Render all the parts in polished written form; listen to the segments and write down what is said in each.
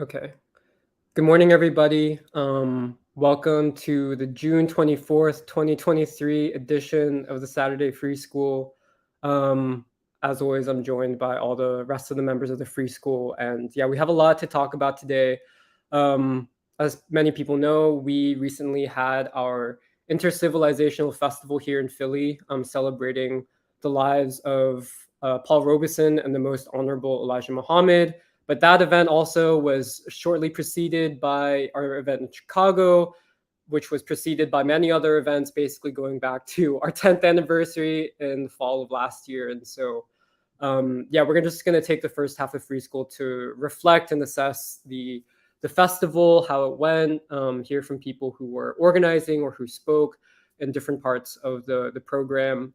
Okay. Good morning, everybody. Welcome to the June 24th, 2023 edition of the Saturday Free School. As always, I'm joined by all the rest of the members of the Free School. And yeah, we have a lot to talk about today. As many people know, we recently had our Intercivilizational Festival here in Philly, celebrating the lives of Paul Robeson and the Most Honorable Elijah Muhammad. But that event also was shortly preceded by our event in Chicago, which was preceded by many other events, basically going back to our 10th anniversary in the fall of last year. And so, we're just going to take the first half of Free School to reflect and assess the festival, how it went, hear from people who were organizing or who spoke in different parts of the program.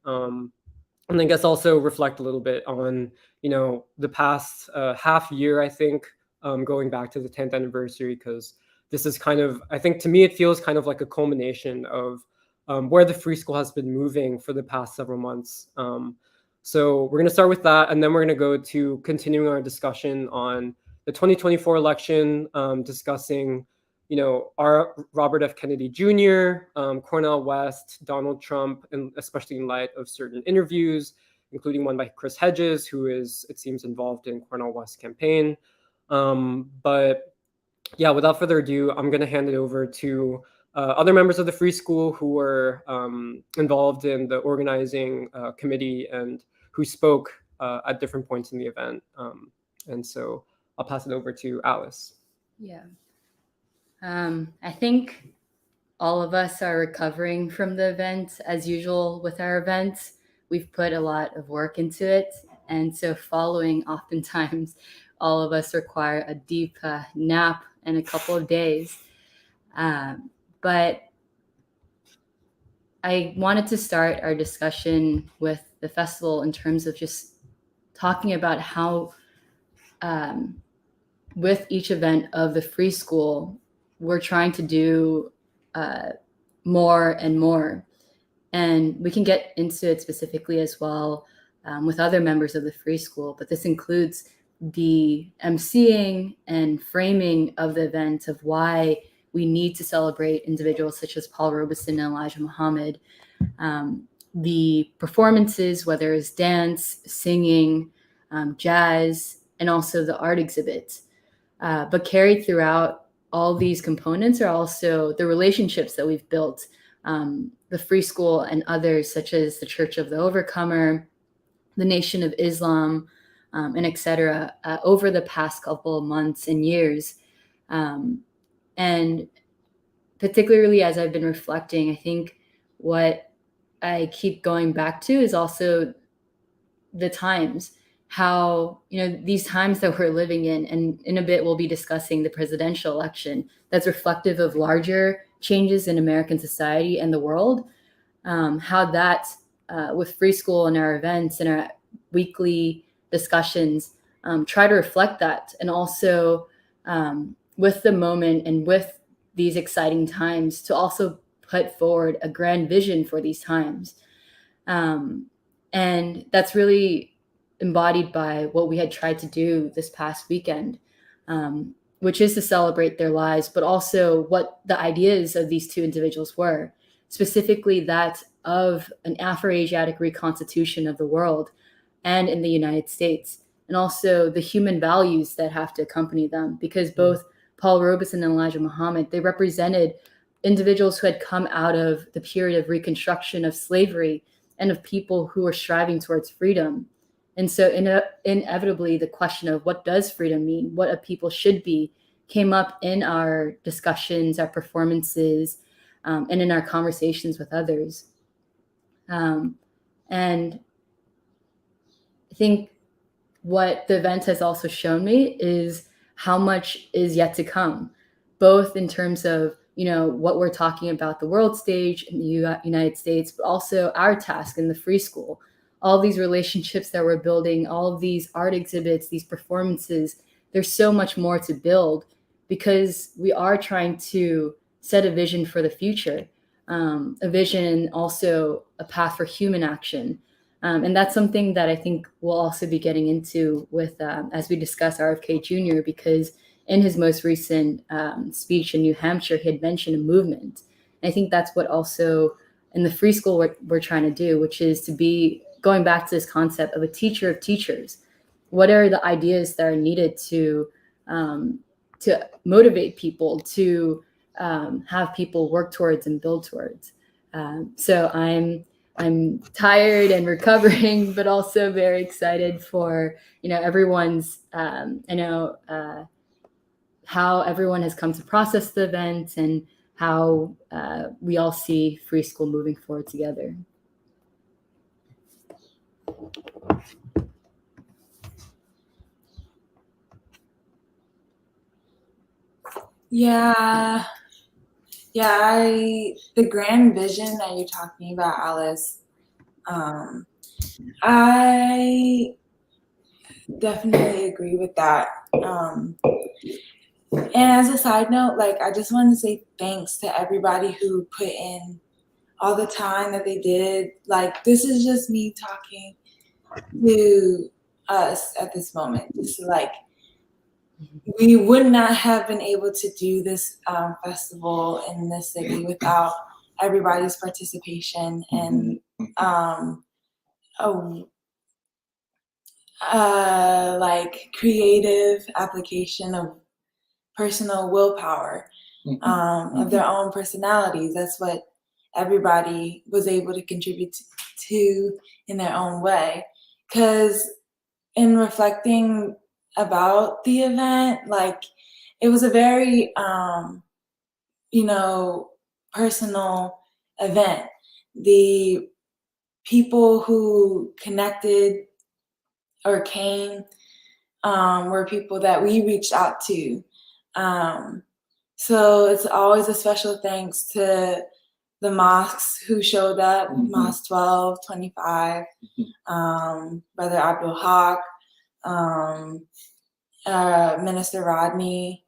And I guess also reflect a little bit on, the past half year, I think, going back to the 10th anniversary, because this is kind of, I think to me, it feels kind of like a culmination of where the Free School has been moving for the past several months. So we're going to start with that, and then we're going to go to continuing our discussion on the 2024 election, discussing our Robert F. Kennedy Jr., Cornel West, Donald Trump, and especially in light of certain interviews, including one by Chris Hedges, who is, it seems, involved in Cornel West's campaign. But yeah, without further ado, I'm going to hand it over to other members of the Free School who were involved in the organizing committee and who spoke at different points in the event. And so I'll pass it over to Alice. Yeah. I think all of us are recovering from the event. As usual with our events, we've put a lot of work into it. And so following, oftentimes, all of us require a deep nap in a couple of days. But I wanted to start our discussion with the festival in terms of just talking about how with each event of the Free School, we're trying to do more and more. And we can get into it specifically as well with other members of the Free School, but this includes the emceeing and framing of the event of why we need to celebrate individuals such as Paul Robeson and Elijah Muhammad. The performances, whether it's dance, singing, jazz, and also the art exhibit. But carried throughout all these components are also the relationships that we've built, the Free School and others, such as the Church of the Overcomer, the Nation of Islam, and etc., over the past couple of months and years. And particularly as I've been reflecting, I think what I keep going back to is also the times, how, these times that we're living in, and in a bit we'll be discussing the presidential election that's reflective of larger changes in American society and the world, how that with Free School and our events and our weekly discussions try to reflect that, and also with the moment and with these exciting times to also put forward a grand vision for these times. And that's really embodied by what we had tried to do this past weekend, which is to celebrate their lives, but also what the ideas of these two individuals were, specifically that of an Afro-Asiatic reconstitution of the world and in the United States, and also the human values that have to accompany them, because both Paul Robeson and Elijah Muhammad, they represented individuals who had come out of the period of Reconstruction of slavery and of people who were striving towards freedom. And so inevitably, the question of what does freedom mean, what a people should be, came up in our discussions, our performances, and in our conversations with others. And I think what the event has also shown me is how much is yet to come, both in terms of, what we're talking about the world stage in the United States, but also our task in the Free School. All these relationships that we're building, all of these art exhibits, these performances, there's so much more to build, because we are trying to set a vision for the future, a vision and also a path for human action. And that's something that I think we'll also be getting into with as we discuss RFK Jr., because in his most recent speech in New Hampshire, he had mentioned a movement. And I think that's what also in the free school we're trying to do, which is to be going back to this concept of a teacher of teachers. What are the ideas that are needed to motivate people, to have people work towards and build towards? So I'm tired and recovering, but also very excited for everyone's. I know how everyone has come to process the event and how we all see free school moving forward together. Yeah, the grand vision that you're talking about, Alice, I definitely agree with that. And as a side note, like, I just want to say thanks to everybody who put in all the time that they did. Like, this is just me talking to us at this moment. Just like, we would not have been able to do this festival in this city without everybody's participation and like creative application of personal willpower, of their own personalities. That's what everybody was able to contribute to in their own way. Because in reflecting about the event, like, it was a very personal event. The people who connected or came were people that we reached out to. So it's always a special thanks to the mosques who showed up, Mosque 12, 25, Brother Abdul Haq, Minister Rodney.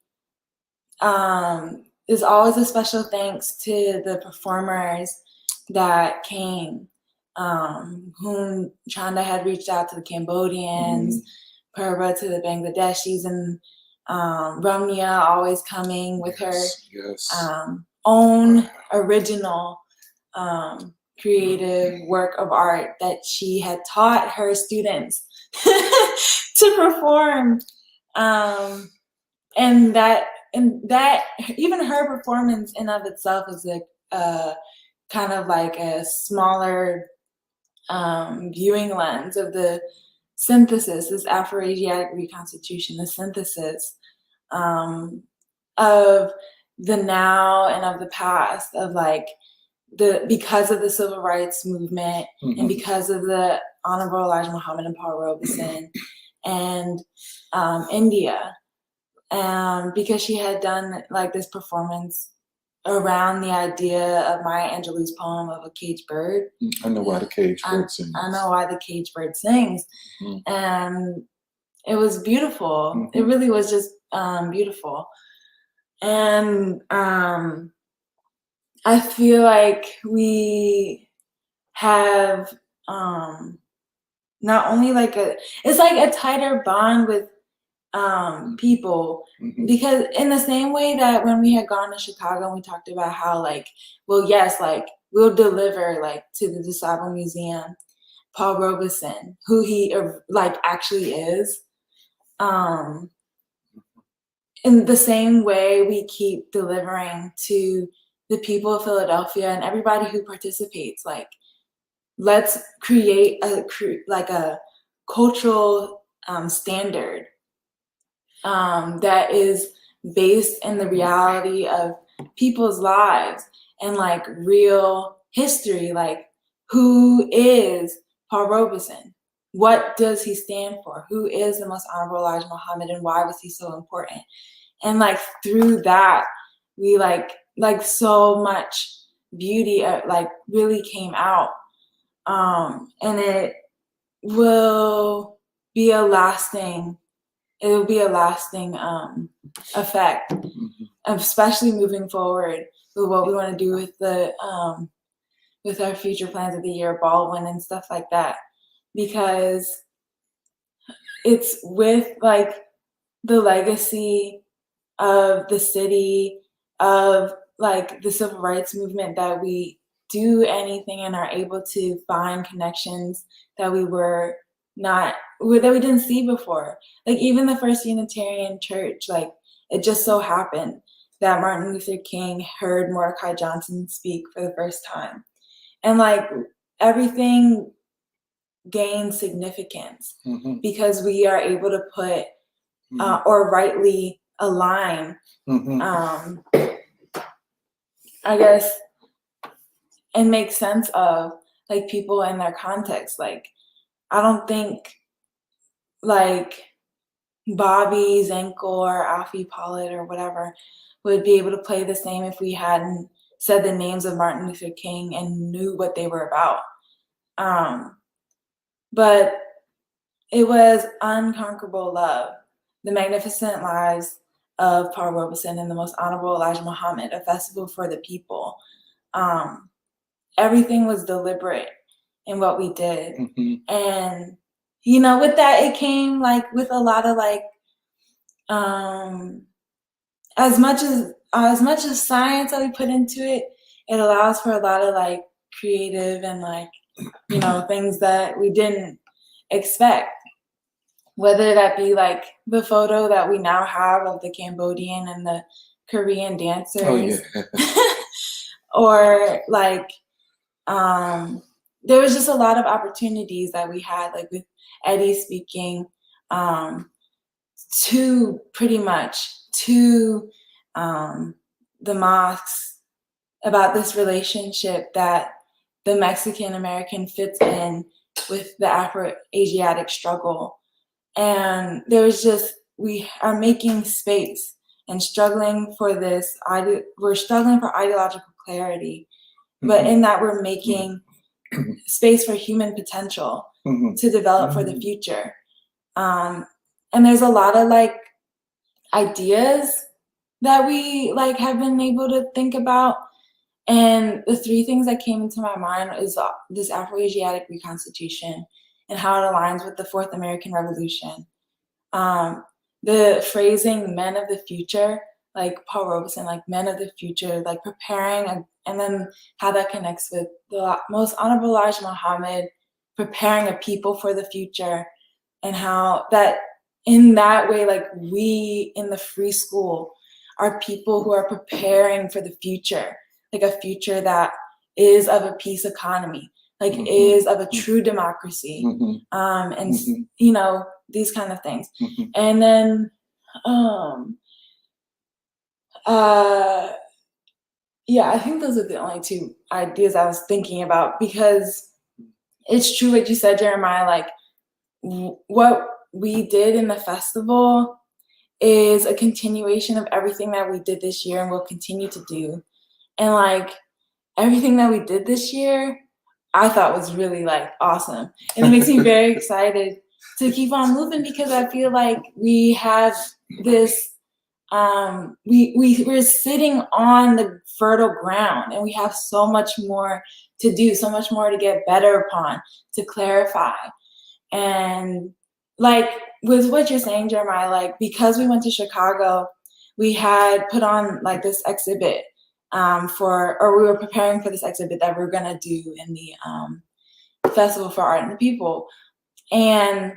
There's always a special thanks to the performers that came, whom Chanda had reached out to the Cambodians, Purba to the Bangladeshis, and Ramya always coming with her own original creative work of art that she had taught her students to perform. And that even her performance in of itself is a kind of like a smaller viewing lens of the synthesis, this Afro-Asiatic reconstitution, the synthesis of the now and of the past, of like because of the civil rights movement and because of the Honorable Elijah Muhammad and Paul Robeson and India, because she had done like this performance around the idea of Maya Angelou's poem of a caged bird. I know why the caged bird sings. I know why the caged bird sings. And it was beautiful. It really was just beautiful. And I feel like we have not only like it's like a tighter bond with people, because in the same way that when we had gone to Chicago and we talked about how like, well, yes, like we'll deliver like to the DeSable Museum Paul Robeson, who he like actually is, in the same way we keep delivering to the people of Philadelphia and everybody who participates. Like, let's create a cultural standard that is based in the reality of people's lives and like real history. Like, who is Paul Robeson? What does he stand for? Who is the Most Honorable Elijah Muhammad, and why was he so important? And like through that, we like so much beauty like really came out, and it will be a lasting. It will be a lasting effect, especially moving forward with what we want to do with the with our future plans of the year, Baldwin and stuff like that, because it's with like the legacy of the city, of like the civil rights movement, that we do anything and are able to find connections that we didn't see before. Like even the first Unitarian church, like it just so happened that Martin Luther King heard Mordecai Johnson speak for the first time. And like everything gained significance because we are able to put or rightly align, I guess, and make sense of like people in their context. Like I don't think like Bobby Zinkel or Alfie Pollard or whatever would be able to play the same if we hadn't said the names of Martin Luther King and knew what they were about. But it was Unconquered Love, The Magnificent Lives of Paul Robeson and the Most Honorable Elijah Muhammad, a festival for the people. Everything was deliberate in what we did. And, you know, with that, it came like with a lot of like, as much as science that we put into it, it allows for a lot of like creative and like, you know, things that we didn't expect. Whether that be like the photo that we now have of the Cambodian and the Korean dancers. Oh, yeah. Or like, there was just a lot of opportunities that we had, like with Eddie speaking to the mosques about this relationship that the Mexican American fits in with the Afro-Asiatic struggle. And there's just, we are making space and struggling for this, we're struggling for ideological clarity, but in that we're making space for human potential to develop for the future. And there's a lot of like ideas that we like have been able to think about. And the three things that came into my mind is this Afro-Asiatic reconstitution and how it aligns with the Fourth American Revolution. The phrasing men of the future, like Paul Robeson, like men of the future, like preparing, and then how that connects with the Most Honorable Elijah Muhammad, preparing a people for the future, and how that in that way, like we in the free school are people who are preparing for the future, like a future that is of a peace economy, like is of a true democracy, and you know, these kind of things. And then yeah, I think those are the only two ideas I was thinking about, because it's true what you said, Jeremiah, like what we did in the festival is a continuation of everything that we did this year and will continue to do. And like everything that we did this year, I thought was really like awesome. And it makes me very excited to keep on moving, because I feel like we have this, we're sitting on the fertile ground, and we have so much more to do, so much more to get better upon, to clarify. And like with what you're saying, Jeremiah, like because we went to Chicago, we had put on like this exhibit we were preparing for this exhibit that we were gonna do in the Festival for Art and the People. And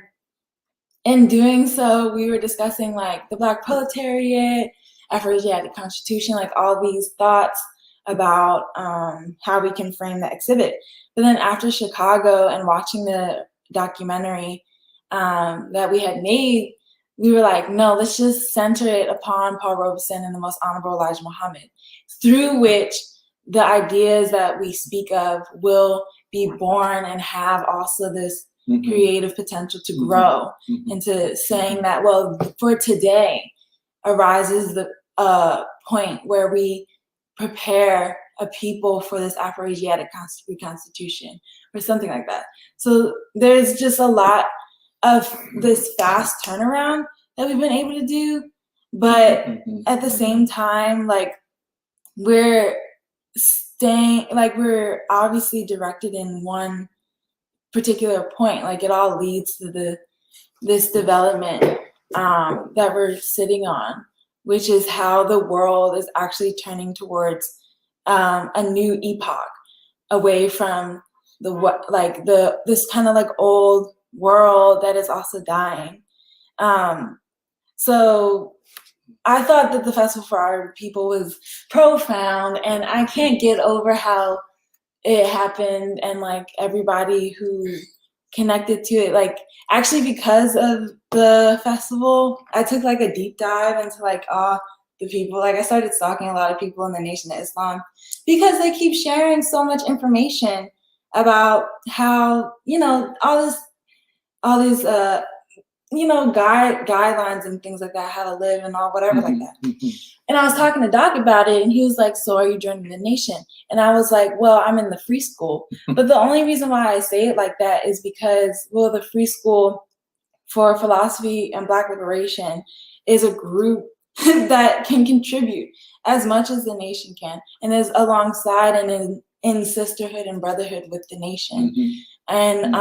in doing so, we were discussing like the Black proletariat, Afro-Asiatic Constitution, like all these thoughts about how we can frame the exhibit. But then after Chicago and watching the documentary that we had made, we were like, no, let's just center it upon Paul Robeson and the Most Honorable Elijah Muhammad, through which the ideas that we speak of will be born and have also this creative potential to grow into saying that, well, for today arises the point where we prepare a people for this Afro-Asiatic reconstitution or something like that. So there's just a lot of this fast turnaround that we've been able to do, but at the same time, like we're obviously directed in one particular point. Like it all leads to this development that we're sitting on. which is how the world is actually turning towards a new epoch, away from this kind of like old world that is also dying. So I thought that the Festival for Our People was profound, and I can't get over how it happened and like everybody who connected to it. Like, actually, because of the festival, I took like a deep dive into like all the people. Like, I started stalking a lot of people in the Nation of Islam because they keep sharing so much information about how, you know, all these you know, guidelines and things like that, how to live and all whatever like that. And I was talking to Doc about it, and he was like, so are you joining the Nation? And I was like, well, I'm in the free school. But the only reason why I say it like that is because, well, the Free School for Philosophy and Black Liberation is a group that can contribute as much as the Nation can, and is alongside and in sisterhood and brotherhood with the Nation. And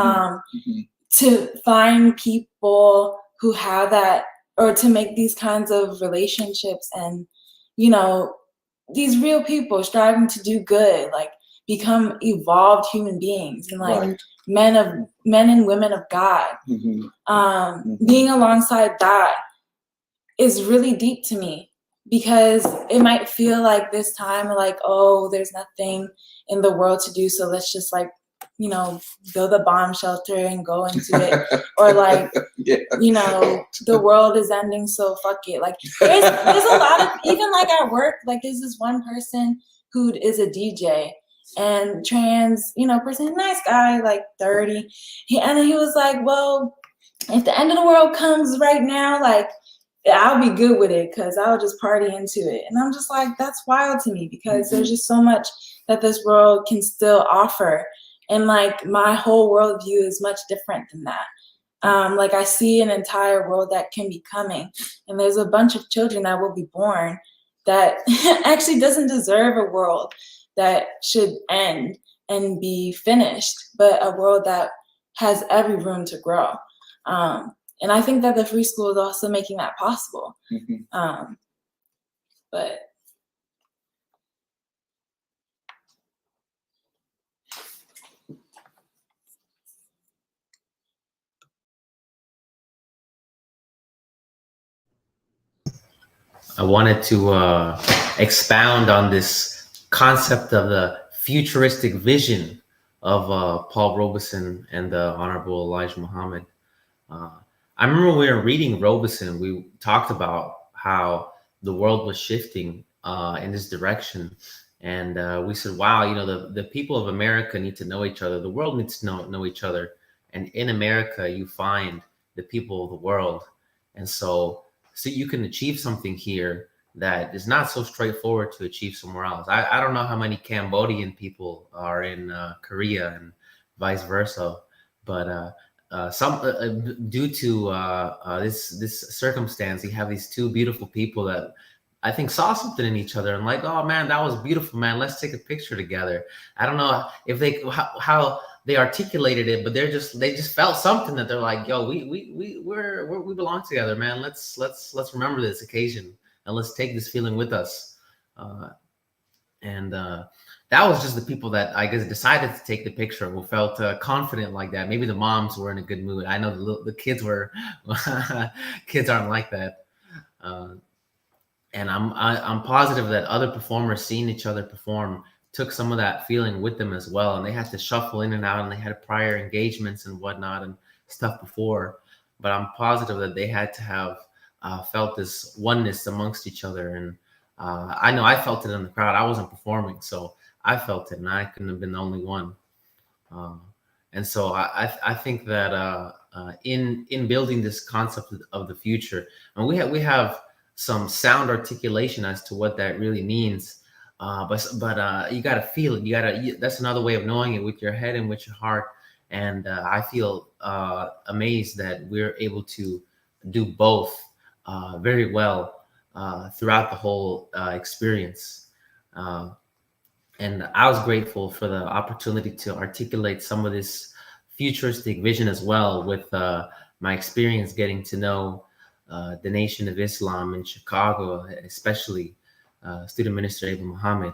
to find people who have that, or to make these kinds of relationships, and, you know, these real people striving to do good, like become evolved human beings, and like men and women of God. Being alongside that is really deep to me, because it might feel like this time like, oh, there's nothing in the world to do, so let's just like, you know, build a bomb shelter and go into it. Or like, you know, the world is ending, so fuck it. Like, there's a lot of, even like at work, like there's this one person who is a DJ and trans, you know, person, nice guy, like 30. And then he was like, well, if the end of the world comes right now, like, I'll be good with it because I'll just party into it. And I'm just like, that's wild to me, because there's just so much that this world can still offer. And like, my whole worldview is much different than that. Like, I see an entire world that can be coming, and there's a bunch of children that will be born that actually doesn't deserve a world that should end and be finished, but a world that has every room to grow. And I think that the free school is also making that possible. But I wanted to expound on this concept of the futuristic vision of Paul Robeson and the Honorable Elijah Muhammad. I remember when we were reading Robeson, we talked about how the world was shifting in this direction. And we said, wow, you know, the people of America need to know each other. The world needs to know each other. And in America, you find the people of the world. And so you can achieve something here that is not so straightforward to achieve somewhere else. I don't know how many Cambodian people are in Korea and vice versa, but due to this circumstance, you have these two beautiful people that I think saw something in each other and like, oh man, that was beautiful, man. Let's take a picture together. I don't know if how they articulated it, but they just felt something that they're like, yo, we belong together, man. Let's remember this occasion and let's take this feeling with us. And that was just the people that I guess decided to take the picture, who felt confident like that. Maybe the moms were in a good mood. I know the kids were. Kids aren't like that. And I'm positive that other performers seeing each other perform took some of that feeling with them as well, and they had to shuffle in and out, and they had prior engagements and whatnot and stuff before. But I'm positive that they had to have felt this oneness amongst each other. And I know I felt it in the crowd. I wasn't performing, so I felt it, and I couldn't have been the only one. And so I think that in building this concept of the future, and we have some sound articulation as to what that really means. But you got to feel it. That's another way of knowing it, with your head and with your heart. And I feel amazed that we're able to do both very well throughout the whole experience. And I was grateful for the opportunity to articulate some of this futuristic vision as well, with my experience getting to know the Nation of Islam in Chicago, especially Student Minister Abel Muhammad.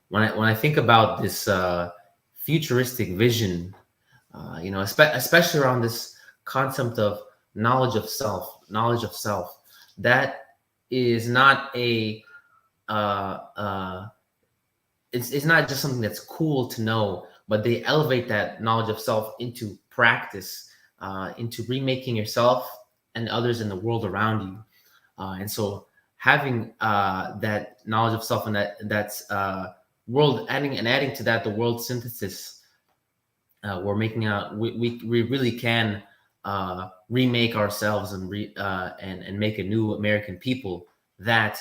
When I think about this futuristic vision, especially around this concept of knowledge of self, that is not it's not just something that's cool to know, but they elevate that knowledge of self into practice, into remaking yourself and others in the world around you. And so having that knowledge of self and that's world adding to that the world synthesis, we're making out we really can remake ourselves and make a new American people that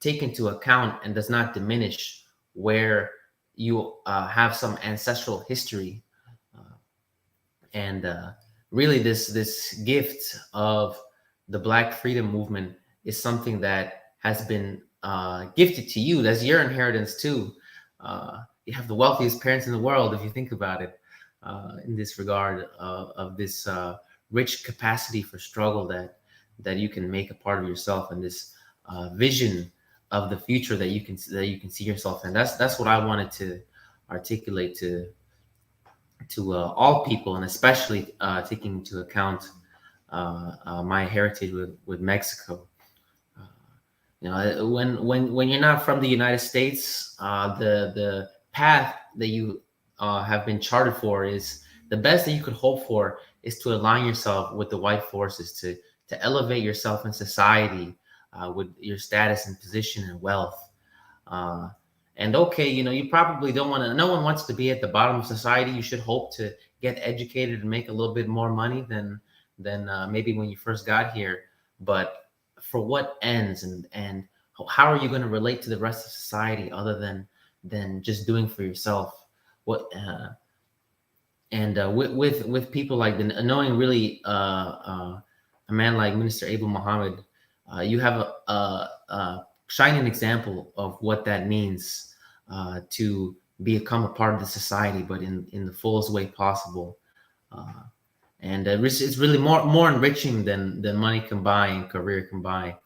take into account and does not diminish where you have some ancestral history, and really this gift of the Black freedom movement is something that has been gifted to you. That's your inheritance too. You have the wealthiest parents in the world, if you think about it, in this regard of this rich capacity for struggle that you can make a part of yourself, and this vision of the future that you can see yourself in. That's what I wanted to articulate to all people, and especially taking into account my heritage with Mexico. When you're not from the United States, the path that you have been charted for is the best that you could hope for, is to align yourself with the white forces, to elevate yourself in society with your status and position and wealth. And okay, you probably don't want to, no one wants to be at the bottom of society. You should hope to get educated and make a little bit more money than maybe when you first got here. But for what ends, and how are you going to relate to the rest of society other than just doing for yourself? What with people like knowing really a man like Minister Abel Muhammad, you have a shining example of what that means to become a part of the society, but in the fullest way possible. And it's really more enriching than money can buy and career can buy.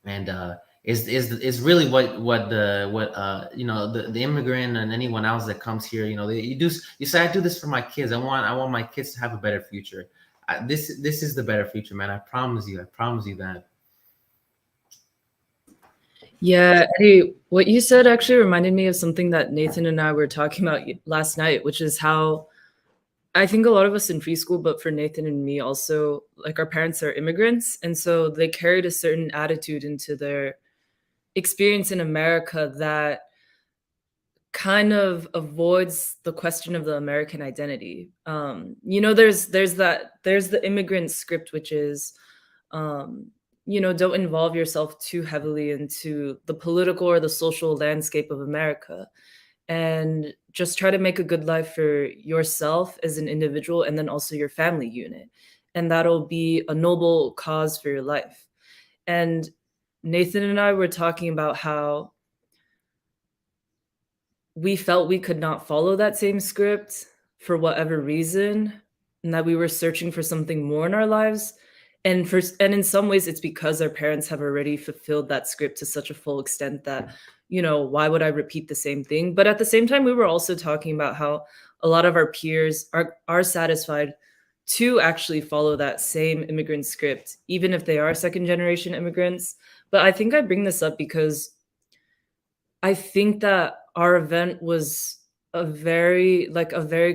And is really what the immigrant and anyone else that comes here, you say, I do this for my kids. I want my kids to have a better future. This is the better future, man. I promise you that. Yeah, Eddie, what you said actually reminded me of something that Nathan and I were talking about last night, which is how I think a lot of us in free school, but for Nathan and me also, like our parents are immigrants. And so they carried a certain attitude into their experience in America that kind of avoids the question of the American identity. There's the Immigrant Script, which is, don't involve yourself too heavily into the political or the social landscape of America, and just try to make a good life for yourself as an individual, and then also your family unit. And that'll be a noble cause for your life. And Nathan and I were talking about how we felt we could not follow that same script for whatever reason, and that we were searching for something more in our lives. And in some ways, it's because our parents have already fulfilled that script to such a full extent that, why would I repeat the same thing? But at the same time, we were also talking about how a lot of our peers are satisfied to actually follow that same immigrant script, even if they are second generation immigrants. But I think I bring this up because I think that our event was a very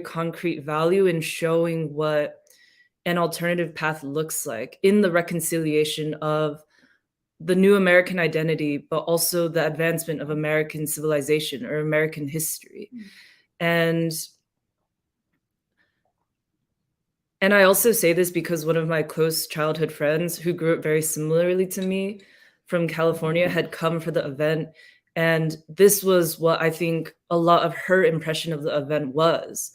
concrete value in showing what an alternative path looks like in the reconciliation of the new American identity, but also the advancement of American civilization or American history. And I also say this because one of my close childhood friends who grew up very similarly to me from California had come for the event. And this was what I think a lot of her impression of the event was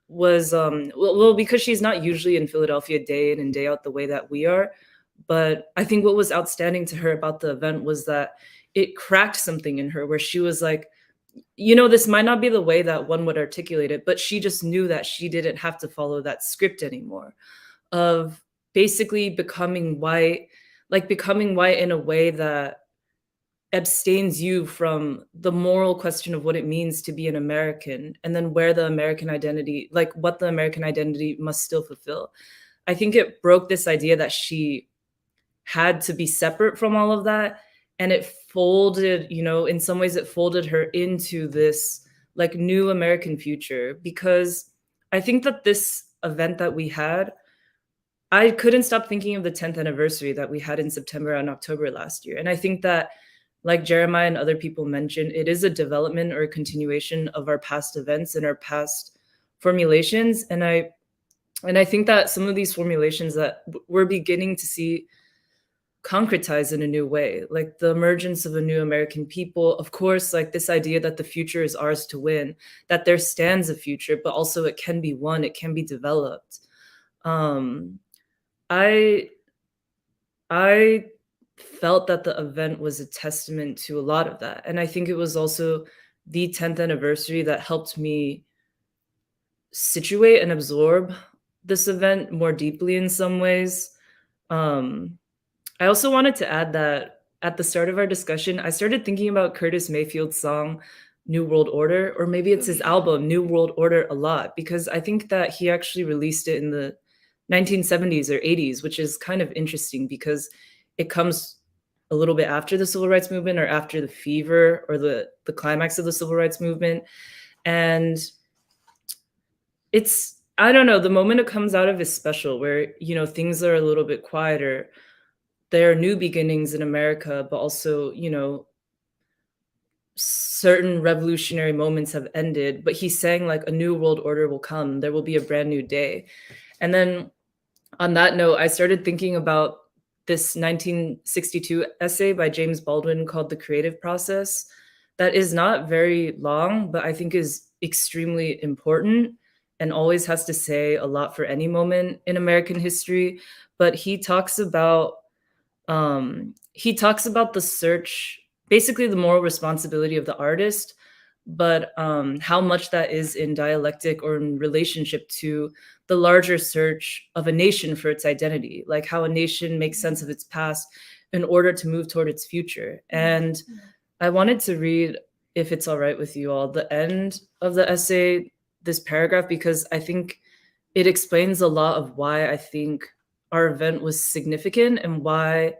because she's not usually in Philadelphia day in and day out the way that we are. But I think what was outstanding to her about the event was that it cracked something in her where she was like, this might not be the way that one would articulate it, but she just knew that she didn't have to follow that script anymore of basically becoming white in a way that abstains you from the moral question of what it means to be an American, and then where the American identity, like what the American identity must still fulfill. I think it broke this idea that she had to be separate from all of that. And it folded, in some ways it folded her into this like new American future, because I think that this event that we had, I couldn't stop thinking of the 10th anniversary that we had in September and October last year. And I think that, like Jeremiah and other people mentioned, it is a development or a continuation of our past events and our past formulations. And I think that some of these formulations that we're beginning to see concretize in a new way, like the emergence of a new American people, of course, like this idea that the future is ours to win, that there stands a future, but also it can be won, it can be developed. I felt that the event was a testament to a lot of that. And I think it was also the 10th anniversary that helped me situate and absorb this event more deeply in some ways. I also wanted to add that at the start of our discussion, I started thinking about Curtis Mayfield's song, New World Order, or maybe it's his album, New World Order, a lot, because I think that he actually released it in the 1970s or 80s, which is kind of interesting because it comes a little bit after the Civil Rights Movement or after the fever or the climax of the Civil Rights Movement. And it's, I don't know, the moment it comes out of is special, where, things are a little bit quieter. There are new beginnings in America, but also, certain revolutionary moments have ended. But he's saying like a new world order will come. There will be a brand new day. And then on that note, I started thinking about this 1962 essay by James Baldwin called The Creative Process, that is not very long, but I think is extremely important and always has to say a lot for any moment in American history. But he talks about the search, basically the moral responsibility of the artist, but how much that is in dialectic or in relationship to the larger search of a nation for its identity, like how a nation makes sense of its past in order to move toward its future. And I wanted to read, if it's all right with you all, the end of the essay, this paragraph, because I think it explains a lot of why I think our event was significant and why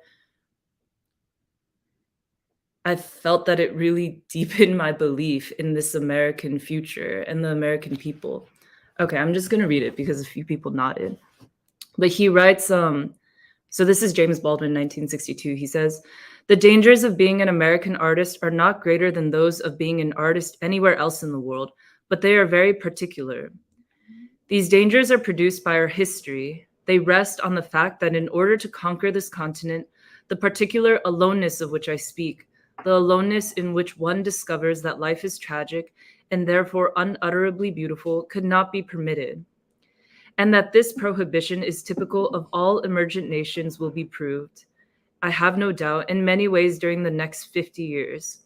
I felt that it really deepened my belief in this American future and the American people. Okay, I'm just going to read it because a few people nodded. But he writes, so this is James Baldwin, 1962. He says, "The dangers of being an American artist are not greater than those of being an artist anywhere else in the world, but they are very particular. These dangers are produced by our history. They rest on the fact that in order to conquer this continent, the particular aloneness of which I speak, the aloneness in which one discovers that life is tragic and therefore unutterably beautiful, could not be permitted. And that this prohibition is typical of all emergent nations will be proved, I have no doubt, in many ways during the next 50 years.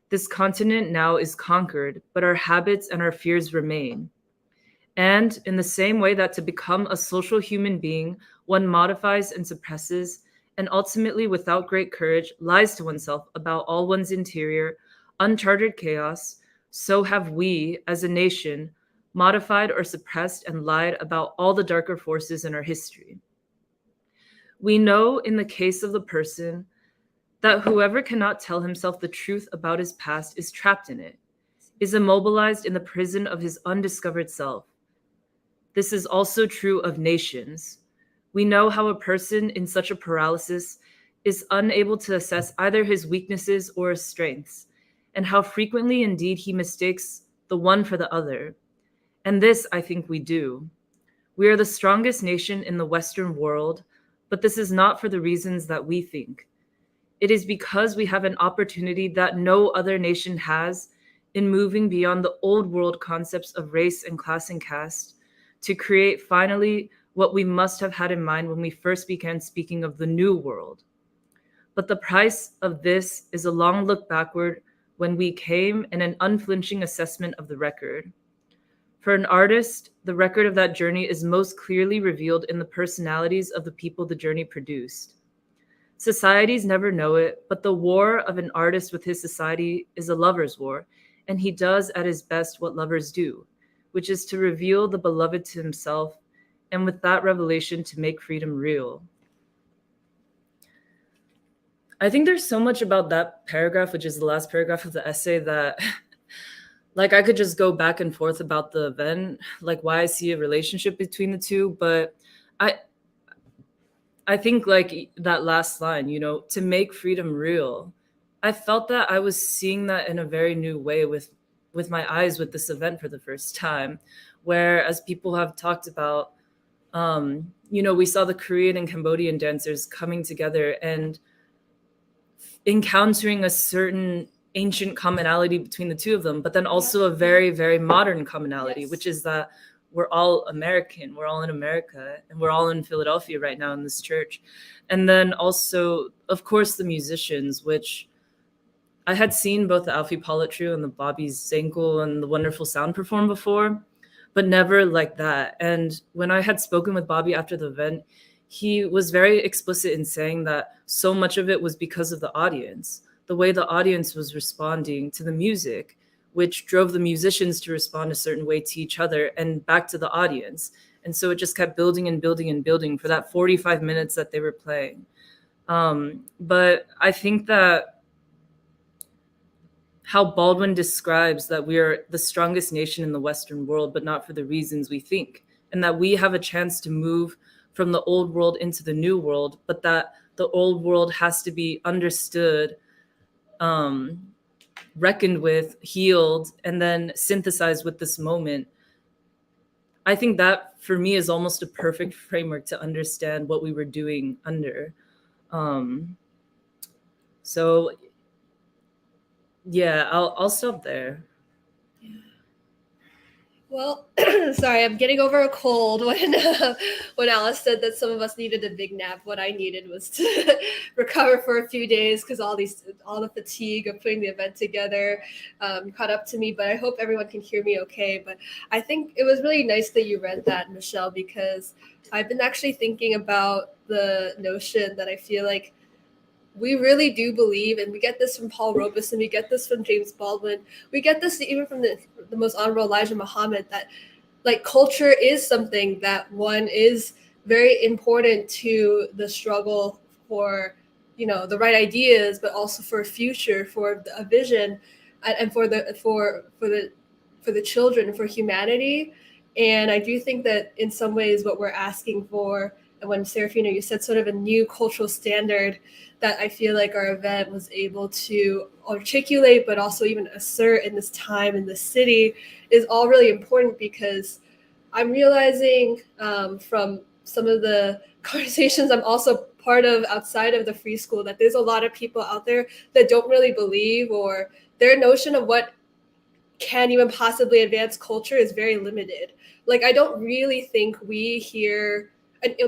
This continent now is conquered, but our habits and our fears remain. And in the same way that to become a social human being, one modifies and suppresses, and ultimately, without great courage, lies to oneself about all one's interior, uncharted chaos, so have we, as a nation, modified or suppressed and lied about all the darker forces in our history. We know in the case of the person that whoever cannot tell himself the truth about his past is trapped in it, is immobilized in the prison of his undiscovered self. This is also true of nations. We know how a person in such a paralysis is unable to assess either his weaknesses or his strengths, and how frequently indeed he mistakes the one for the other. And this, I think, we do. We are the strongest nation in the Western world, but this is not for the reasons that we think. It is because we have an opportunity that no other nation has in moving beyond the old world concepts of race and class and caste to create finally what we must have had in mind when we first began speaking of the new world. But the price of this is a long look backward when we came and an unflinching assessment of the record. For an artist, the record of that journey is most clearly revealed in the personalities of the people the journey produced. Societies never know it, but the war of an artist with his society is a lover's war, and he does at his best what lovers do, which is to reveal the beloved to himself, and with that revelation to make freedom real. I think there's so much about that paragraph, which is the last paragraph of the essay, that like I could just go back and forth about the event, like why I see a relationship between the two, but I think like that last line, you know, to make freedom real. I felt that I was seeing that in a very new way with my eyes with this event for the first time, where as people have talked about, you know, we saw the Korean and Cambodian dancers coming together and encountering a certain ancient commonality between the two of them, but then also a very, very modern commonality, which is that we're all American, we're all in America, and we're all in Philadelphia right now in this church. And then also, of course, the musicians, which I had seen both the Alfie Pollett Trio and the Bobby Zankel and the Wonderful Sound perform before, but never like that. And when I had spoken with Bobby after the event, he was very explicit in saying that so much of it was because of the audience, the way the audience was responding to the music, which drove the musicians to respond a certain way to each other and back to the audience. And so it just kept building and building and building for that 45 minutes that they were playing. But I think that how Baldwin describes that we are the strongest nation in the Western world, but not for the reasons we think, and that we have a chance to move from the old world into the new world, but that the old world has to be understood, reckoned with, healed, and then synthesized with this moment. I think that for me is almost a perfect framework to understand what we were doing under. So yeah, I'll stop there. Well, sorry, I'm getting over a cold. When Alice said that some of us needed a big nap, what I needed was to recover for a few days because all the fatigue of putting the event together caught up to me. But I hope everyone can hear me okay. But I think it was really nice that you read that, Michelle, because I've been actually thinking about the notion that I feel like we really do believe, and we get this from Paul Robeson, we get this from James Baldwin, we get this even from the most honorable Elijah Muhammad, that like culture is something that one is very important to the struggle for, you know, the right ideas, but also for a future, for a vision, and for the children, for humanity. And I do think that in some ways what we're asking for, and when Serafina, you said sort of a new cultural standard that I feel like our event was able to articulate, but also even assert in this time in the city, is all really important, because I'm realizing from some of the conversations I'm also part of outside of the free school that there's a lot of people out there that don't really believe, or their notion of what can even possibly advance culture is very limited. Like, I don't really think we here,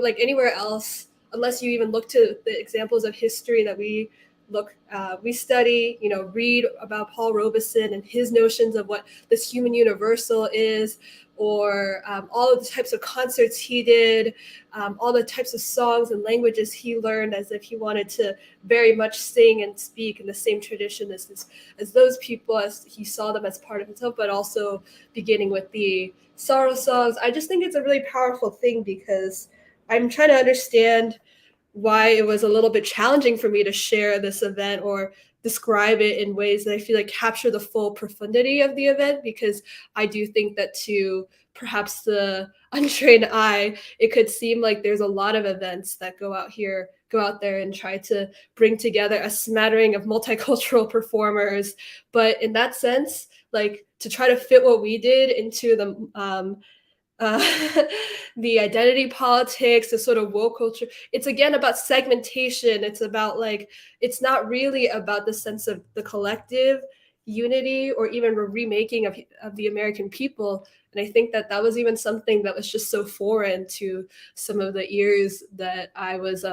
like anywhere else, unless you even look to the examples of history that we study, you know, read about Paul Robeson and his notions of what this human universal is, or all of the types of concerts he did, all the types of songs and languages he learned, as if he wanted to very much sing and speak in the same tradition as those people, as he saw them as part of himself, but also beginning with the sorrow songs. I just think it's a really powerful thing, because I'm trying to understand why it was a little bit challenging for me to share this event or describe it in ways that I feel like capture the full profundity of the event, because I do think that to perhaps the untrained eye, it could seem like there's a lot of events that go out there and try to bring together a smattering of multicultural performers. But in that sense, like, to try to fit what we did into the identity politics, the sort of woke culture, it's again about segmentation. It's about, like, it's not really about the sense of the collective unity or even a remaking of the American people. And I think that was even something that was just so foreign to some of the ears that I was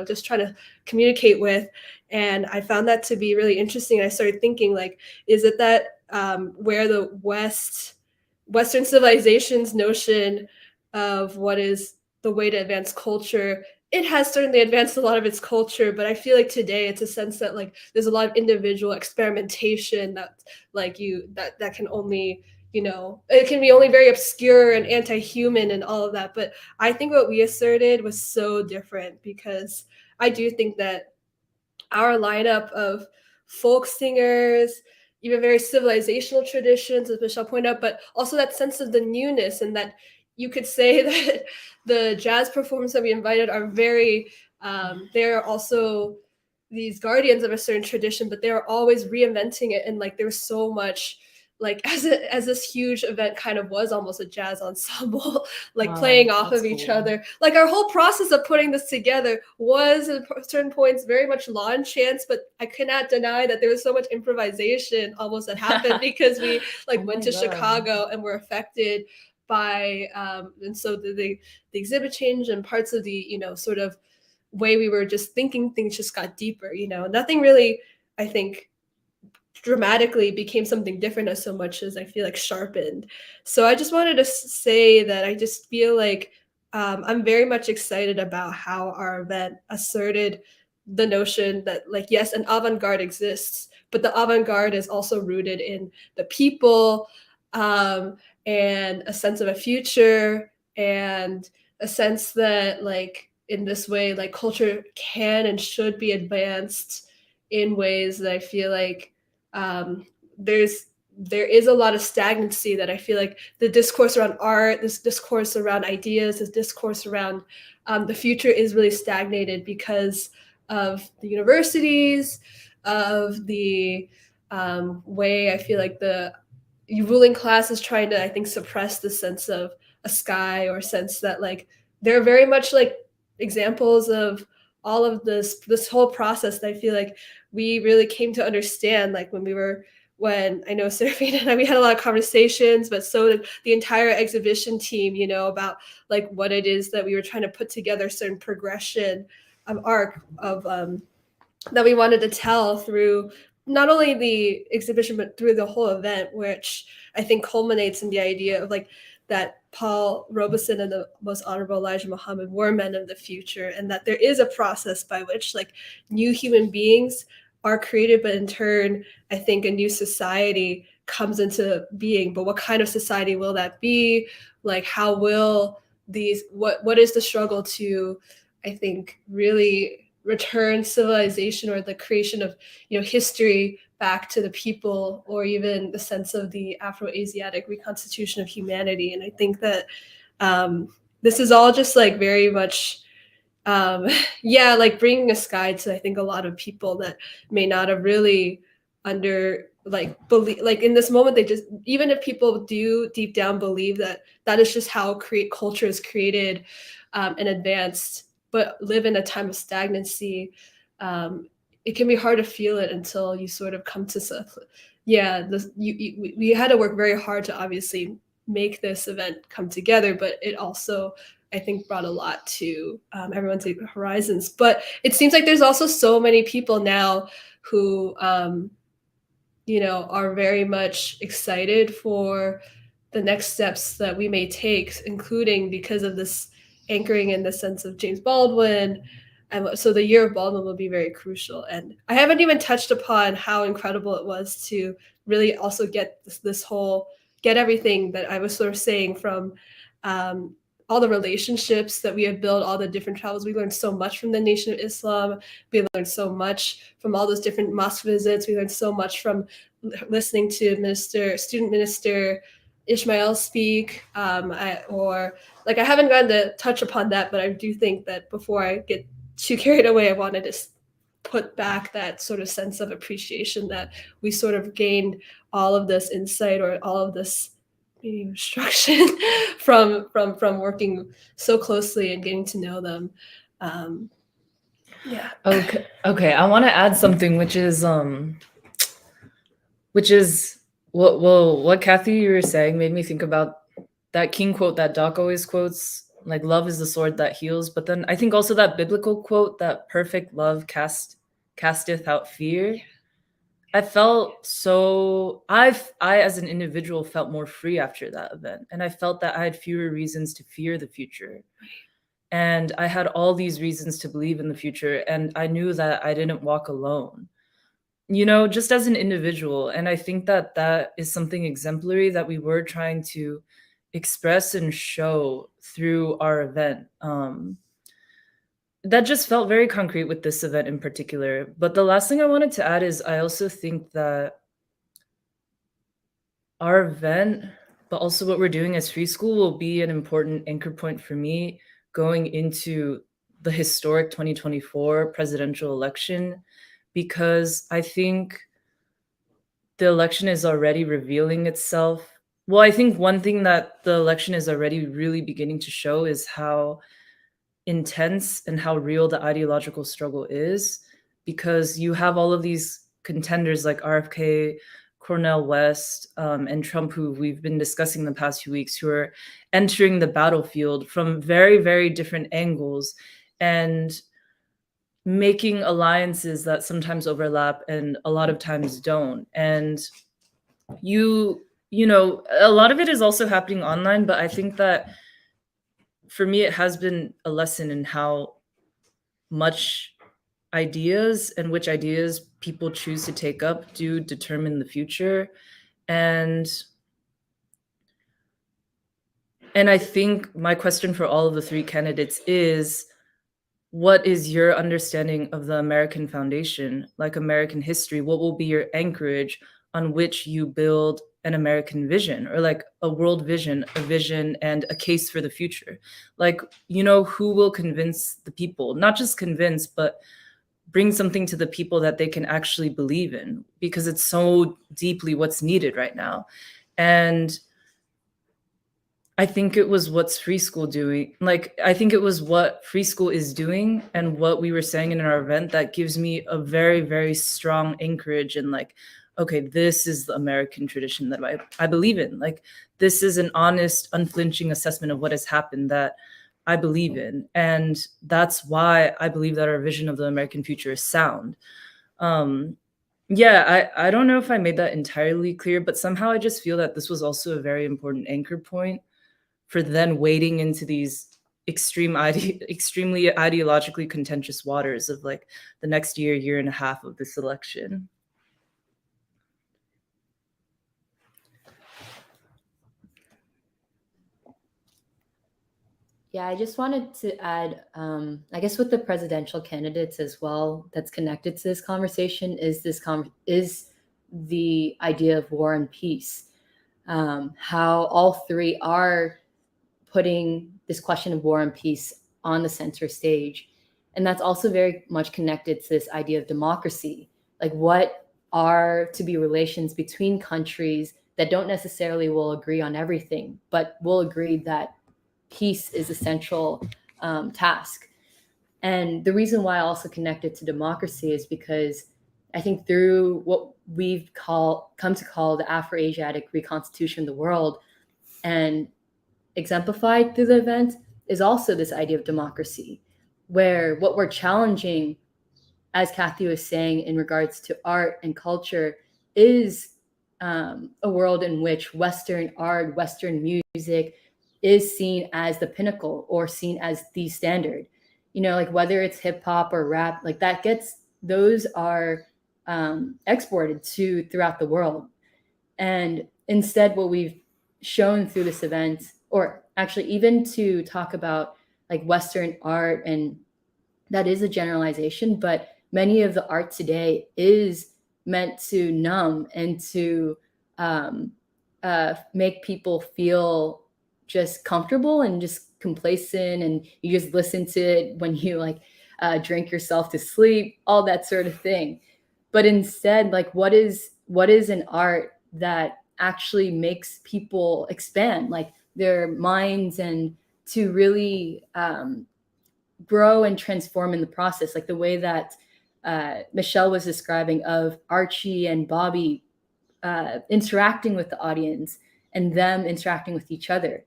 just trying to communicate with. And I found that to be really interesting. I started thinking, like, is it that where the West Western civilization's notion of what is the way to advance culture, it has certainly advanced a lot of its culture, but I feel like today it's a sense that like there's a lot of individual experimentation that like that can only, you know, it can be only very obscure and anti-human and all of that. But I think what we asserted was so different, because I do think that our lineup of folk singers, even very civilizational traditions, as Michelle pointed out, but also that sense of the newness, and that you could say that the jazz performers that we invited are very, they're also these guardians of a certain tradition, but they're always reinventing it. And like, there's so much, like as this huge event kind of was almost a jazz ensemble, like playing off of each other. Like our whole process of putting this together was at certain points very much law and chance, but I cannot deny that there was so much improvisation almost that happened because we like went to Chicago and were affected by and so the exhibit change and parts of the, you know, sort of way we were just thinking things just got deeper, you know. Nothing really, I think, dramatically became something different as so much as I feel like sharpened. So I just wanted to say that I just feel like I'm very much excited about how our event asserted the notion that, like, yes, an avant-garde exists, but the avant-garde is also rooted in the people, and a sense of a future, and a sense that, like, in this way, like, culture can and should be advanced in ways that I feel like there is a lot of stagnancy that I feel like the discourse around art, this discourse around ideas, this discourse around the future is really stagnated because of the universities, of the way I feel like the ruling class is trying to, I think, suppress the sense of a sky, or sense that like they're very much like examples of all of this whole process that I feel like we really came to understand, like when I know Serafina and I, we had a lot of conversations, but so did the entire exhibition team, you know, about like what it is that we were trying to put together, certain progression of arc of that we wanted to tell through not only the exhibition, but through the whole event, which I think culminates in the idea of like that Paul Robeson and the Most Honorable Elijah Muhammad were men of the future, and that there is a process by which like new human beings are created, but in turn, I think a new society comes into being. But what kind of society will that be? Like, how will what is the struggle to, I think, really return civilization, or the creation of, you know, history back to the people, or even the sense of the Afro-Asiatic reconstitution of humanity? And I think that this is all just like very much yeah, like bringing a sky to, I think, a lot of people that may not have really believe, like in this moment, they just, even if people do deep down believe that that is just how culture is created and advanced, but live in a time of stagnancy, it can be hard to feel it until you sort of come to we had to work very hard to obviously make this event come together, but it also, I think, brought a lot to everyone's horizons. But it seems like there's also so many people now who, you know, are very much excited for the next steps that we may take, including because of this anchoring in the sense of James Baldwin. And so the year of Baldwin will be very crucial. And I haven't even touched upon how incredible it was to really also get get everything that I was sort of saying from all the relationships that we have built, all the different travels. We learned so much from the Nation of Islam. We learned so much from all those different mosque visits. We learned so much from listening to student minister Ishmael speak, I haven't gotten to touch upon that, but I do think that before I get too carried away, I wanted to put back that sort of sense of appreciation that we sort of gained all of this insight, or all of this instruction from working so closely and getting to know them. Yeah. Okay. I want to add something, which is what Kathy, you were saying made me think about that King quote that Doc always quotes, like, love is the sword that heals. But then I think also that biblical quote, that perfect love casteth out fear. I felt so I as an individual felt more free after that event, and I felt that I had fewer reasons to fear the future. And I had all these reasons to believe in the future, and I knew that I didn't walk alone. Just as an individual. And I think that that is something exemplary that we were trying to express and show through our event. That just felt very concrete with this event in particular. But the last thing I wanted to add is I also think that our event, but also what we're doing as Free School, will be an important anchor point for me going into the historic 2024 presidential election, because I think the election is already revealing itself. Well, I think one thing that the election is already really beginning to show is how intense and how real the ideological struggle is, because you have all of these contenders like RFK, Cornel West, and Trump, who we've been discussing the past few weeks, who are entering the battlefield from very, very different angles and making alliances that sometimes overlap and a lot of times don't. And a lot of it is also happening online, but I think that for me, it has been a lesson in how much ideas and which ideas people choose to take up do determine the future. And I think my question for all of the three candidates is, what is your understanding of the American foundation, like American history? What will be your anchorage on which you build an American vision, or like a world vision, a vision and a case for the future? Like, who will convince the people, not just convince, but bring something to the people that they can actually believe in, because it's so deeply what's needed right now. And I think it was what's Free School doing. Like, I think it was what Free School is doing and what we were saying in our event that gives me a very, very strong anchorage in, like, okay, this is the American tradition that I believe in. Like, this is an honest, unflinching assessment of what has happened that I believe in. And that's why I believe that our vision of the American future is sound. Yeah, I don't know if I made that entirely clear, but somehow I just feel that this was also a very important anchor point for then wading into these extremely ideologically contentious waters of like the next year and a half of this election. Yeah, I just wanted to add, I guess with the presidential candidates as well, that's connected to this conversation is is the idea of war and peace. How all three are putting this question of war and peace on the center stage. And that's also very much connected to this idea of democracy. Like, what are to be relations between countries that don't necessarily will agree on everything, but will agree that peace is a central task. And the reason why I also connected to democracy is because I think through what we've come to call the Afro-Asiatic reconstitution of the world, and exemplified through the event, is also this idea of democracy, where what we're challenging, as Kathy was saying, in regards to art and culture, is a world in which Western art, Western music is seen as the pinnacle or seen as the standard. Like whether it's hip hop or rap, like those are exported to throughout the world. And instead, what we've shown through this event, or actually even to talk about like Western art, and that is a generalization, but many of the art today is meant to numb and to make people feel just comfortable and just complacent, and you just listen to it when you like drink yourself to sleep, all that sort of thing. But instead, like, what is an art that actually makes people expand like their minds and to really grow and transform in the process, like the way that Michelle was describing of Archie and Bobby interacting with the audience and them interacting with each other.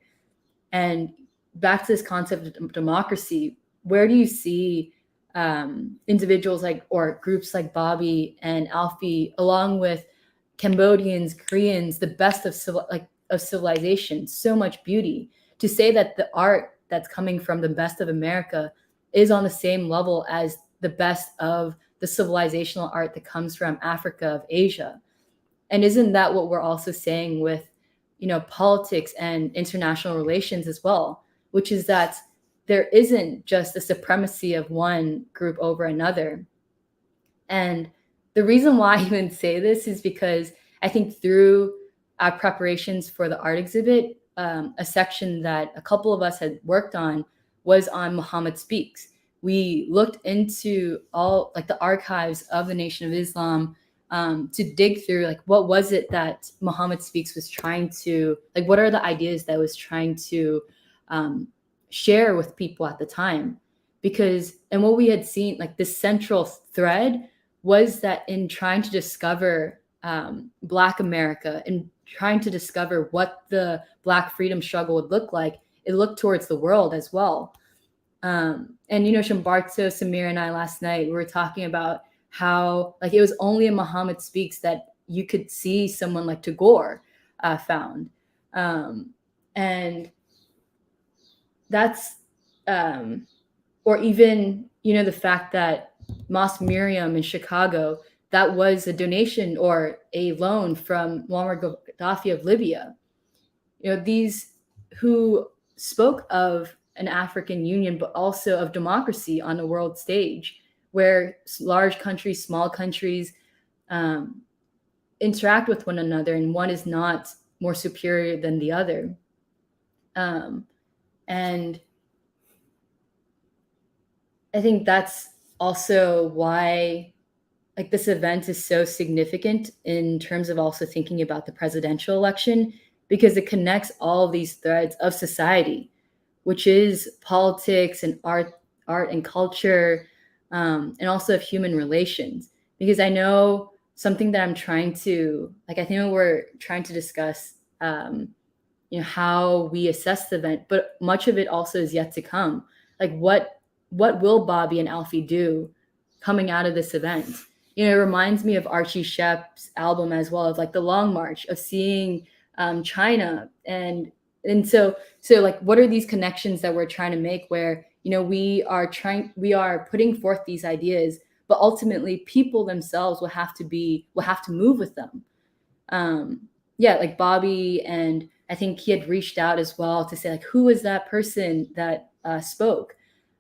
And back to this concept of democracy, where do you see individuals or groups like Bobby and Alfie, along with Cambodians, Koreans, the best of civilization, so much beauty. To say that the art that's coming from the best of America is on the same level as the best of the civilizational art that comes from Africa, of Asia. And isn't that what we're also saying with, politics and international relations as well, which is that there isn't just a supremacy of one group over another. And the reason why I even say this is because I think through our preparations for the art exhibit, a section that a couple of us had worked on was on Muhammad Speaks. We looked into all the archives of the Nation of Islam to dig through what was it that Muhammad Speaks was trying to, what are the ideas that was trying to share with people at the time. And what we had seen, this central thread was that in trying to discover Black America and trying to discover what the Black freedom struggle would look like, it looked towards the world as well. And Shambarto, Samir, and I last night, we were talking about how it was only in Muhammad Speaks that you could see someone like Tagore found. And that's, or even, the fact that Mosque Miriam in Chicago, that was a donation or a loan from Muammar Gaddafi of Libya. These who spoke of an African union, but also of democracy on a world stage, where large countries, small countries interact with one another, and one is not more superior than the other. And I think that's also why this event is so significant in terms of also thinking about the presidential election, because it connects all these threads of society, which is politics and art and culture, and also of human relations. Because I know something that I'm trying to, I think we're trying to discuss, how we assess the event, but much of it also is yet to come. What will Bobby and Alfie do coming out of this event? It reminds me of Archie Shepp's album as well, of the Long March, of seeing China. And so what are these connections that we're trying to make, where, we are putting forth these ideas, but ultimately people themselves will have to move with them. Bobby, and I think he had reached out as well to say who was that person that spoke?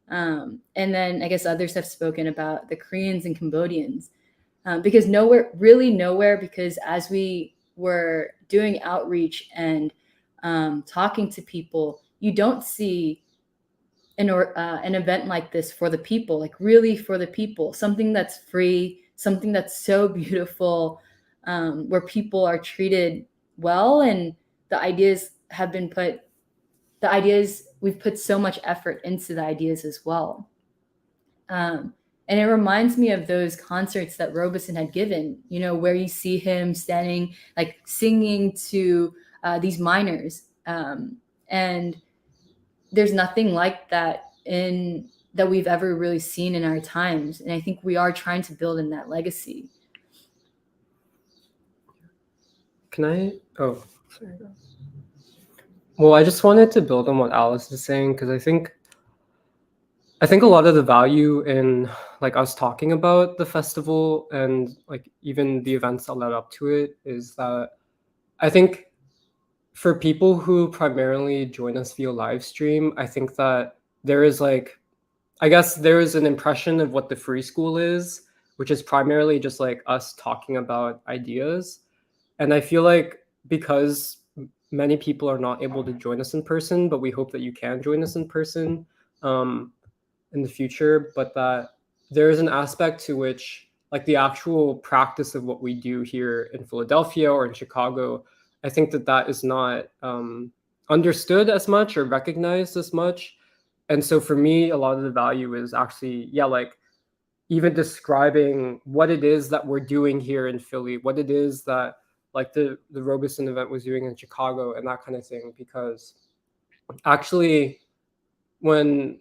And then I guess others have spoken about the Koreans and Cambodians, because nowhere, because as we were doing outreach and talking to people, you don't see an event like this for the people, really for the people, something that's free, something that's so beautiful, where people are treated well, and we've put so much effort into the ideas as well. And it reminds me of those concerts that Robeson had given, where you see him standing, singing to these miners. And there's nothing like that that we've ever really seen in our times. And I think we are trying to build in that legacy. Oh, sorry. Well, I just wanted to build on what Alice is saying, because I think a lot of the value in us talking about the festival and even the events that led up to it is that I think for people who primarily join us via live stream, I think that there is there is an impression of what the free school is, which is primarily just us talking about ideas. And I feel because many people are not able to join us in person, but we hope that you can join us in person in the future, but that there is an aspect to which the actual practice of what we do here in Philadelphia or in Chicago, I think that is not understood as much or recognized as much. And so for me, a lot of the value is actually, even describing what it is that we're doing here in Philly, what it is that the Robeson event was doing in Chicago, and that kind of thing. Because actually when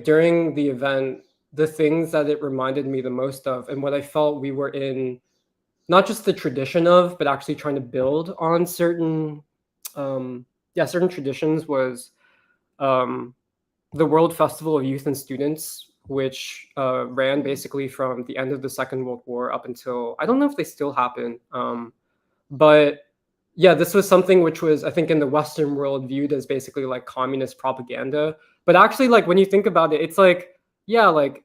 during the event, the things that it reminded me the most of, and what I felt we were in, not just the tradition of, but actually trying to build on certain certain traditions, was the World Festival of Youth and Students, which ran basically from the end of the Second World War up until, I don't know if they still happen, but yeah, this was something which was, I think, in the Western world viewed as basically like communist propaganda. But actually, like when you think about it, it's like, yeah, like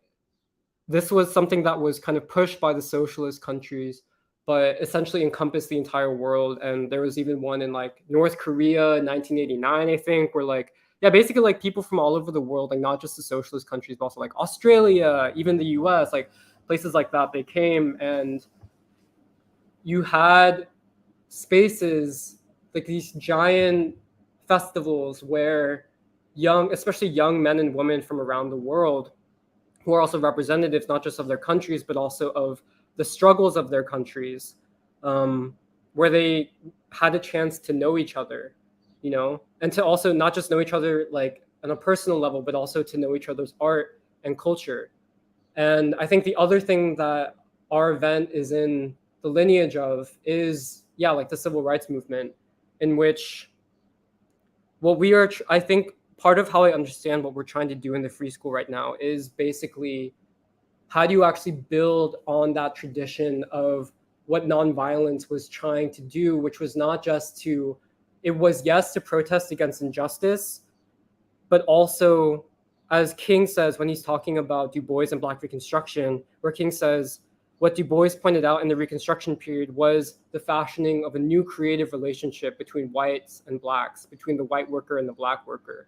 this was something that was kind of pushed by the socialist countries, but essentially encompassed the entire world. And there was even one in like North Korea in 1989, I think, where like, yeah, basically like people from all over the world, like not just the socialist countries, but also like Australia, even the US, like places like that, they came, and you had spaces like these giant festivals where especially young men and women from around the world, who are also representatives not just of their countries but also of the struggles of their countries, where they had a chance to know each other, and to also not just know each other like on a personal level, but also to know each other's art and culture. And I think the other thing that our event is in the lineage of is, yeah, like the civil rights movement, in which what we are, I think part of how I understand what we're trying to do in the free school right now is basically, how do you actually build on that tradition of what nonviolence was trying to do, which was not just it was, yes, to protest against injustice, but also, as King says when he's talking about Du Bois and Black Reconstruction, where King says, what Du Bois pointed out in the Reconstruction period was the fashioning of a new creative relationship between whites and blacks, between the white worker and the black worker.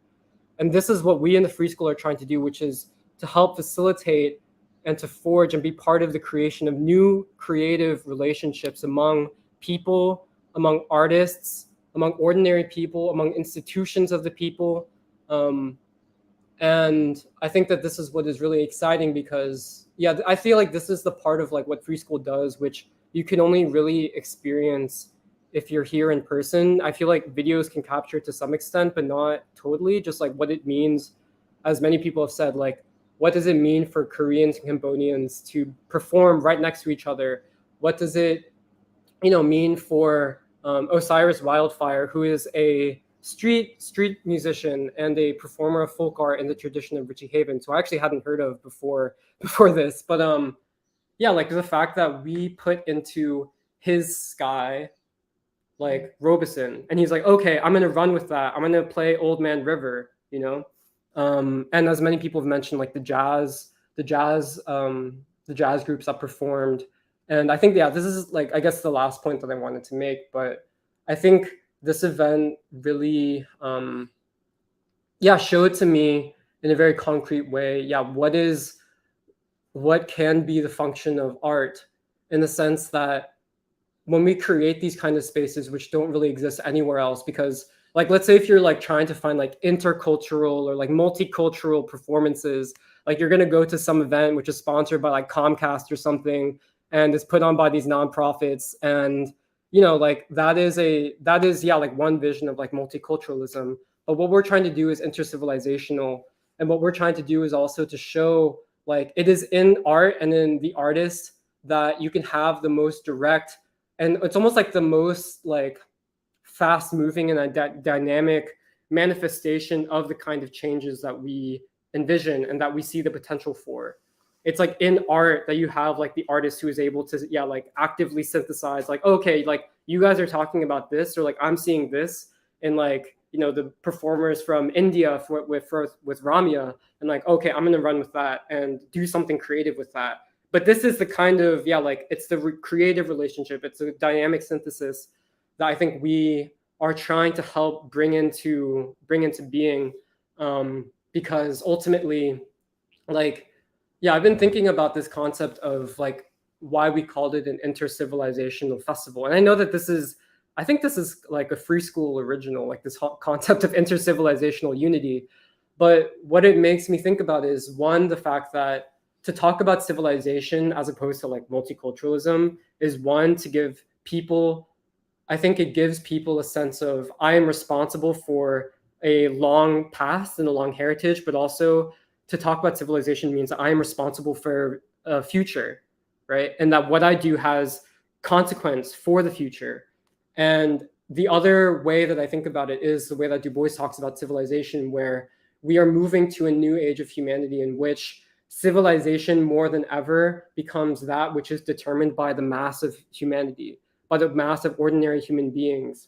And this is what we in the free school are trying to do, which is to help facilitate and to forge and be part of the creation of new creative relationships among people, among artists, among ordinary people, among institutions of the people. And I think that this is what is really exciting, because, yeah, I feel like this is the part of like what free school does, which you can only really experience if you're here in person. I feel like videos can capture to some extent, but not totally, just like what it means, as many people have said, like, what does it mean for Koreans and Cambodians to perform right next to each other? What does it, mean for Osiris Wildfire, who is a street musician and a performer of folk art in the tradition of Richie Havens, who I actually hadn't heard of before this. But yeah, like the fact that we put into his sky like Robeson, and he's like, okay, I'm gonna run with that. I'm gonna play Old Man River, and as many people have mentioned, like the jazz groups that performed. And I think, yeah, this is like, I guess, the last point that I wanted to make. But I think this event really, showed to me in a very concrete way, what can be the function of art, in the sense that when we create these kind of spaces which don't really exist anywhere else, because like, let's say if you're like trying to find like intercultural or like multicultural performances, like you're going to go to some event which is sponsored by like Comcast or something, and is put on by these nonprofits. And, like that is like one vision of like multiculturalism. But what we're trying to do is intercivilizational. And what we're trying to do is also to show like it is in art and in the artist that you can have the most direct, and it's almost like the most like fast moving and a dynamic manifestation of the kind of changes that we envision and that we see the potential for. It's like in art that you have like the artist who is able to, like actively synthesize, like, okay, like you guys are talking about this, or like I'm seeing this in like, the performers from India with Ramya, and like, okay, I'm going to run with that and do something creative with that. But this is the kind of, like it's the creative relationship. It's a dynamic synthesis that I think we are trying to help bring into being, because ultimately, like, I've been thinking about this concept of like why we called it an intercivilizational festival. And I know that I think this is like a free school original, like this concept of intercivilizational unity. But what it makes me think about is, one, the fact that to talk about civilization as opposed to like multiculturalism is, one, to give people, I think it gives people a sense of, I am responsible for a long past and a long heritage, but also to talk about civilization means that I am responsible for a future, right? And that what I do has consequence for the future. And the other way that I think about it is the way that Du Bois talks about civilization, where we are moving to a new age of humanity in which civilization more than ever becomes that which is determined by the mass of humanity, by the mass of ordinary human beings.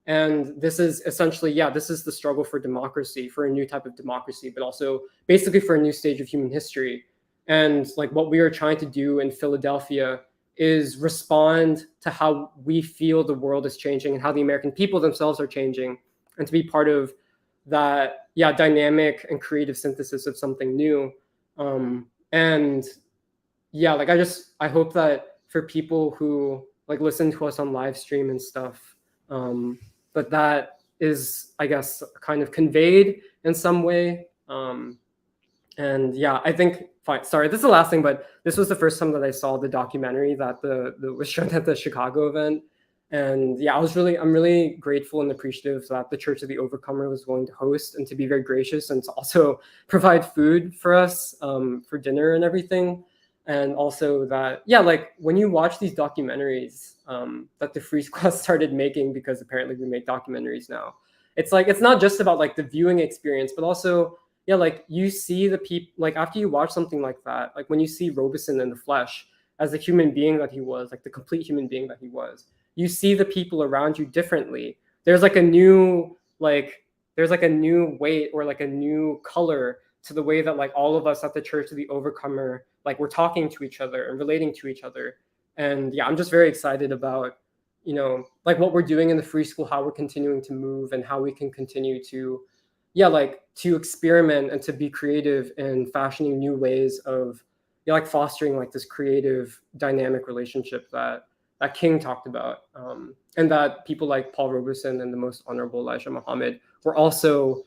And this is essentially, this is the struggle for democracy, for a new type of democracy, but also basically for a new stage of human history. And like what we are trying to do in Philadelphia is respond to how we feel the world is changing and how the American people themselves are changing, and to be part of that, dynamic and creative synthesis of something new. And I hope that for people who like listen to us on live stream and stuff, that is, I guess, kind of conveyed in some way. I think, fine, sorry, this is the last thing, but this was the first time that I saw the documentary that was shown at the Chicago event. And I'm really grateful and appreciative that the Church of the Overcomer was willing to host and to be very gracious and to also provide food for us for dinner and everything. And also that, like when you watch these documentaries that the Free School has started making, because apparently we make documentaries now, it's like, it's not just about like the viewing experience, but also, like you see the people, like after you watch something like that, like when you see Robeson in the flesh as the human being that he was, like the complete human being that he was, you see the people around you differently. There's like a new weight or like a new color to the way that like all of us at the Church of the Overcomer, like we're talking to each other and relating to each other. And I'm just very excited about, like what we're doing in the Free School, how we're continuing to move, and how we can continue to, to experiment and to be creative in fashioning new ways of, like fostering like this creative dynamic relationship that King talked about, and that people like Paul Robeson and the Most Honorable Elijah Muhammad were also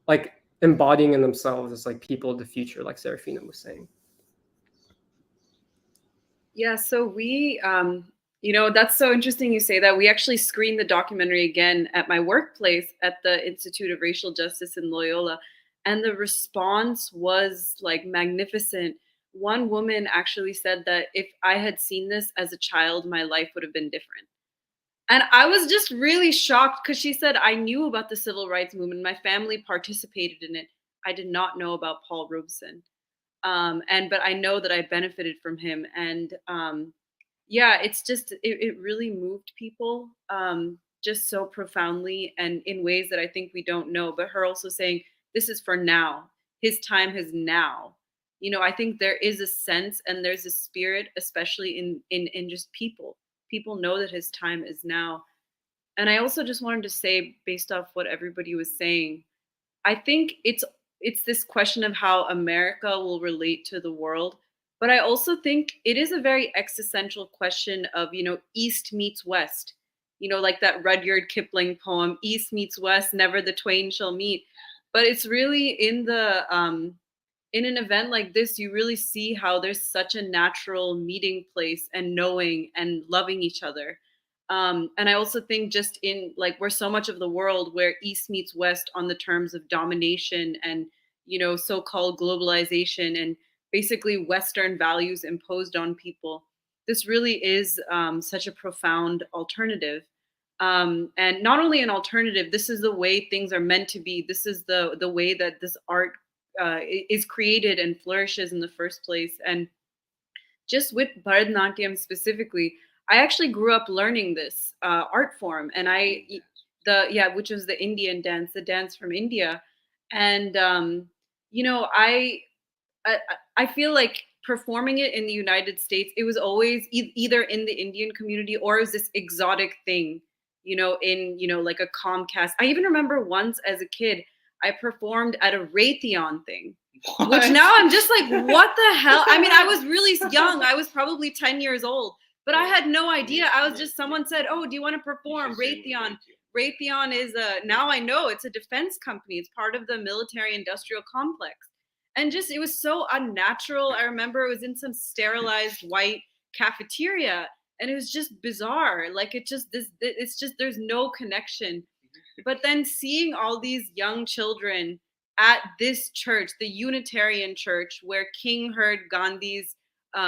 like embodying in themselves as like people of the future, like Serafina was saying. Yeah, so we, that's so interesting you say that. We actually screened the documentary again at my workplace at the Institute of Racial Justice in Loyola, and the response was like magnificent. One woman actually said that if I had seen this as a child, my life would have been different. And I was just really shocked because she said, I knew about the civil rights movement. My family participated in it. I did not know about Paul Robeson. But I know that I benefited from him. And it's just, it really moved people just so profoundly and in ways that I think we don't know. But her also saying, this is for now. His time is now. I think there is a sense and there's a spirit, especially in just people. People know that his time is now. And I also just wanted to say, based off what everybody was saying, I think it's this question of how America will relate to the world. But I also think it is a very existential question of, East meets West, like that Rudyard Kipling poem, East meets West, never the twain shall meet. But it's really in an event like this, you really see how there's such a natural meeting place and knowing and loving each other. And I also think just in like we're so much of the world where East meets West on the terms of domination and, so-called globalization and basically Western values imposed on people. This really is such a profound alternative. And not only an alternative, this is the way things are meant to be. This is the way that this art is created and flourishes in the first place. And just with Bharatanatyam specifically, I actually grew up learning this art form, and which was the Indian dance, the dance from India. And I feel like performing it in the United States, it was always either in the Indian community or it was this exotic thing, in like a Comcast. I even remember once as a kid, I performed at a Raytheon thing, which now I'm just like, what the hell? I mean, I was really young. I was probably 10 years old, but I had no idea. I was just, someone said, oh, do you want to perform Raytheon? Raytheon is now I know it's a defense company. It's part of the military industrial complex. And just, it was so unnatural. I remember it was in some sterilized white cafeteria and it was just bizarre. Like it's just, there's no connection. But then seeing all these young children at this church, the Unitarian Church, where King heard Gandhi's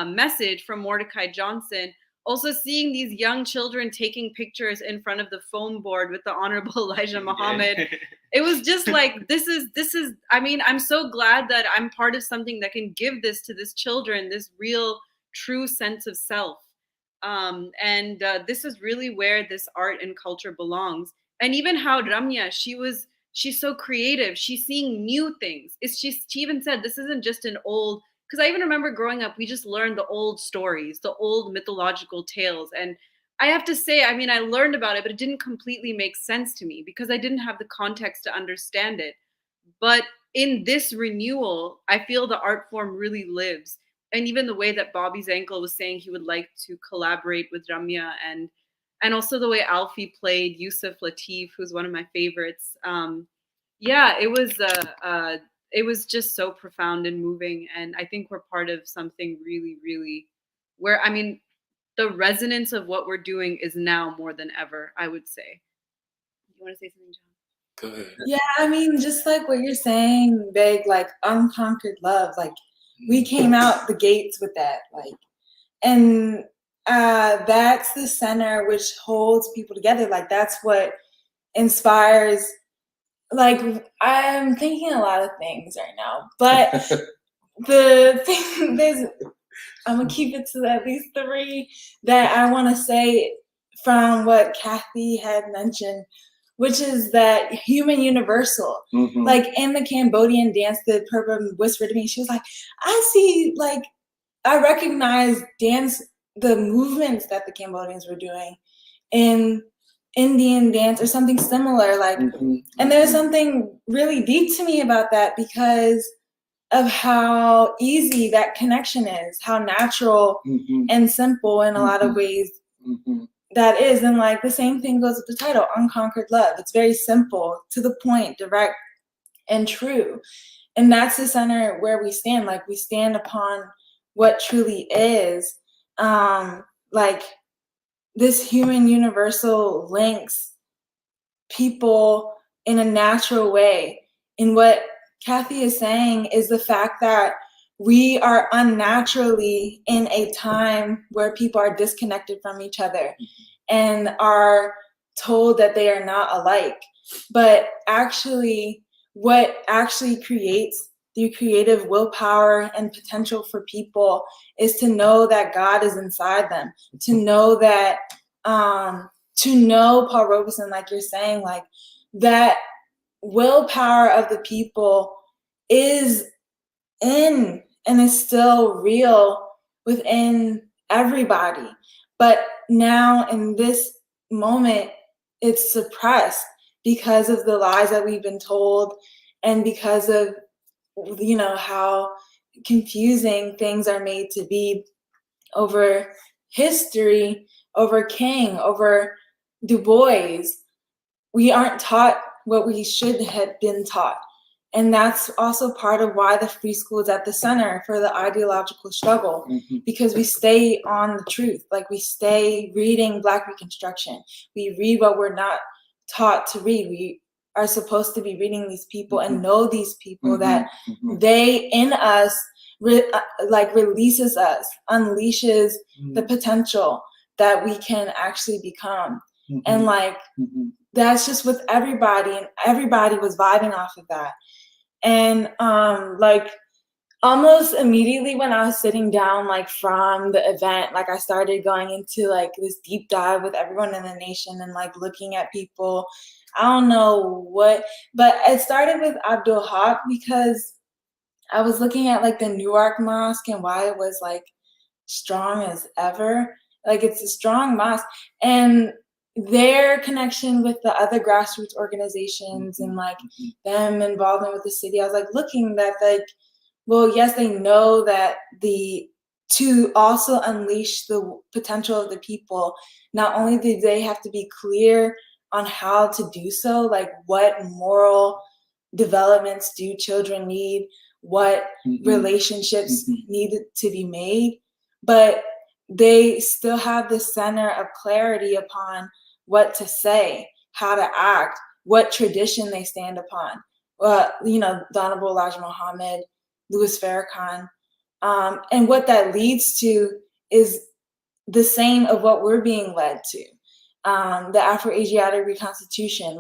message from Mordecai Johnson, also seeing these young children taking pictures in front of the foam board with the Honorable Elijah Muhammad. It was just like, this is, I mean, I'm so glad that I'm part of something that can give this to this children, this real, true sense of self. This is really where this art and culture belongs. And even how Ramya, she's so creative. She's seeing new things. She even said, this isn't just an old, because I even remember growing up, we just learned the old stories, the old mythological tales. And I have to say, I mean, I learned about it, but it didn't completely make sense to me because I didn't have the context to understand it. But in this renewal, I feel the art form really lives. And even the way that Bobby's ankle was saying he would like to collaborate with Ramya, and also the way Alfie played Yusuf Lateef, who's one of my favorites. Yeah, it was just so profound and moving. And I think we're part of something really, really where, I mean, the resonance of what we're doing is now more than ever, I would say. You want to say something, John? Go ahead. Yeah, I mean, just like what you're saying, Big, like Unconquered Love, like we came out the gates with that, like, and that's the center which holds people together. Like that's what inspires. Like I'm thinking a lot of things right now, but the thing is, I'm gonna keep it to at least 3 that I want to say from what Kathy had mentioned, which is that human universal. Mhm. Like in the Cambodian dance that Purpa whispered to me, she was like, I see, like, I recognize the movements that the Cambodians were doing in Indian dance or something similar. Like, Mhm. and there's something really deep to me about that because of how easy that connection is, how natural Mhm. and simple in a lot of Mhm. ways Mhm. that is. And like the same thing goes with the title, Unconquered Love. It's very simple, to the point, direct, and true. And that's the center where we stand. Like we stand upon what truly is. Like this human universal links people in a natural way. And what Kathy is saying is the fact that we are unnaturally in a time where people are disconnected from each other and are told that they are not alike. But actually, what actually creates the creative willpower and potential for people is to know that God is inside them, to know that, to know Paul Robeson, like you're saying, like that willpower of the people is in and is still real within everybody. But now in this moment, it's suppressed because of the lies that we've been told and because of, you know, how confusing things are made to be over history, over King, over Du Bois. We aren't taught what we should have been taught. And that's also part of why the free school is at the center for the ideological struggle, because we stay on the truth. Like we stay reading Black Reconstruction. We read what we're not taught to read. We are supposed to be reading these people and know these people that they in us like releases us, unleashes the potential that we can actually become. And like, that's just with everybody, and everybody was vibing off of that. And like almost immediately when I was sitting down, like from the event, like I started going into like this deep dive with everyone in the nation and like looking at people. I don't know what, but it started with Abdul Haq because I was looking at like the Newark Mosque and why it was like strong as ever. Like it's a strong mosque, and their connection with the other grassroots organizations and like them involvement with the city. I was like looking that like, well, yes, they know that to also unleash the potential of the people, not only do they have to be clear on how to do so, like what moral developments do children need, what relationships need to be made, but they still have the center of clarity upon what to say, how to act, what tradition they stand upon, the Honorable Elijah Muhammad, Louis Farrakhan. And what that leads to is the same of what we're being led to. The Afro-Asiatic reconstitution,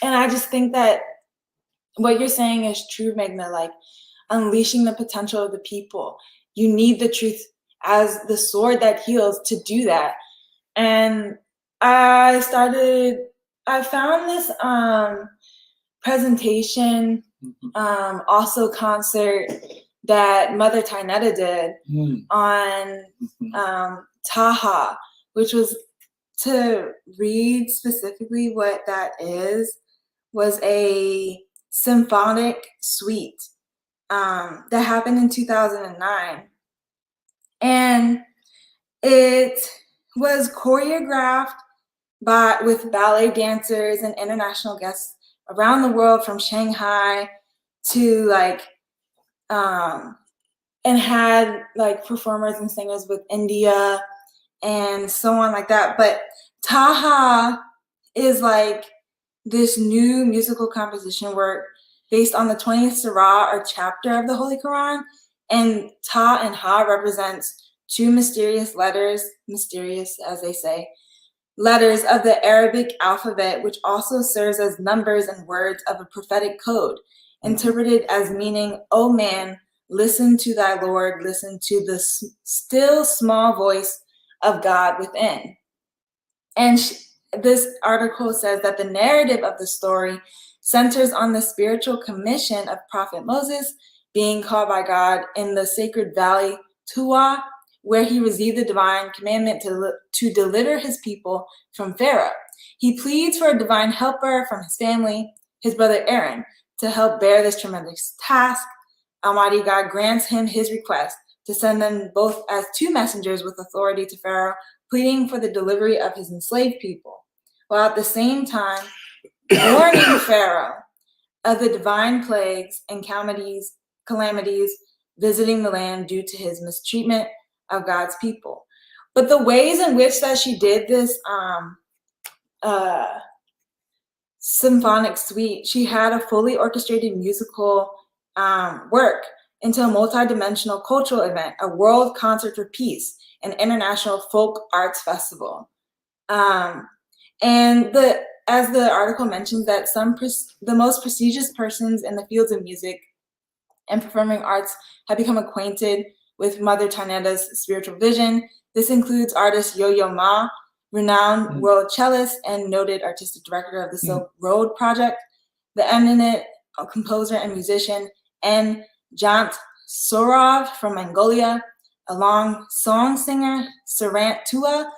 and I just think that what you're saying is true, Meghna, unleashing the potential of the people. You need the truth as the sword that heals to do that. And I found this presentation, also concert that Mother Tynetta did on Taha, which was, to read specifically what that is, was a symphonic suite that happened in 2009. And it was choreographed with ballet dancers and international guests around the world, from Shanghai to and had performers and singers with India and so on like that. But Taha is this new musical composition work based on the 20th surah, or chapter of the Holy Quran. And Ta and Ha represents two mysterious letters, mysterious as they say, letters of the Arabic alphabet, which also serves as numbers and words of a prophetic code, interpreted as meaning, "O man, listen to thy Lord, listen to the still small voice of God within." And this article says that the narrative of the story centers on the spiritual commission of Prophet Moses being called by God in the sacred valley Tuwa, where he received the divine commandment to deliver his people from Pharaoh. He pleads for a divine helper from his family, his brother Aaron, to help bear this tremendous task. Almighty God grants him his request to send them both as two messengers with authority to Pharaoh, pleading for the delivery of his enslaved people, while at the same time warning Pharaoh of the divine plagues and calamities visiting the land due to his mistreatment of God's people. But the ways in which that she did this symphonic suite, she had a fully orchestrated musical work into a multi-dimensional cultural event, a world concert for peace, an international folk arts festival. And as the article mentions, that the most prestigious persons in the fields of music and performing arts have become acquainted with Mother Tynetta's spiritual vision. This includes artist Yo-Yo Ma, renowned world cellist and noted artistic director of the Silk Road Project, the eminent composer and musician, and Jant Sorov from Mongolia, a long song singer, Sarant Tua,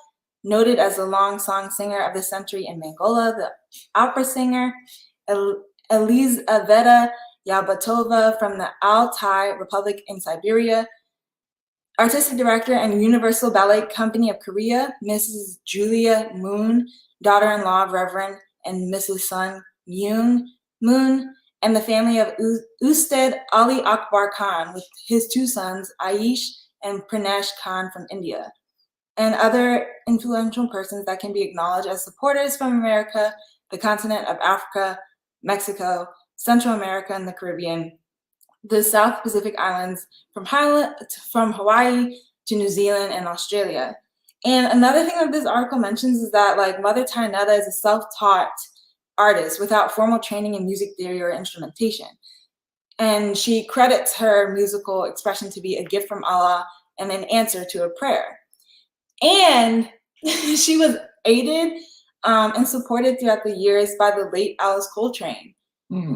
noted as the long song singer of the century in Mongolia, the opera singer, Elizaveta Yabatova from the Altai Republic in Siberia, artistic director and Universal Ballet Company of Korea, Mrs. Julia Moon, daughter-in-law of Reverend and Mrs. Sun Yoon Moon, and the family of Usted Ali Akbar Khan with his two sons, Aish and Pranesh Khan from India, and other influential persons that can be acknowledged as supporters from America, the continent of Africa, Mexico, Central America, and the Caribbean, the South Pacific Islands, from Hawaii to New Zealand and Australia. And another thing that this article mentions is that Mother Tynetta is a self-taught artist without formal training in music theory or instrumentation. And she credits her musical expression to be a gift from Allah and an answer to a prayer. And she was aided and supported throughout the years by the late Alice Coltrane,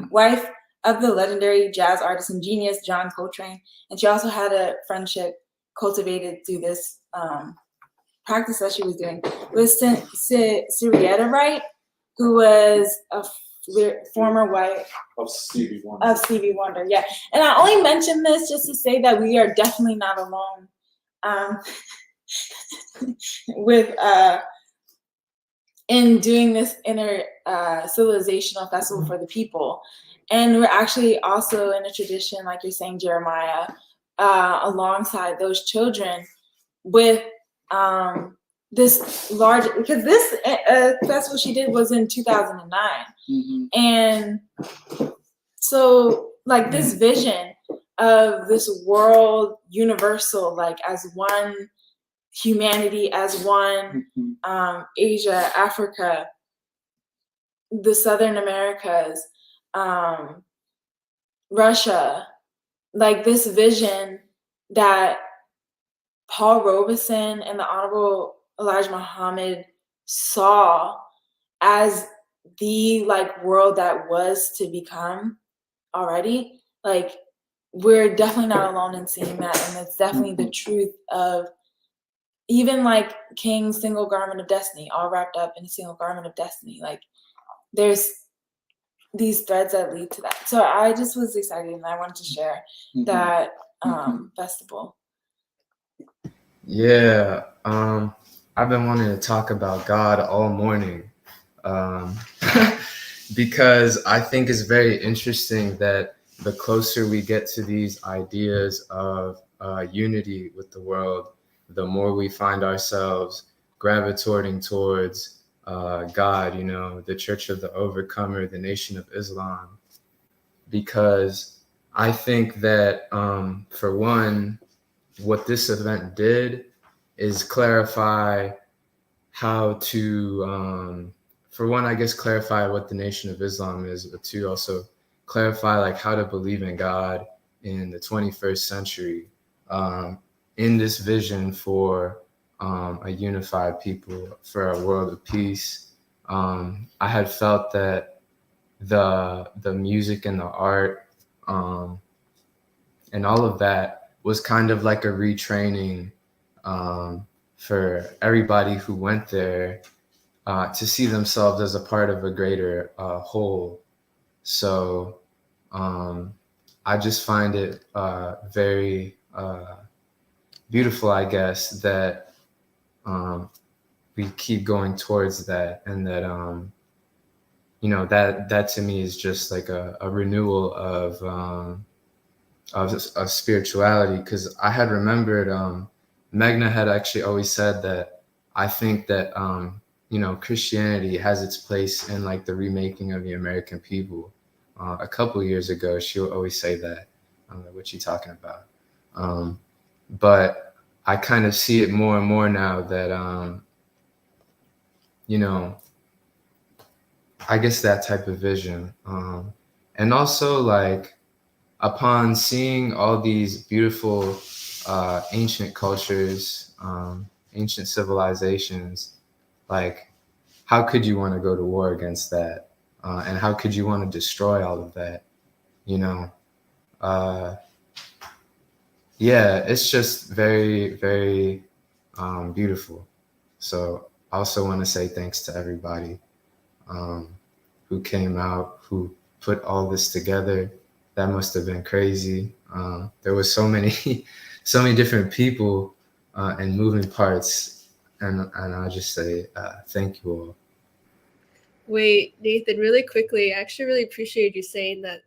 wife of the legendary jazz artist and genius John Coltrane. And she also had a friendship cultivated through this practice that she was doing with Syrietta Wright, who was a former wife of Stevie Wonder. Yeah. And I only mention this just to say that we are definitely not alone with in doing this civilizational festival for the people. And we're actually also in a tradition, like you're saying, Jeremiah, alongside those children with this large, because this festival she did was in 2009. And so like this vision of this world universal, like as one humanity, as one Asia, Africa, the Southern Americas, Russia, like this vision that Paul Robeson and the Honorable Elijah Muhammad saw as the like world that was to become already, like we're definitely not alone in seeing that, and it's definitely the truth of even like King's single garment of destiny, all wrapped up in a single garment of destiny. Like there's these threads that lead to that. So I just was excited, and I wanted to share that festival. Yeah, I've been wanting to talk about God all morning, because I think it's very interesting that the closer we get to these ideas of unity with the world, the more we find ourselves gravitating towards God, you know, the Church of the Overcomer, the Nation of Islam, because I think that for one, what this event did is clarify how to, for one, I guess, clarify what the Nation of Islam is, but to also clarify like how to believe in God in the 21st century, in this vision for a unified people, for a world of peace. I had felt that the music and the art and all of that was kind of like a retraining for everybody who went there to see themselves as a part of a greater whole. So I just find it very beautiful, I guess, that we keep going towards that, and that you know, that to me is just like a renewal of spirituality, because I had remembered Megna had actually always said that I think that you know, Christianity has its place in like the remaking of the American people. A couple of years ago, she would always say that. I don't know what you're talking about, but I kind of see it more and more now that you know, I guess that type of vision, and also like, upon seeing all these beautiful ancient cultures, ancient civilizations, like how could you want to go to war against that? And how could you want to destroy all of that? You know, yeah, it's just very, very beautiful. So I also want to say thanks to everybody who came out, who put all this together. That must have been crazy. There was so many, so many different people and moving parts, and I'll just say thank you all. Wait, Nathan, really quickly, I actually really appreciate you saying that.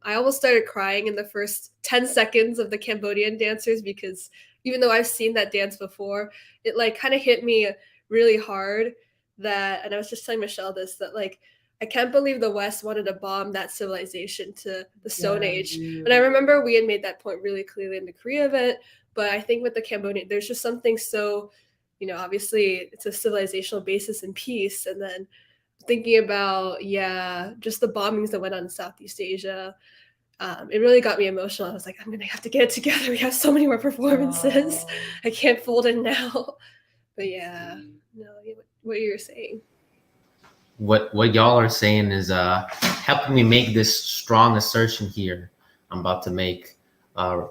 I almost started crying in the first 10 seconds of the Cambodian dancers, because even though I've seen that dance before, it like kind of hit me really hard that, and I was just telling Michelle this, that like, I can't believe the West wanted to bomb that civilization to the Stone Age. And I remember we had made that point really clearly in the Korea event, but I think with the Cambodian, there's just something so, you know, obviously it's a civilizational basis in peace. And then thinking about, just the bombings that went on in Southeast Asia, it really got me emotional. I was like, I'm going to have to get it together. We have so many more performances. I can't fold in now. But yeah, no, what you were saying. What y'all are saying is helping me make this strong assertion here I'm about to make,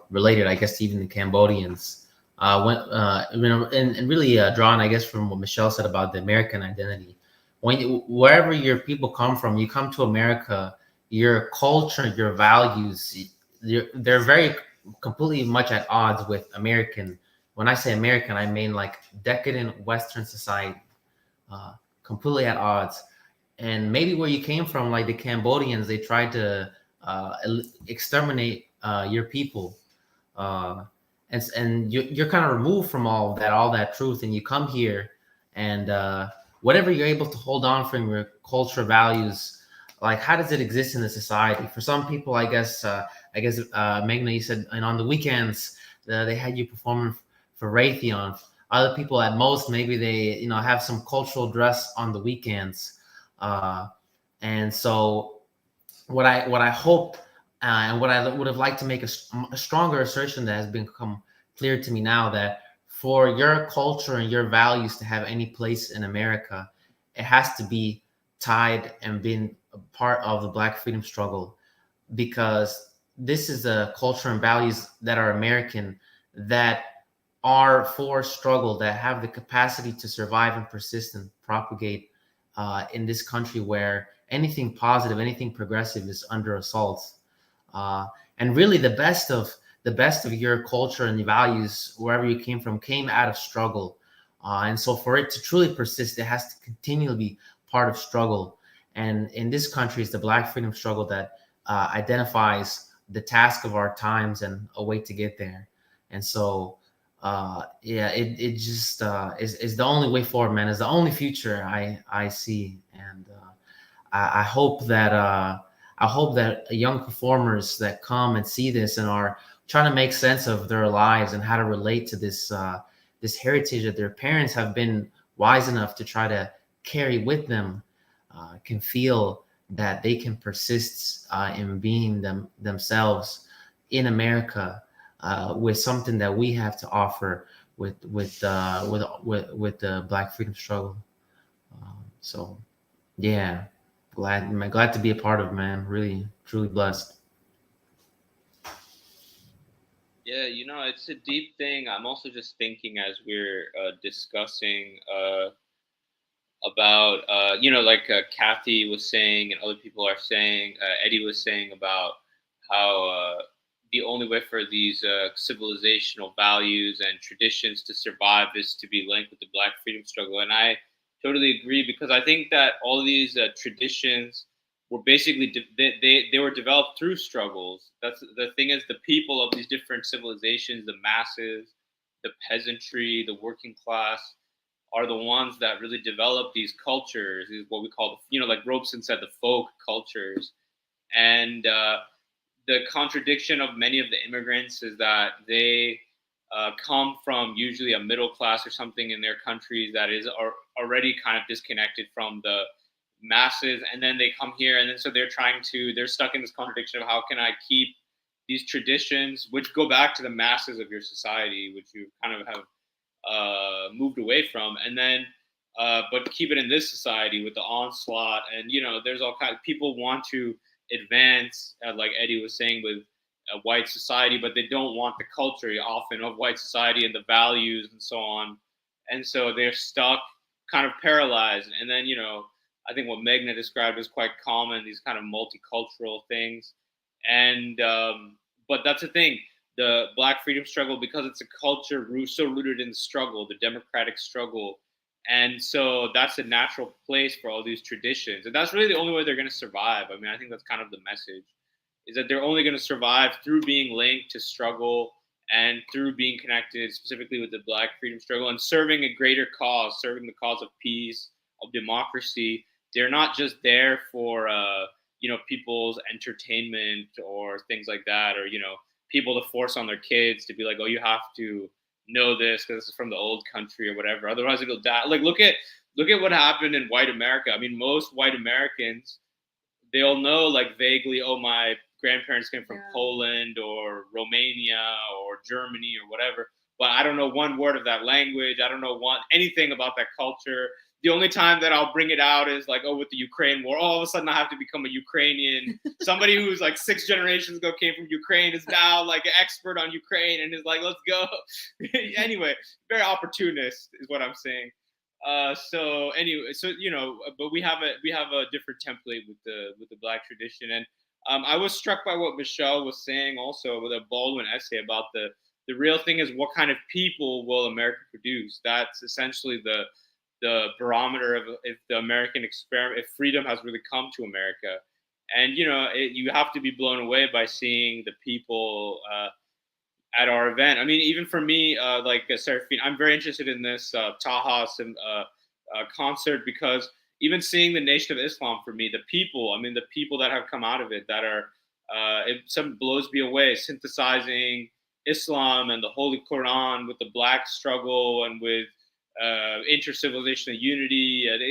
related, I guess, to even the Cambodians. And really drawn, I guess, from what Michelle said about the American identity. Wherever your people come from, you come to America, your culture, your values, they're very completely much at odds with American. When I say American, I mean like decadent Western society, completely at odds. And maybe where you came from, like the Cambodians, they tried to exterminate your people, and you're kind of removed from all that truth, and you come here and whatever you're able to hold on from your cultural values, like how does it exist in the society? For some people, I guess Meghna, you said, and on the weekends they had you performing for Raytheon. Other people, at most, maybe they have some cultural dress on the weekends, and so what I hope and what I would have liked to make a stronger assertion that has become clear to me now, that for your culture and your values to have any place in America, it has to be tied and been a part of the Black freedom struggle, because this is a culture and values that are American, that are for struggle, that have the capacity to survive and persist and propagate in this country where anything positive, anything progressive is under assault. Uh, and really, the best of your culture and your values, wherever you came from, came out of struggle. And so, for it to truly persist, it has to continually be part of struggle. And in this country, it's the Black freedom struggle that identifies the task of our times and a way to get there. And so, it just is the only way forward, man. It's the only future I see, and I hope that young performers that come and see this and are trying to make sense of their lives and how to relate to this this heritage that their parents have been wise enough to try to carry with them, can feel that they can persist in being themselves in America, with something that we have to offer with the Black freedom struggle. So yeah, glad to be a part of, man. Really, truly blessed. Yeah, it's a deep thing. I'm also just thinking as we're discussing about, like Kathy was saying and other people are saying, Eddie was saying about how the only way for these civilizational values and traditions to survive is to be linked with the Black freedom struggle. And I totally agree, because I think that all these traditions were basically they were developed through struggles. That's the thing, is the people of these different civilizations, the masses, the peasantry, the working class, are the ones that really develop these cultures, is what we call, like Robeson said, the folk cultures. And the contradiction of many of the immigrants is that they come from usually a middle class or something in their countries that is already kind of disconnected from the masses, and then they come here, and then so they're stuck in this contradiction of how can I keep these traditions, which go back to the masses of your society, which you kind of have moved away from, and then but keep it in this society with the onslaught. And there's all kinds of people want to advance, like Eddie was saying, with white society, but they don't want the culture often of white society and the values and so on, and so they're stuck, kind of paralyzed. And then I think what Meghna described is quite common, these kind of multicultural things. And but that's the thing, the Black freedom struggle, because it's a culture so rooted in the struggle, the democratic struggle. And so that's a natural place for all these traditions. And that's really the only way they're going to survive. I mean, I think that's kind of the message, is that they're only going to survive through being linked to struggle and through being connected specifically with the Black freedom struggle and serving a greater cause, serving the cause of peace, of democracy. They're not just there for, people's entertainment or things like that, or, people to force on their kids to be like, oh, you have to know this because this is from the old country or whatever. Otherwise, it'll die. Like, look at what happened in white America. I mean, most white Americans, they'll know like vaguely, oh, my grandparents came from Poland or Romania or Germany or whatever, but I don't know one word of that language. I don't know anything about that culture. The only time that I'll bring it out is like, oh, with the Ukraine war, all of a sudden I have to become a Ukrainian. Somebody who's like 6 generations ago came from Ukraine is now like an expert on Ukraine and is like, let's go. Anyway, very opportunist is what I'm saying. So anyway, but we have a different template with the Black tradition. And I was struck by what Michelle was saying also with a Baldwin essay about the real thing is what kind of people will America produce. That's essentially the barometer of if the American experiment, if freedom has really come to America. And you have to be blown away by seeing the people at our event. I mean, even for me, like Seraphine, I'm very interested in this Taha concert, because even seeing the Nation of Islam, for me, the people that have come out of it, that are, it some blows me away, synthesizing Islam and the Holy Quran with the Black struggle and with intercivilizational unity. And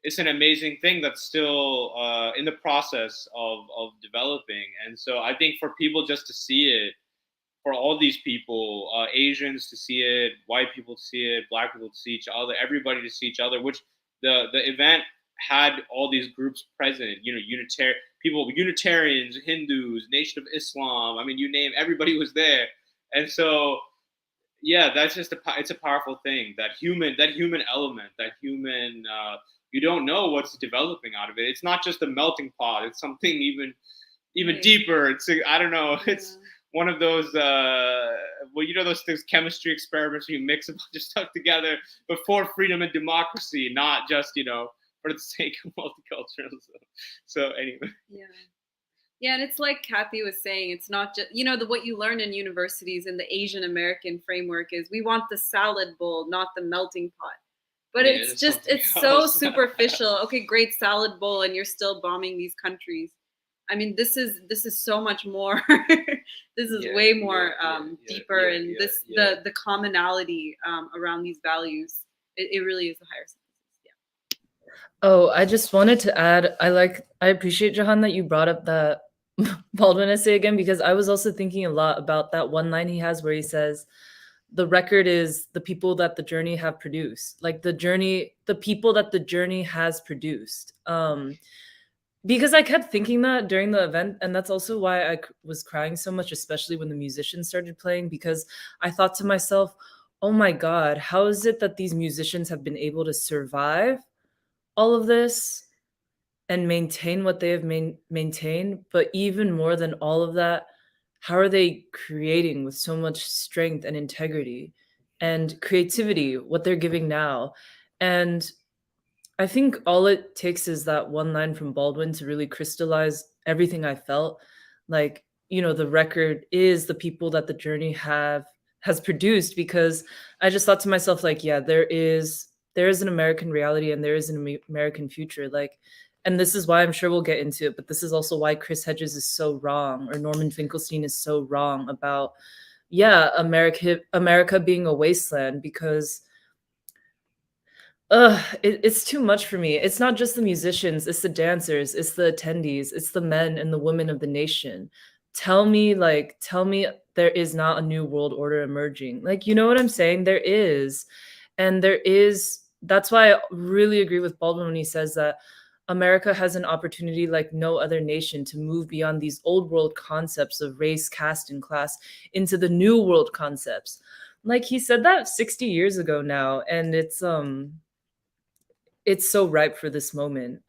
it's an amazing thing that's still in the process of developing. And so I think for people just to see it, for all these people, Asians to see it, white people to see it, Black people to see each other, everybody to see each other, which the event had all these groups present, Unitarians, Hindus, Nation of Islam. I mean, you name, everybody was there. And so, yeah, that's just it's a powerful thing, that human element, that human, you don't know what's developing out of it. It's not just a melting pot. It's something even deeper. It's, I don't know. It's one of those, those things, chemistry experiments where you mix a bunch of stuff together, but for freedom and democracy, not just, for the sake of multiculturalism. So anyway. Yeah, and it's like Kathy was saying, it's not just, what you learn in universities in the Asian American framework is we want the salad bowl, not the melting pot. But it's so superficial. Okay, great salad bowl, and you're still bombing these countries. I mean, this is so much more. This is way more deeper, and the commonality around these values. It really is a higher sense. Oh, I just wanted to add, I appreciate, Jahan, that you brought up the Baldwin essay again, because I was also thinking a lot about that one line he has where he says, the record is the people that the journey have produced, like the people that the journey has produced. Because I kept thinking that during the event, and that's also why I was crying so much, especially when the musicians started playing, because I thought to myself, oh my God, how is it that these musicians have been able to survive all of this and maintain what they have maintained? But even more than all of that, how are they creating with so much strength and integrity and creativity, what they're giving now? And I think all it takes is that one line from Baldwin to really crystallize everything I felt. Like, the record is the people that the journey has produced, because I just thought to myself, like, yeah, there is an American reality and there is an American future. Like, and this is why, I'm sure we'll get into it, but this is also why Chris Hedges is so wrong, or Norman Finkelstein is so wrong about, America being a wasteland, because it's too much for me. It's not just the musicians, it's the dancers, it's the attendees, it's the men and the women of the nation. Tell me there is not a new world order emerging. Like, you know what I'm saying? There is. And that's why I really agree with Baldwin when he says that America has an opportunity like no other nation to move beyond these old world concepts of race, caste, and class into the new world concepts. Like, he said that 60 years ago now, and it's so ripe for this moment.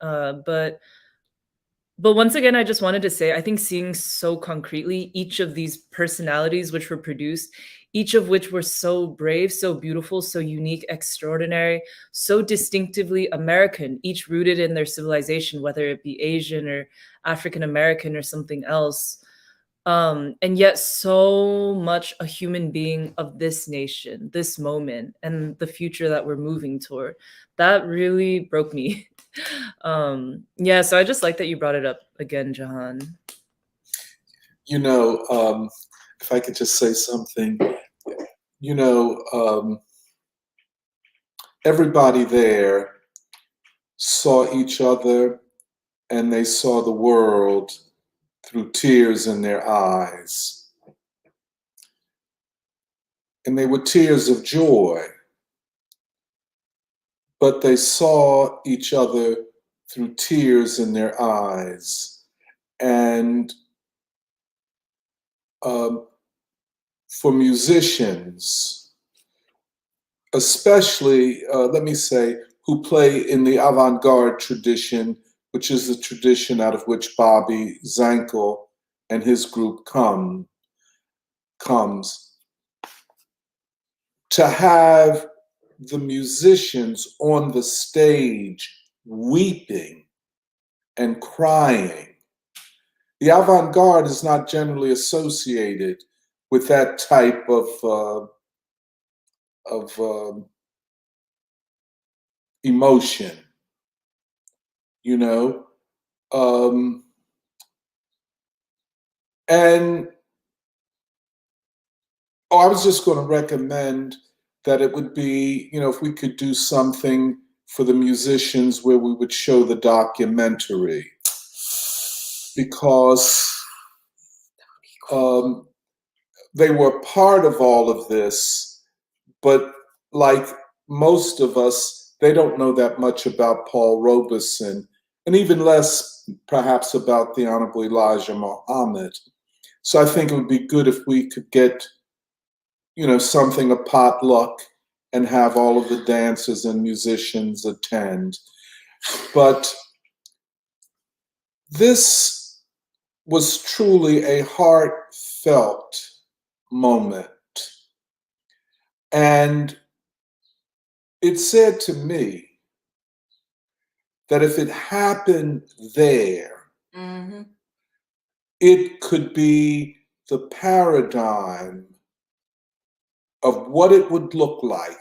But once again, I just wanted to say, I think seeing so concretely each of these personalities which were produced, each of which were so brave, so beautiful, so unique, extraordinary, so distinctively American, each rooted in their civilization, whether it be Asian or African American or something else. And yet so much a human being of this nation, this moment, and the future that we're moving toward. That really broke me. So I just like that you brought it up again, Jahan. If I could just say something, everybody there saw each other and they saw the world through tears in their eyes. And they were tears of joy, but they saw each other through tears in their eyes. And for musicians, especially, let me say, who play in the avant-garde tradition, which is the tradition out of which Bobby Zankel and his group comes, to have the musicians on the stage weeping and crying. The avant-garde is not generally associated with that type of emotion, you know. And I was just going to recommend that it would be, you know, if we could do something for the musicians where we would show the documentary, because they were part of all of this, but like most of us, they don't know that much about Paul Robeson, and even less perhaps about the Honorable Elijah Muhammad. So I think it would be good if we could get, you know, something, a potluck, and have all of the dancers and musicians attend. But this was truly a heartfelt moment. And it said to me that if it happened there, it could be the paradigm of what it would look like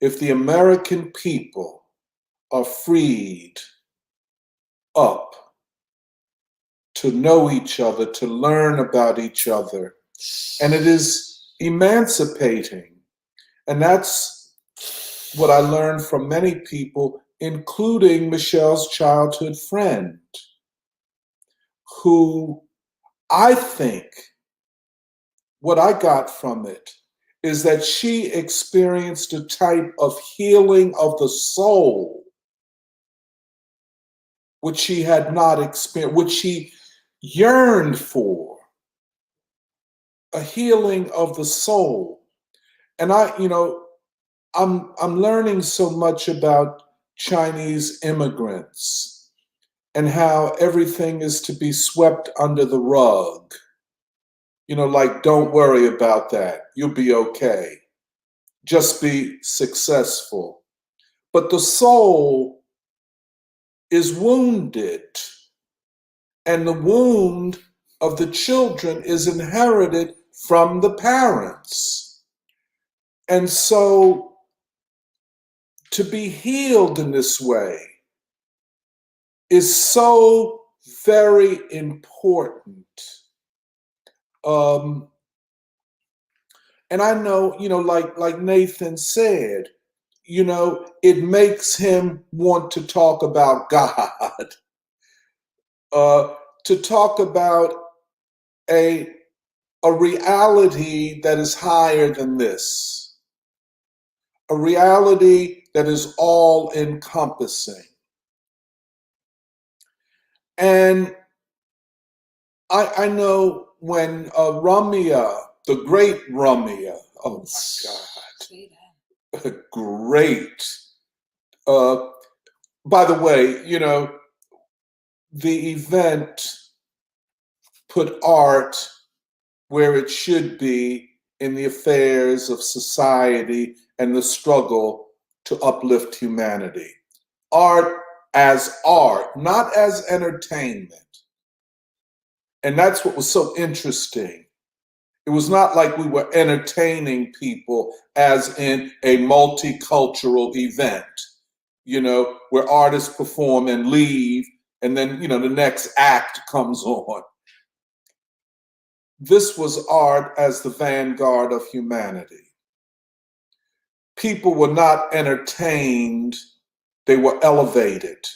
if the American people are freed up to know each other, to learn about each other. And it is emancipating. And that's what I learned from many people, including Michelle's childhood friend, who I think what I got from it is that she experienced a type of healing of the soul which she had not experienced, which she yearned for, a healing of the soul. And I'm learning so much about Chinese immigrants and how everything is to be swept under the rug. You know, like, don't worry about that. You'll be okay. Just be successful. But the soul is wounded, and the wound of the children is inherited from the parents. And so to be healed in this way is so very important. And I know, you know, like Nathan said, you know, it makes him want to talk about God, to talk about a reality that is higher than this, a reality that is all encompassing. And I know when Ramya, the great Ramya, oh my God, great. By the way, you know, the event put art where it should be in the affairs of society and the struggle to uplift humanity. Art, not as entertainment. And that's what was so interesting. It was not like we were entertaining people as in a multicultural event, you know, where artists perform and leave, and then, you know, the next act comes on. This was art as the vanguard of humanity. People were not entertained, they were elevated.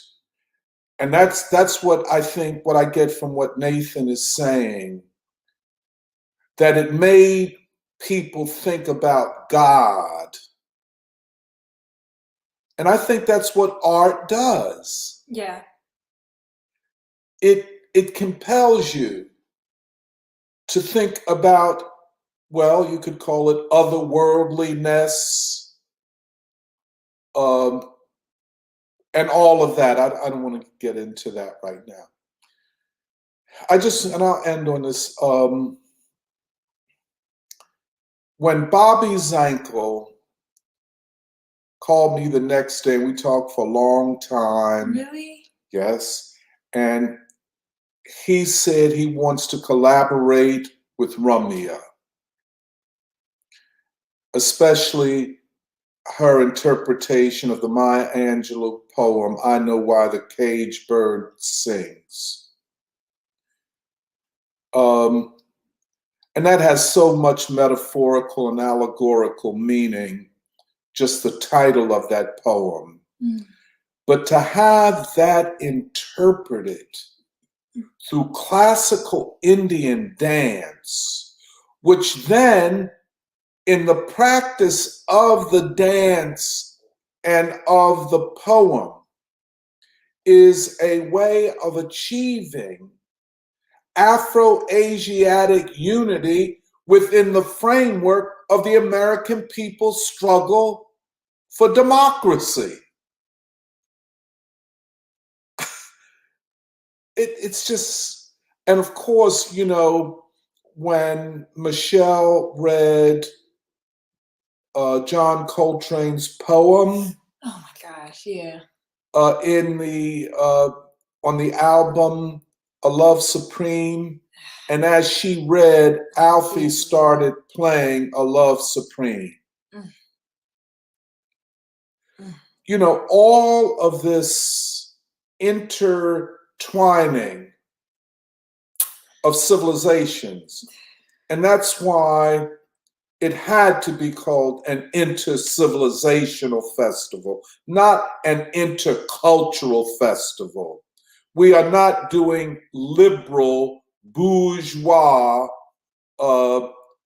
And that's what I think, what I get from what Nathan is saying, that it made people think about God. And I think that's what art does. Yeah. It compels you to think about, well, you could call it otherworldliness, and all of that. I don't want to get into that right now. And I'll end on this. When Bobby Zankel called me the next day, we talked for a long time. Really? Yes. And he said he wants to collaborate with Ramya, especially her interpretation of the Maya Angelou poem, I Know Why the Cage Bird Sings. And that has so much metaphorical and allegorical meaning, just the title of that poem. But to have that interpreted through classical Indian dance, which then, in the practice of the dance and of the poem, is a way of achieving Afro-Asiatic unity within the framework of the American people's struggle for democracy. It's just, and of course, you know, when Michelle read John Coltrane's poem, Oh my gosh, yeah. in the on the album A Love Supreme, and as she read, Alfie started playing A Love Supreme. You know, all of this intertwining of civilizations, and that's why it had to be called an intercivilizational festival, not an intercultural festival. We are not doing liberal bourgeois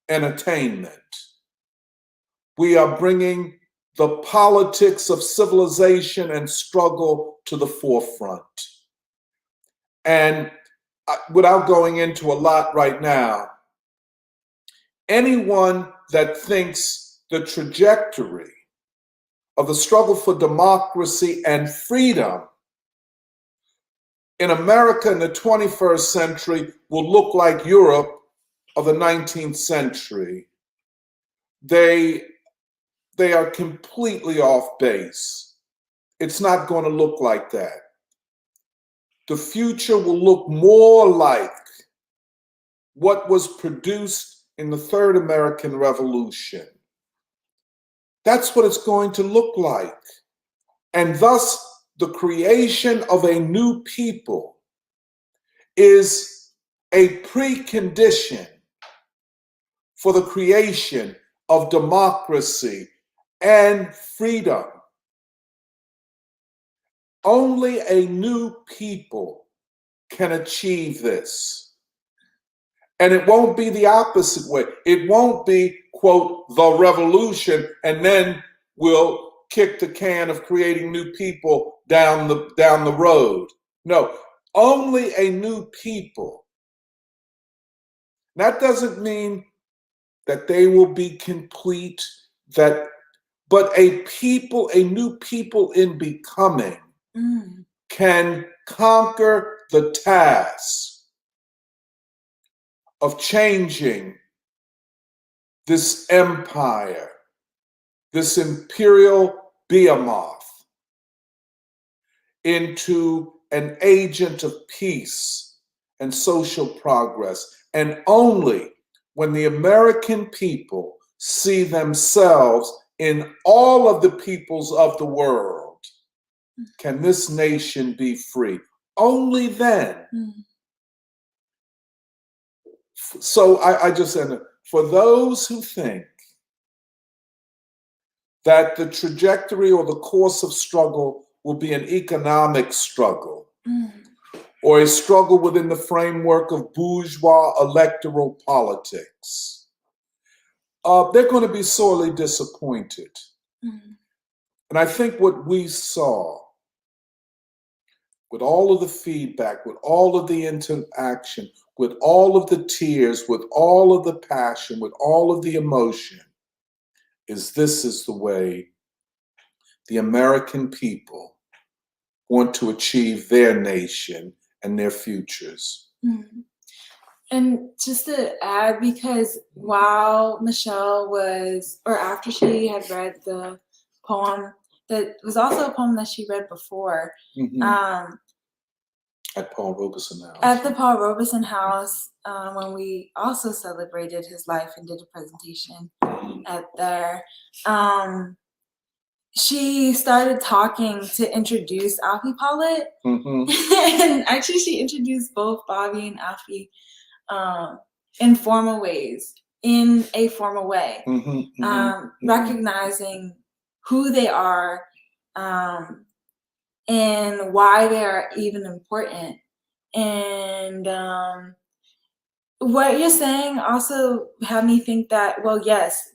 entertainment. We are bringing the politics of civilization and struggle to the forefront. And without going into a lot right now, anyone that thinks the trajectory of the struggle for democracy and freedom in America in the 21st century will look like Europe of the 19th century, they are completely off base. It's not going to look like that. The future will look more like what was produced in the Third American Revolution. That's what it's going to look like. And thus, the creation of a new people is a precondition for the creation of democracy and freedom. Only a new people can achieve this. And it won't be the opposite way. It won't be, quote, the revolution, and then we'll kick the can of creating new people down the road. No, only a new people. That doesn't mean that they will be complete, but a new people in becoming can conquer the task of changing this empire, this imperial behemoth, into an agent of peace and social progress. And only when the American people see themselves in all of the peoples of the world can this nation be free. Only then. So I just said, for those who think that the trajectory or the course of struggle will be an economic struggle or a struggle within the framework of bourgeois electoral politics, they're going to be sorely disappointed. And I think what we saw with all of the feedback, with all of the interaction, with all of the tears, with all of the passion, with all of the emotion, is this is the way the American people want to achieve their nation and their futures. And just to add, because while Michelle was, or after she had read the poem, that was also a poem that she read before. At Paul Robeson House. At the Paul Robeson House, when we also celebrated his life and did a presentation at there. she started talking to introduce Alfie Pollitt. And actually she introduced both Bobby and Alfie in formal ways, in a formal way, recognizing who they are and why they are even important. And what you're saying also had me think that, well, yes,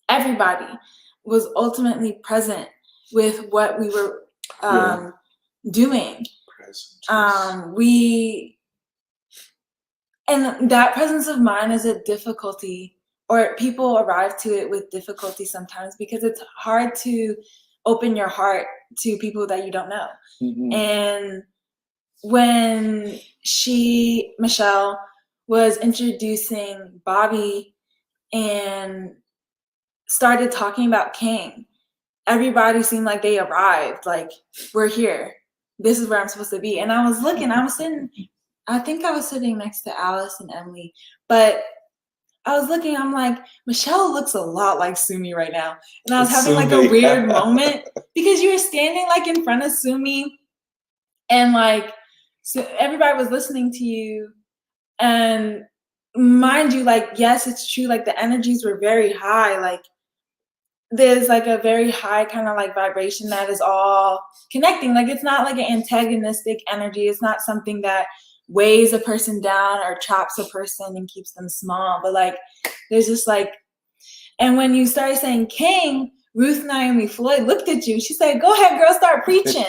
everybody was ultimately present with what we were doing. And that presence of mind is a difficulty, or people arrive to it with difficulty sometimes, because it's hard to open your heart to people that you don't know. And when Michelle was introducing Bobby and started talking about King, everybody seemed like they arrived, like, we're here. This is where I'm supposed to be. And I was sitting, I think I was sitting next to Alice and Emily, but I was looking, I'm like, Michelle looks a lot like Sumi right now. And I was having like a weird moment, because you were standing like in front of Sumi, and like, so everybody was listening to you. And mind you, like, yes, it's true, like the energies were very high. Like, there's like a very high kind of like vibration that is all connecting. Like, it's not like an antagonistic energy. It's not something that weighs a person down or traps a person and keeps them small. But like, there's just like, and when you started saying King, Ruth Naomi Floyd looked at you. She said, "Go ahead, girl, start preaching."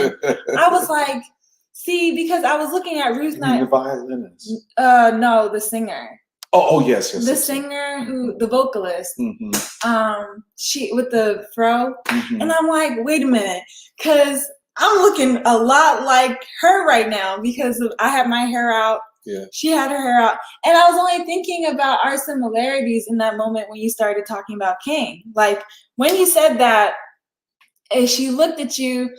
I was like, see, because I was looking at Ruth Naomi. The violinist? No, the singer. Oh, yes. The singer, the vocalist, she with the fro, and I'm like, wait a minute, because I'm looking a lot like her right now, because I had my hair out, she had her hair out, and I was only thinking about our similarities in that moment when you started talking about King. Like, when you said that, and she looked at you,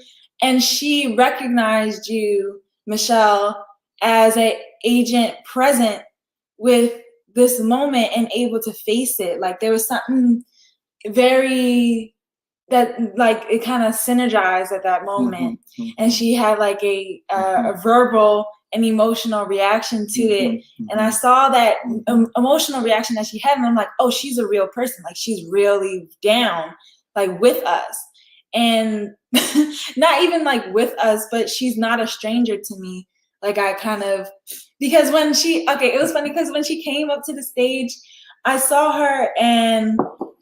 and she recognized you, Michelle, as an agent present with this moment and able to face it. Like, there was something very that, like, it kind of synergized at that moment. And she had like a verbal and emotional reaction to it. And I saw that emotional reaction that she had, and I'm like, oh, she's a real person. Like, she's really down, like, with us. And not even like with us, but she's not a stranger to me. Like, I kind of, because when it was funny, because when she came up to the stage, I saw her, and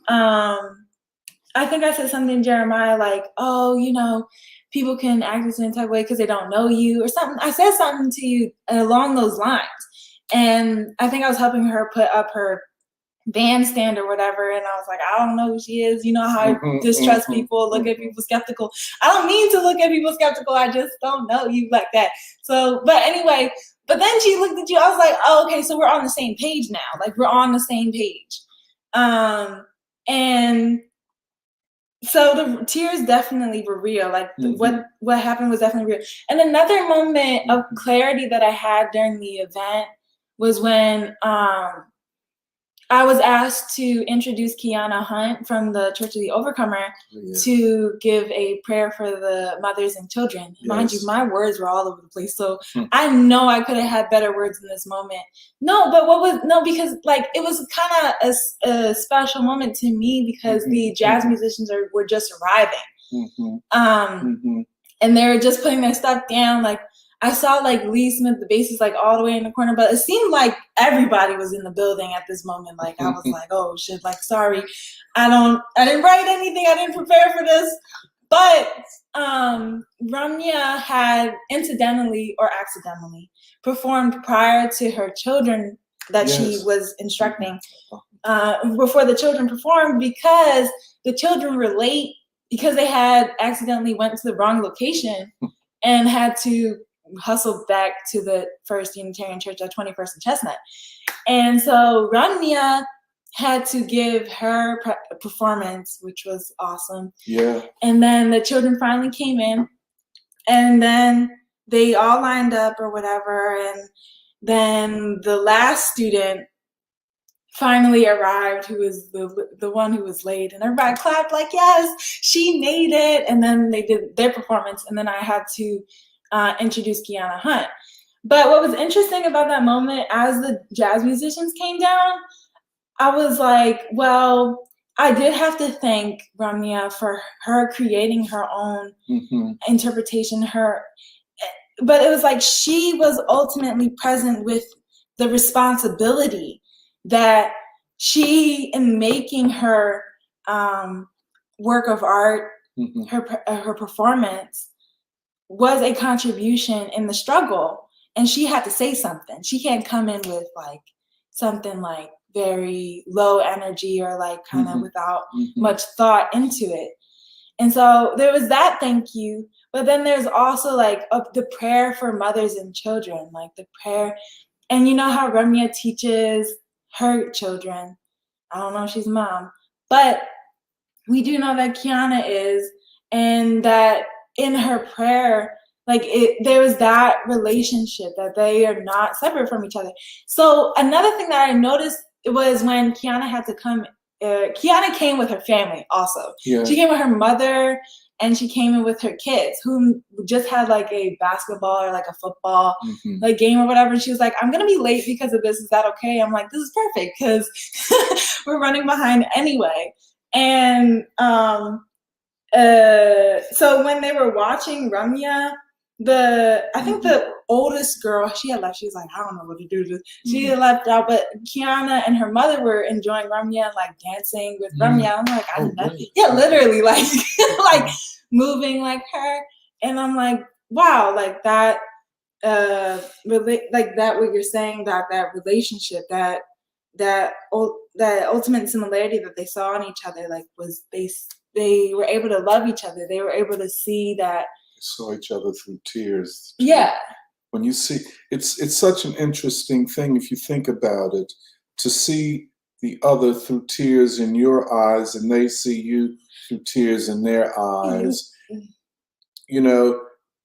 I think I said something to Jeremiah, like, oh, you know, people can act a certain type of way because they don't know you or something. I said something to you along those lines. And I think I was helping her put up her bandstand or whatever, and I was like, I don't know who she is. You know how I distrust people, look at people skeptical. I don't mean to look at people skeptical, I just don't know you like that. So, but anyway, but then she looked at you, I was like, oh, okay, so we're on the same page now. Like, we're on the same page. And so the tears definitely were real. Like, what happened was definitely real. And another moment of clarity that I had during the event was when I was asked to introduce Kiana Hunt from the Church of the Overcomer to give a prayer for the mothers and children. Mind you, my words were all over the place. So I know I could have had better words in this moment. Because like, it was kind of a special moment to me, because the jazz musicians were just arriving. And they were just putting their stuff down. Like, I saw like Lee Smith, the bassist, like all the way in the corner, but it seemed like everybody was in the building at this moment. Like, I was like, oh shit, like, sorry, I didn't write anything, I didn't prepare for this. But Ramya had incidentally or accidentally performed prior to her children that she was instructing, before the children performed, because the children were late, because they had accidentally went to the wrong location and had to hustled back to the First Unitarian Church at 21st and Chestnut. And so Ramya had to give her performance, which was awesome. And then the children finally came in, and then they all lined up or whatever. And then the last student finally arrived, who was the one who was late, and everybody clapped like, yes, she made it. And then they did their performance, and then I had to introduce Kiana Hunt. But what was interesting about that moment, as the jazz musicians came down, I was like, well, I did have to thank Ramya for her creating her own interpretation, but it was like she was ultimately present with the responsibility that she, in making her work of art, her performance, was a contribution in the struggle. And she had to say something. She can't come in with like something like very low energy or like kind of without much thought into it. And so there was that thank you. But then there's also like the prayer for mothers and children, like the prayer. And you know how Ramya teaches her children. I don't know if she's a mom, but we do know that Kiana is, and that in her prayer, like there was that relationship, that they are not separate from each other. So another thing that I noticed was when Kiana had to come, Kiana came with her family also. Yeah. She came with her mother, and she came in with her kids, who just had like a basketball or like a football like game or whatever. And she was like, I'm gonna be late because of this. Is that okay? I'm like, this is perfect, because we're running behind anyway. And so when they were watching Ramya, I think the oldest girl, she had left. She was like, I don't know what to do. She had left out, but Kiana and her mother were enjoying Ramya, like dancing with Ramya. I'm like, yeah, literally, like like moving like her. And I'm like, wow, like that, like that, what you're saying, that relationship, that ultimate similarity that they saw in each other, like was they were able to love each other. They were able to see that. Saw each other through tears. Yeah. When you see, it's such an interesting thing if you think about it, to see the other through tears in your eyes, and they see you through tears in their eyes. You know,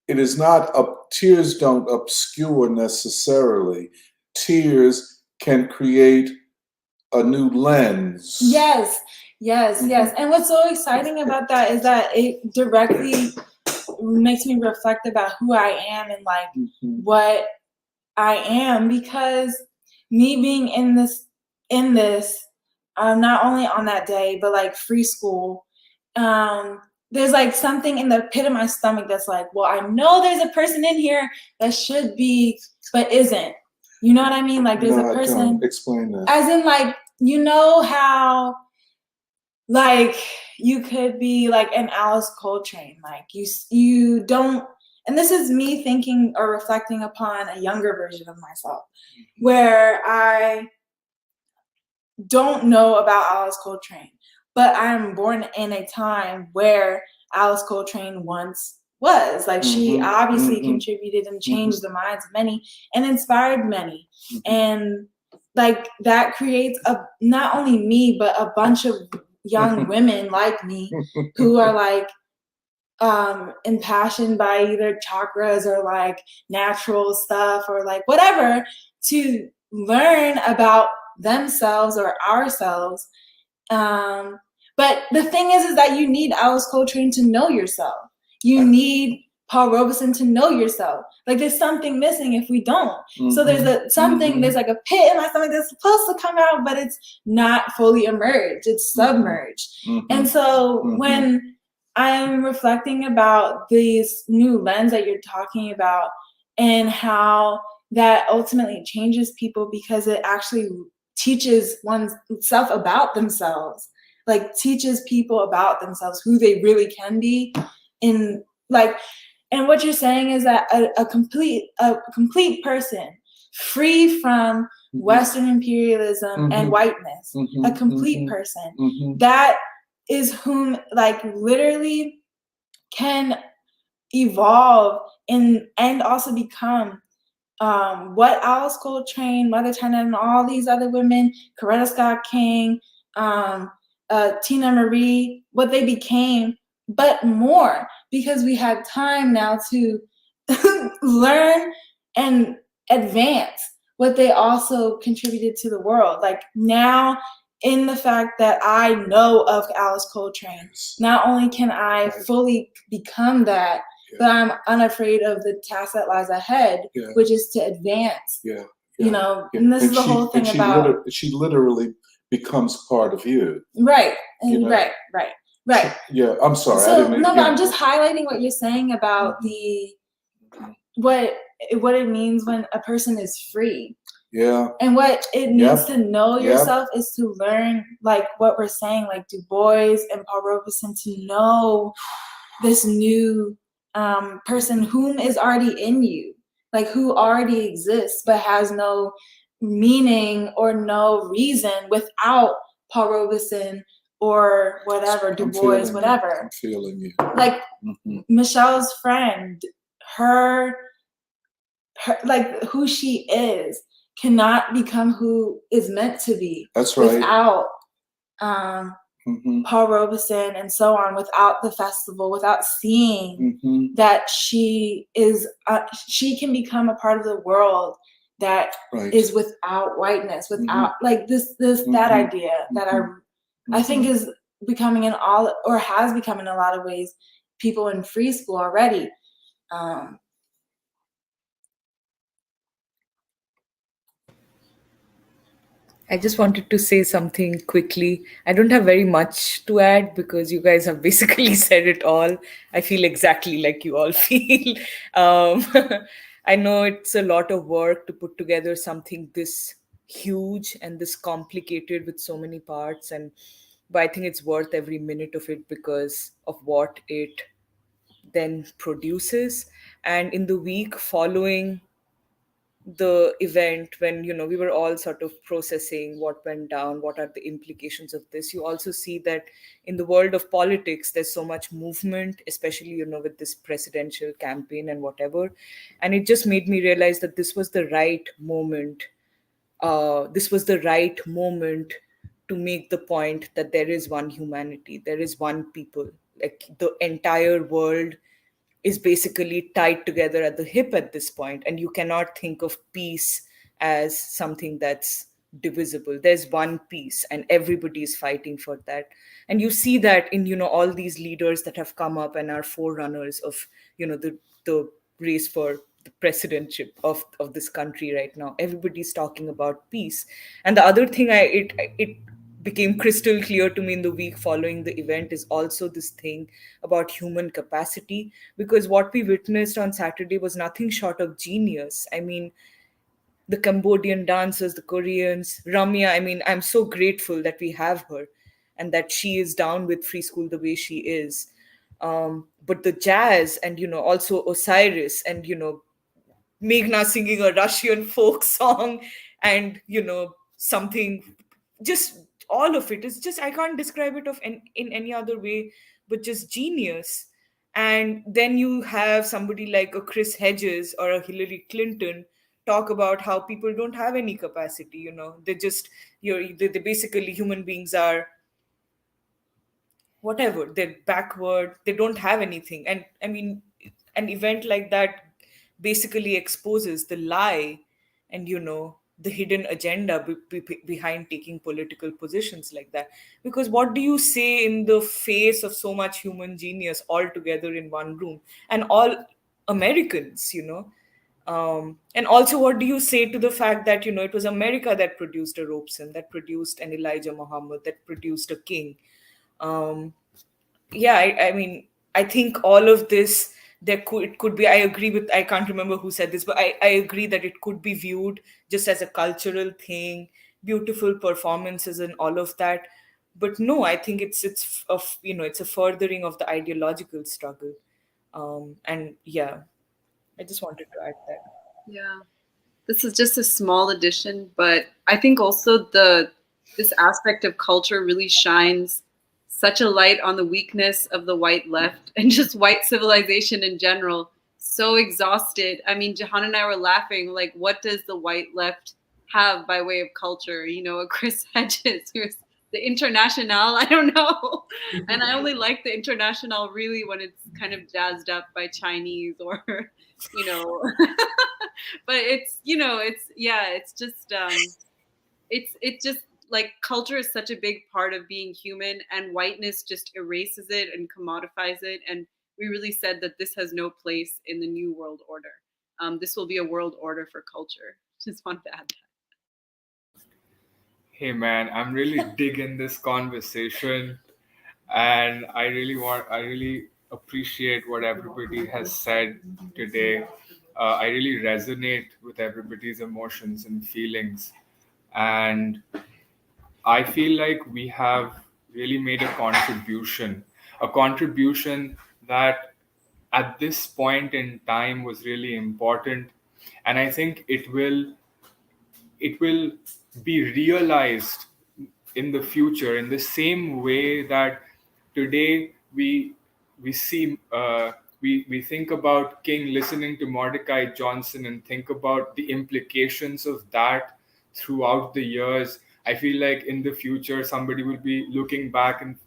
it is not tears don't obscure necessarily. Tears can create a new lens. Yes. And what's so exciting about that is that it directly makes me reflect about who I am and like what I am, because me being in this not only on that day, but like free school, there's like something in the pit of my stomach that's like, well, I know there's a person in here that should be but isn't. You know what I mean? Like there's a person. Don't. Explain that. As in, like, you know how like you could be like an Alice Coltrane, like you don't, and this is me thinking or reflecting upon a younger version of myself, where I don't know about Alice Coltrane, but I'm born in a time where Alice Coltrane once was. Like she obviously contributed and changed the minds of many and inspired many. And like that creates not only me, but a bunch of young women like me who are like impassioned by either chakras or like natural stuff or like whatever, to learn about themselves or ourselves. But the thing is that you need Alice Coltrane to know yourself. You need Paul Robeson to know yourself. Like there's something missing if we don't. So there's there's like a pit in my stomach that's supposed to come out, but it's not fully emerged. It's submerged. And so when I'm reflecting about these new lens that you're talking about, and how that ultimately changes people because it actually teaches oneself about themselves, like teaches people about themselves, who they really can be in like. And what you're saying is that a complete person, free from Western imperialism and whiteness, a complete person, that is whom like literally can evolve and also become what Alice Coltrane, Mother Turner, and all these other women, Coretta Scott King, Tina Marie, what they became, but more, because we had time now to learn and advance. what they also contributed to the world. Like now, in the fact that I know of Alice Coltrane, not only can I fully become that, but I'm unafraid of the task that lies ahead, which is to advance. You know, and this is the whole thing about. She literally becomes part of you. Right. And right. Yeah, I'm sorry. So, I didn't mean but I'm just highlighting what you're saying about what it means when a person is free. Yeah. And what it means to know yourself is to learn, like what we're saying, like Du Bois and Paul Robeson, to know this new person whom is already in you, like who already exists but has no meaning or no reason without Paul Robeson or whatever, Du Bois, whatever. I'm feeling you. Like Michelle's friend, her, like who she is cannot become who is meant to be. That's right. Without Paul Robeson and so on, without the festival, without seeing that she is, she can become a part of the world that is without whiteness, without like that idea that I think is becoming in all, or has become in a lot of ways, people in free school already. I just wanted to say something quickly. I don't have very much to add because you guys have basically said it all. I feel exactly like you all feel. I know it's a lot of work to put together something this huge and this complicated with so many parts, but I think it's worth every minute of it because of what it then produces. And in the week following the event, when we were all sort of processing what went down, what are the implications of this, you also see that in the world of politics there's so much movement, especially with this presidential campaign and whatever. And it just made me realize that this was the right moment to make the point that there is one humanity, there is one people, like the entire world is basically tied together at the hip at this point, and you cannot think of peace as something that's divisible. There's one piece and everybody is fighting for that. And you see that in all these leaders that have come up and are forerunners of the race for the presidentship of this country right now. Everybody's talking about peace. And the other thing it became crystal clear to me in the week following the event is also this thing about human capacity, because what we witnessed on Saturday was nothing short of genius. I mean, the Cambodian dancers, the Koreans, Ramya, I mean, I'm so grateful that we have her and that she is down with free school the way she is. But the jazz and, also Osiris and, Meghna singing a Russian folk song and, something, just all of it is just, I can't describe it in any other way, but just genius. And then you have somebody like a Chris Hedges or a Hillary Clinton talk about how people don't have any capacity, they're just, they're basically, human beings are whatever, they're backward, they don't have anything. And I mean, an event like that basically exposes the lie and the hidden agenda behind taking political positions like that. Because what do you say in the face of so much human genius all together in one room, and all Americans, and also what do you say to the fact that it was America that produced a Robeson, that produced an Elijah Muhammad, that produced a King. I mean, I think all of this, it could be, I agree with, I can't remember who said this, but I agree that it could be viewed just as a cultural thing, beautiful performances and all of that. But no, I think it's a furthering of the ideological struggle. And yeah, I just wanted to add that. Yeah, this is just a small addition, but I think also this aspect of culture really shines such a light on the weakness of the white left and just white civilization in general. So exhausted. I mean, Jahan and I were laughing, like, what does the white left have by way of culture? A Chris Hedges, who's the International, I don't know. And I only like the International really when it's kind of jazzed up by Chinese or, But it's, it's just it's just like culture is such a big part of being human, and whiteness just erases it and commodifies it. And we really said that this has no place in the new world order. This will be a world order for culture. Just wanted to add that. Hey man, I'm really digging this conversation, and I really appreciate what everybody has said today. I really resonate with everybody's emotions and feelings, and I feel like we have really made a contribution that at this point in time was really important, and I think it will be realized in the future in the same way that today we see we think about King listening to Mordecai Johnson and think about the implications of that throughout the years. I feel like in the future somebody will be looking back and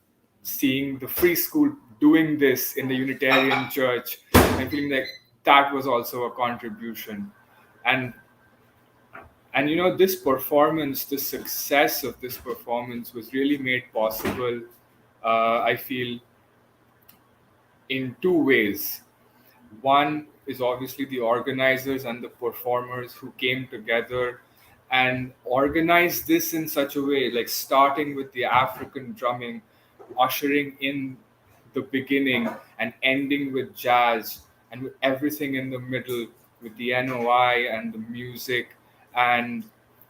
seeing the free school doing this in the Unitarian Church and feeling like that was also a contribution. And this performance, the success of this performance was really made possible, I feel, in two ways. One is obviously the organizers and the performers who came together and organized this in such a way, like starting with the African drumming, ushering in the beginning and ending with jazz, and with everything in the middle, with the NOI and the music and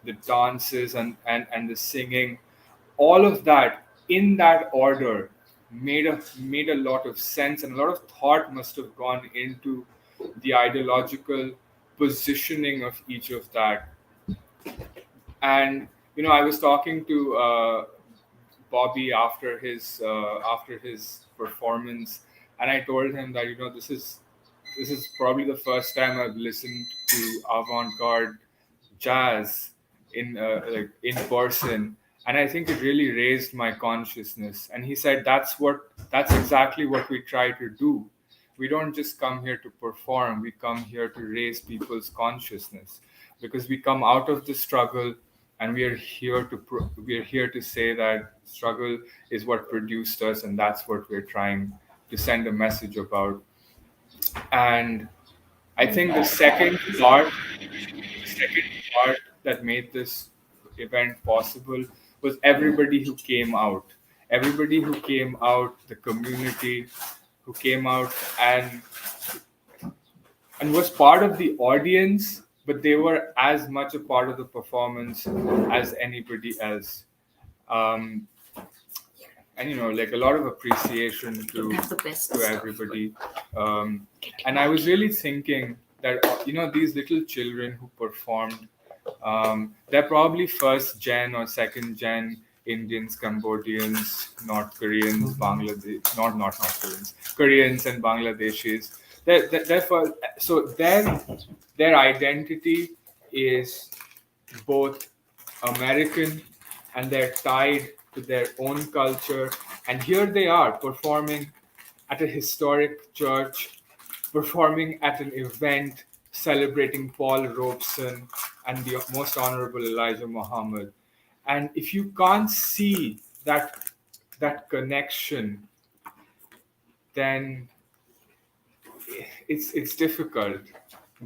the dances and the singing. All of that in that order made a lot of sense, and a lot of thought must have gone into the ideological positioning of each of that. And I was talking to Bobby after his performance, and I told him that this is probably the first time I've listened to avant-garde jazz in person, and I think it really raised my consciousness. And he said that's exactly what we try to do. We don't just come here to perform, we come here to raise people's consciousness, because we come out of the struggle, and we are here to say that struggle is what produced us, and that's what we're trying to send a message about. And I think the second part that made this event possible was everybody who came out. Everybody who came out, the community who came out and was part of the audience, but they were as much a part of the performance as anybody else. And like a lot of appreciation to everybody. And I was really thinking that these little children who performed, they're probably first gen or second gen Indians, Cambodians, North Koreans, Bangladesh, not North Koreans, Koreans and Bangladeshis. So their identity is both American, and they're tied to their own culture. And here they are performing at a historic church, performing at an event celebrating Paul Robeson and the Most Honorable Elijah Muhammad. And if you can't see that connection, then it's difficult.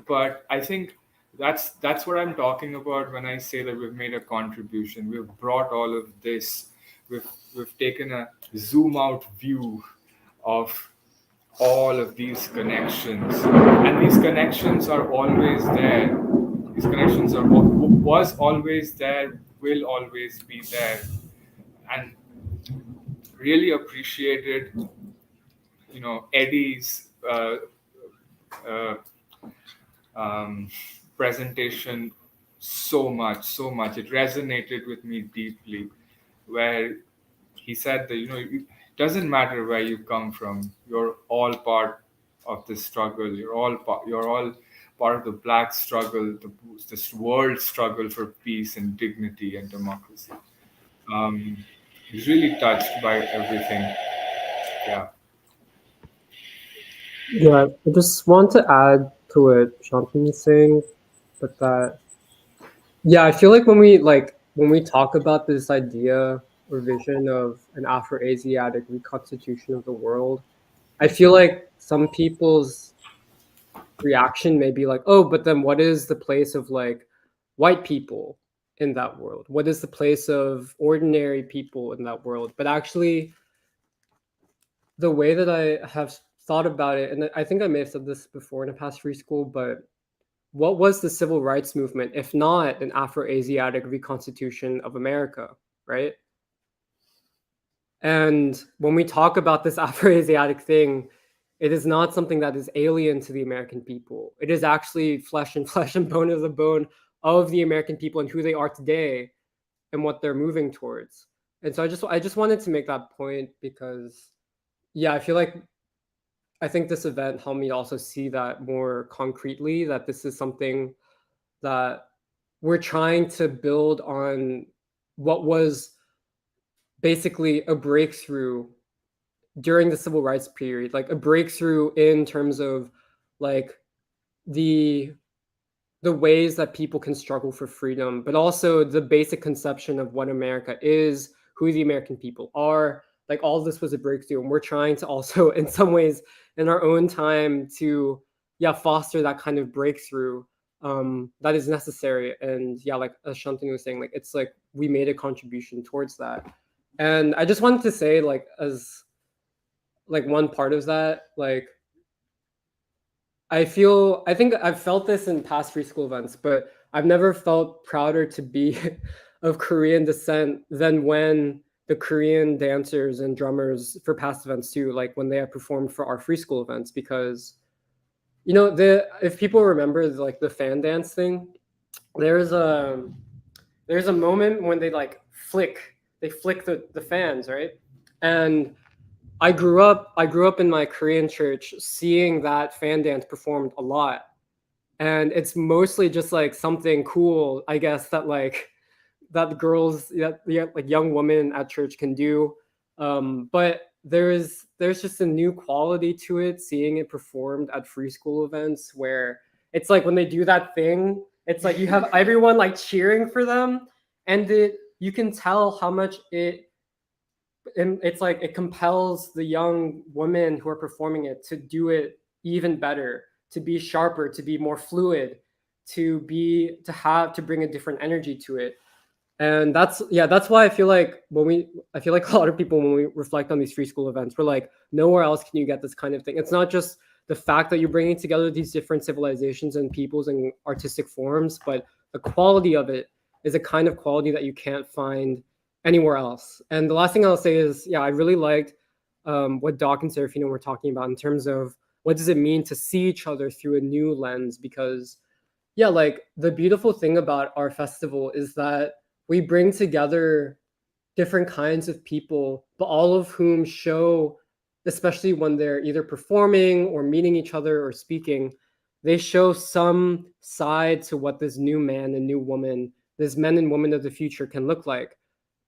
But I think that's what I'm talking about when I say that we've made a contribution. We've brought all of this. We've taken a zoom out view of all of these connections, and these connections are always there. These connections was always there, will always be there, and really appreciated, Eddie's presentation so much. It resonated with me deeply, where he said that it doesn't matter where you come from, you're all part of the struggle. You're all part of the Black struggle, this world struggle for peace and dignity and democracy. He's really touched by everything. Yeah, I just want to add to what Shantanu is saying. put that? Yeah, I feel like when we talk about this idea or vision of an Afro-Asiatic reconstitution of the world, I feel like some people's reaction may be like, oh, but then what is the place of like white people in that world? What is the place of ordinary people in that world? But actually, the way that I have thought about it, and I think I may have said this before in a past free school, but what was the civil rights movement if not an Afro-Asiatic reconstitution of America, right? And when we talk about this Afro-Asiatic thing, it is not something that is alien to the American people. It is actually flesh and bone of the bone of the American people and who they are today and what they're moving towards. And so I just wanted to make that point because, yeah, I think this event helped me also see that more concretely, that this is something that we're trying to build on what was basically a breakthrough during the civil rights period, like a breakthrough in terms of like the ways that people can struggle for freedom, but also the basic conception of what America is, who the American people are. Like all of this was a breakthrough, and we're trying to also, in some ways, in our own time, to foster that kind of breakthrough that is necessary. And yeah, like as Shantanu was saying, like it's like we made a contribution towards that. And I just wanted to say, like as like one part of that, like I think I've felt this in past free school events, but I've never felt prouder to be of Korean descent than when the Korean dancers and drummers for past events too, like when they have performed for our free school events, because if people remember like the fan dance thing, there's a moment when they flick the fans, right? And I grew up in my Korean church seeing that fan dance performed a lot. And it's mostly just like something cool, I guess, that that girls, like young women at church can do. But there's just a new quality to it, seeing it performed at free school events where it's like when they do that thing, it's like you have everyone like cheering for them, and you can tell how much it's like it compels the young women who are performing it to do it even better, to be sharper, to be more fluid, to bring a different energy to it. And that's why I feel like a lot of people, when we reflect on these free school events, we're like, nowhere else can you get this kind of thing. It's not just the fact that you're bringing together these different civilizations and peoples and artistic forms, but the quality of it is a kind of quality that you can't find anywhere else. And the last thing I'll say is, I really liked what Doc and Serafino were talking about in terms of what does it mean to see each other through a new lens, because like the beautiful thing about our festival is that we bring together different kinds of people, but all of whom show, especially when they're either performing or meeting each other or speaking, they show some side to what this new man and new woman, this men and women of the future can look like.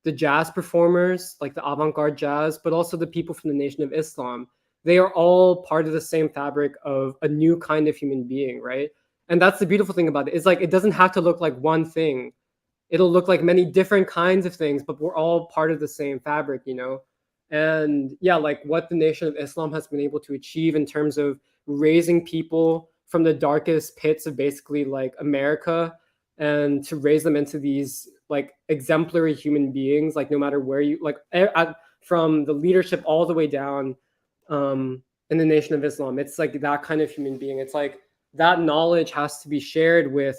The jazz performers, like the avant-garde jazz, but also the people from the Nation of Islam, they are all part of the same fabric of a new kind of human being, right? And that's the beautiful thing about it. It's like it doesn't have to look like one thing. It'll look like many different kinds of things, but we're all part of the same fabric, And like what the Nation of Islam has been able to achieve in terms of raising people from the darkest pits of basically like America, and to raise them into these like exemplary human beings, like no matter where you from the leadership all the way down in the Nation of Islam. It's like that kind of human being. It's like that knowledge has to be shared with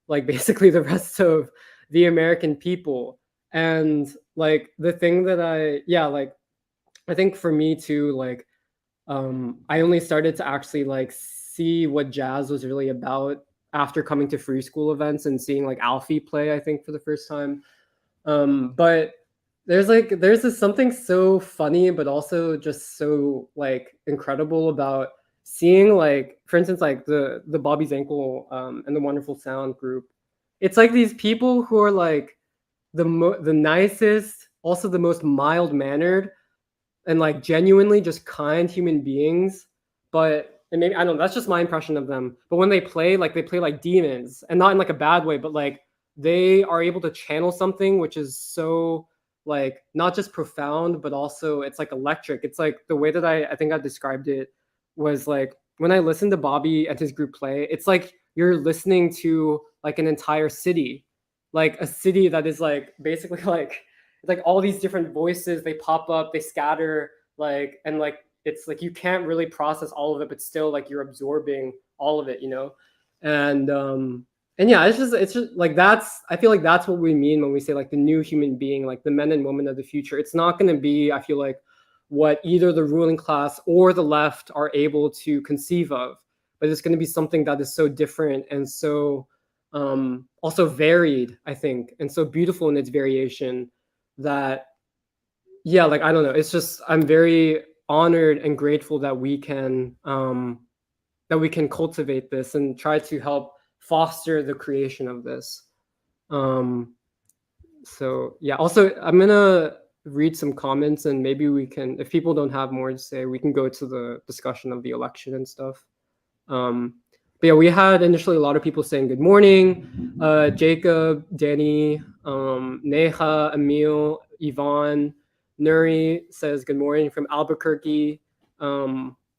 like basically the rest of the American people. And like the thing that I think for me too, like I only started to actually like see what jazz was really about after coming to free school events and seeing like Alfie play, I think, for the first time. But there's something so funny, but also just so like incredible about seeing, like, for instance, like the Bobby's Ankle and the Wonderful Sound group. It's like these people who are like the nicest, also the most mild mannered, and like genuinely just kind human beings. But and maybe I don't know, that's just my impression of them. But when they play like demons, and not in like a bad way, but like they are able to channel something which is so like not just profound, but also it's like electric. It's like the way that I think I described it was like when I listen to Bobby and his group play, it's like you're listening to like an entire city, like a city that is like basically like all these different voices, they pop up, they scatter, like, and like it's like you can't really process all of it, but still like you're absorbing all of it, you know. And yeah, it's just like I feel like that's what we mean when we say like the new human being, like the men and women of the future. It's not going to be, I feel like, what either the ruling class or the left are able to conceive of, but it's going to be something that is so different and so also varied, I think, and so beautiful in its variation that, yeah, like I don't know, it's just I'm very honored and grateful that we can cultivate this and try to help foster the creation of this. So yeah, also I'm gonna read some comments, and maybe we can, if people don't have more to say, we can go to the discussion of the election and stuff. But yeah, we had initially a lot of people saying good morning. Jacob, Danny, Neha, Emil, Yvonne, Nuri says good morning from Albuquerque.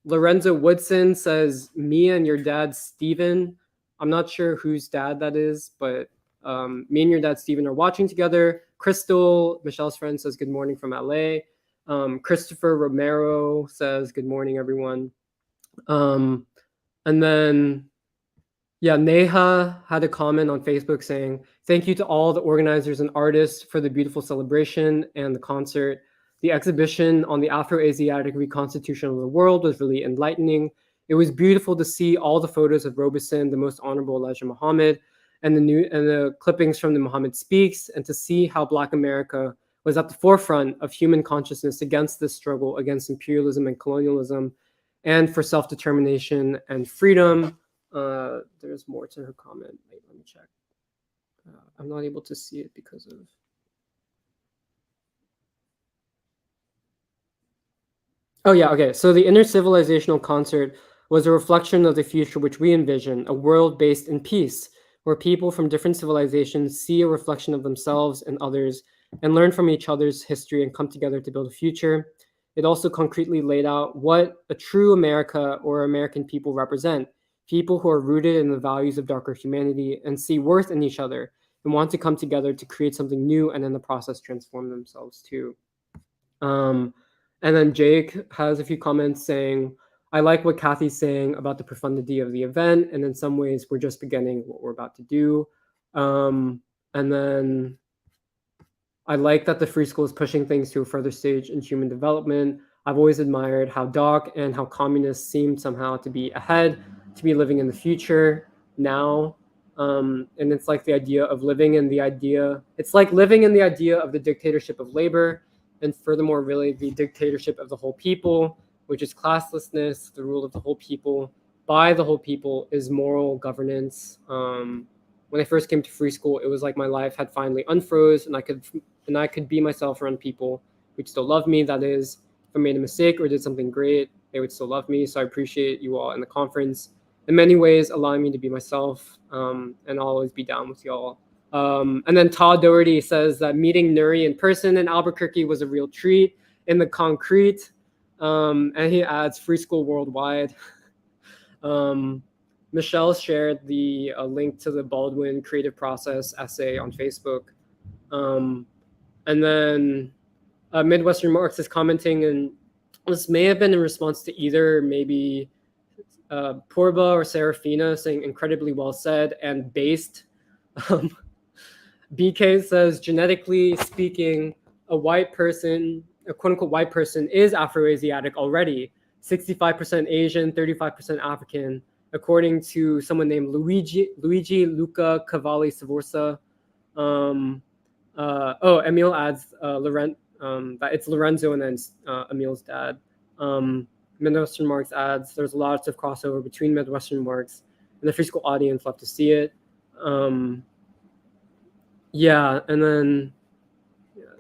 Lorenzo Woodson says, me and your dad, Steven. I'm not sure whose dad that is, but me and your dad, Steven, are watching together. Crystal, Michelle's friend, says good morning from LA. Christopher Romero says good morning, everyone. And then, yeah, Neha had a comment on Facebook saying, thank you to all the organizers and artists for the beautiful celebration and the concert. The exhibition on the Afro-Asiatic reconstitution of the world was really enlightening. It was beautiful to see all the photos of Robeson, the most honorable Elijah Muhammad, and the clippings from the Muhammad Speaks, and to see how Black America was at the forefront of human consciousness against this struggle against imperialism and colonialism, and for self-determination and freedom. There's more to her comment. Wait, let me check. I'm not able to see it because of... Oh yeah, okay. So the Intercivilizational concert was a reflection of the future which we envision, a world based in peace, where people from different civilizations see a reflection of themselves and others and learn from each other's history and come together to build a future. It also concretely laid out what a true America or American people represent, people who are rooted in the values of darker humanity and see worth in each other and want to come together to create something new and in the process transform themselves too. And then Jake has a few comments saying, I like what Kathy's saying about the profundity of the event, and in some ways we're just beginning what we're about to do. And then I like that the free school is pushing things to a further stage in human development. I've always admired how Doc and how communists seem somehow to be ahead, to be living in the future now. And it's like the idea of living in the idea, it's like living in the idea of the dictatorship of labor, and furthermore, really the dictatorship of the whole people, which is classlessness, the rule of the whole people, by the whole people, is moral governance. When I first came to free school, it was like my life had finally unfroze, and I could be myself around people who'd still love me. That is, if I made a mistake or did something great, they would still love me. So I appreciate you all in the conference, in many ways, allowing me to be myself, and I'll always be down with y'all. And then Todd Doherty says that meeting Nuri in person in Albuquerque was a real treat in the concrete. And he adds free school worldwide. Michelle shared the link to the Baldwin creative process essay on Facebook. And then Midwestern Marx is commenting, and this may have been in response to either maybe Purba or Serafina saying incredibly well said and based. BK says, genetically speaking, a white person, a quote unquote white person, is Afro-Asiatic already. 65% Asian, 35% African, according to someone named Luigi Luca Cavalli Savorsa. Emil adds that it's Lorenzo and then Emil's dad. Midwestern Marx adds there's lots of crossover between Midwestern Marx and the free school audience. Love to see it. Yeah, and then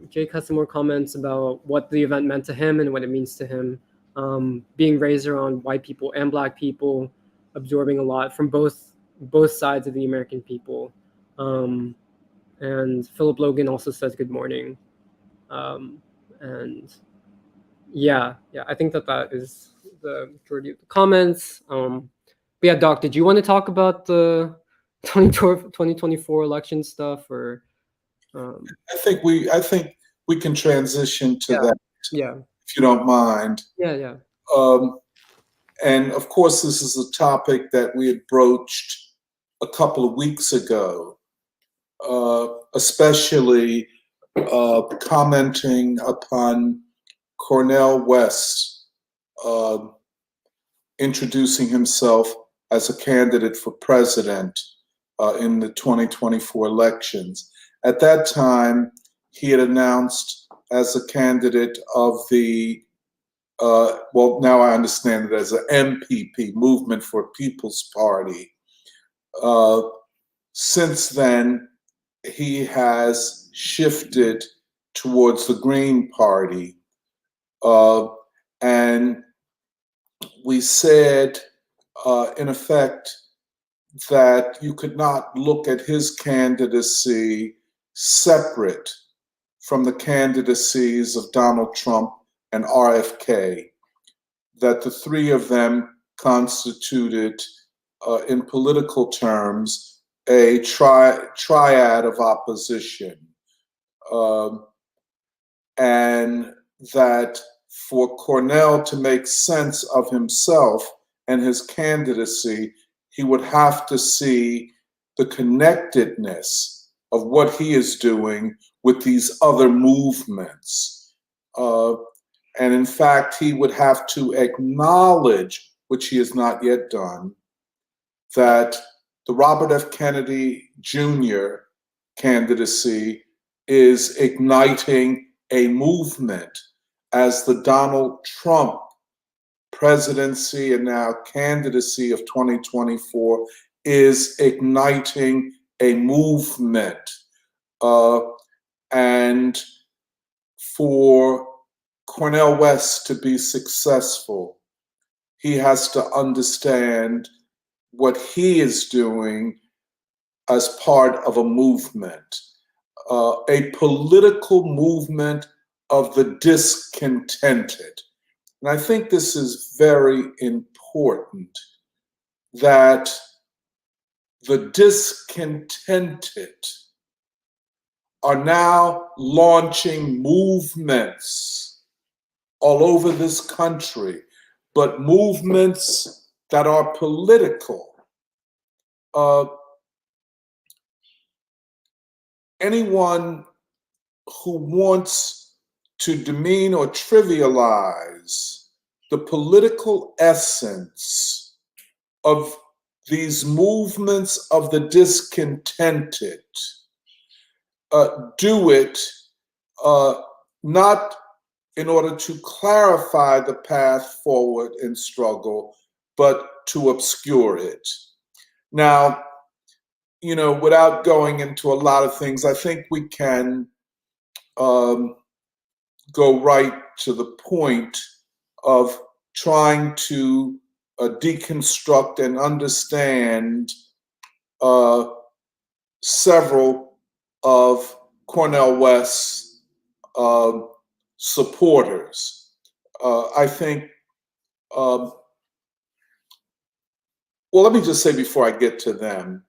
Jake has some more comments about what the event meant to him and what it means to him. being raised around white people and Black people, absorbing a lot from both sides of the American people. And Philip Logan also says good morning. And yeah, I think that is the majority of the comments. But yeah, Doc, did you want to talk about the 2024 election stuff, or? I think we can transition to that, Yeah. if you don't mind. Yeah. And of course, this is a topic that we had broached a couple of weeks ago, especially commenting upon Cornel West introducing himself as a candidate for president in the 2024 elections. At that time, he had announced as a candidate of the well, now I understand it as an MPP, Movement for People's Party. Since then, he has shifted towards the Green Party. And we said, in effect, that you could not look at his candidacy separate from the candidacies of Donald Trump and RFK, that the three of them constituted, in political terms, a triad of opposition. And that for Cornel to make sense of himself and his candidacy, he would have to see the connectedness of what he is doing with these other movements. And in fact, he would have to acknowledge, which he has not yet done, that the Robert F. Kennedy Jr. candidacy is igniting a movement, as the Donald Trump presidency and now candidacy of 2024 is igniting a movement. And for Cornel West to be successful, he has to understand what he is doing as part of a movement, a political movement of the discontented. And I think this is very important, that the discontented are now launching movements all over this country, but movements that are political. Anyone who wants to demean or trivialize the political essence of these movements of the discontented do it not in order to clarify the path forward in struggle, but to obscure it. Now, you know, without going into a lot of things, I think we can go right to the point of trying to deconstruct and understand several of Cornel West's supporters. I think, well, let me just say before I get to them,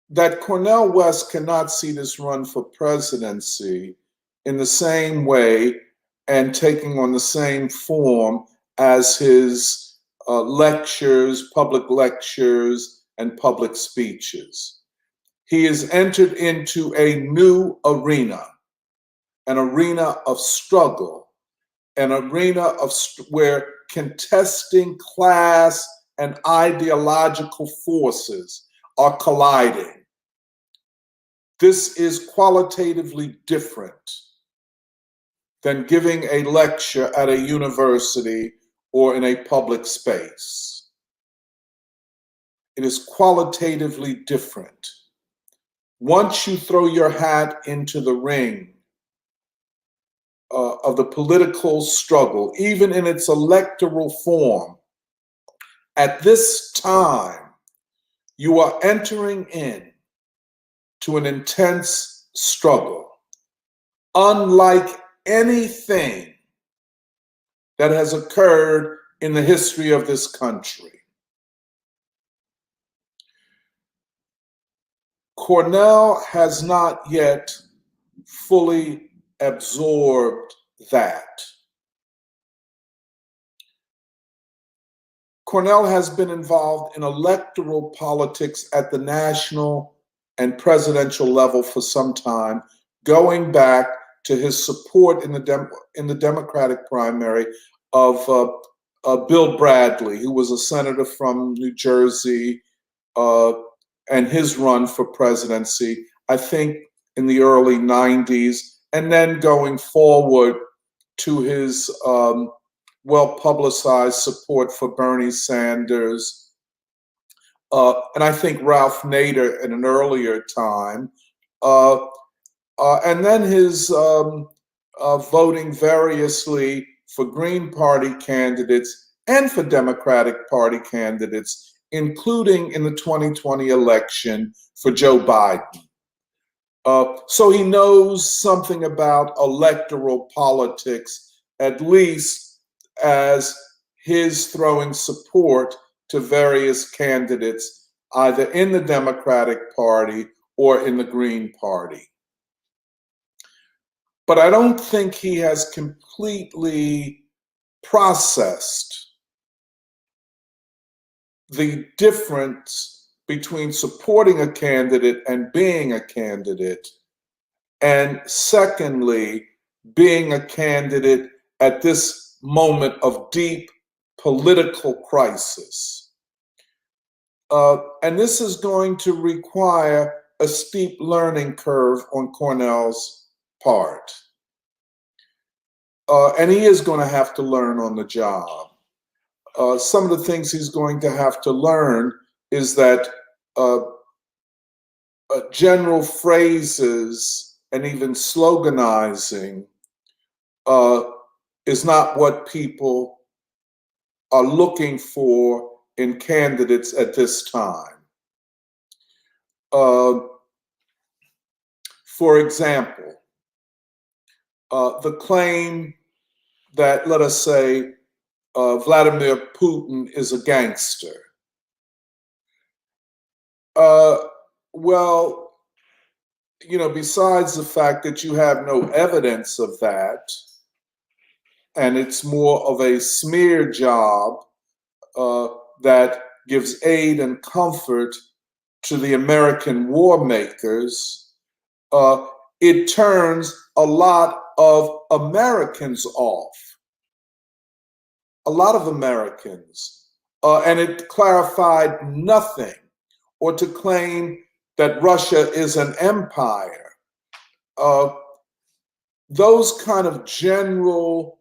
that Cornel West cannot see this run for presidency in the same way and taking on the same form as his lectures, public lectures, and public speeches. He has entered into a new arena, an arena of struggle, an arena of where contesting class and ideological forces are colliding. This is qualitatively different than giving a lecture at a university or in a public space. It is qualitatively different. Once you throw your hat into the ring, of the political struggle, even in its electoral form, at this time, you are entering in to an intense struggle, unlike anything that has occurred in the history of this country. Cornel has not yet fully absorbed that. Cornel has been involved in electoral politics at the national and presidential level for some time, going back to his support in the Democratic primary of Bill Bradley, who was a senator from New Jersey, and his run for presidency, I think in the early 90s, and then going forward to his well-publicized support for Bernie Sanders, and I think Ralph Nader at an earlier time, and then his voting variously for Green Party candidates and for Democratic Party candidates, including in the 2020 election for Joe Biden. So he knows something about electoral politics, at least as his throwing support to various candidates, either in the Democratic Party or in the Green Party. But I don't think he has completely processed the difference between supporting a candidate and being a candidate, and secondly, being a candidate at this moment of deep political crisis. And this is going to require a steep learning curve on Cornel's part. And he is going to have to learn on the job. Some of the things he's going to have to learn is that general phrases and even sloganizing is not what people are looking for in candidates at this time. For example, the claim that, let us say, Vladimir Putin is a gangster. Well, you know, besides the fact that you have no evidence of that, and it's more of a smear job that gives aid and comfort to the American war makers, it turns a lot of Americans off. A lot of Americans. And it clarified nothing, or to claim that Russia is an empire. Those kind of general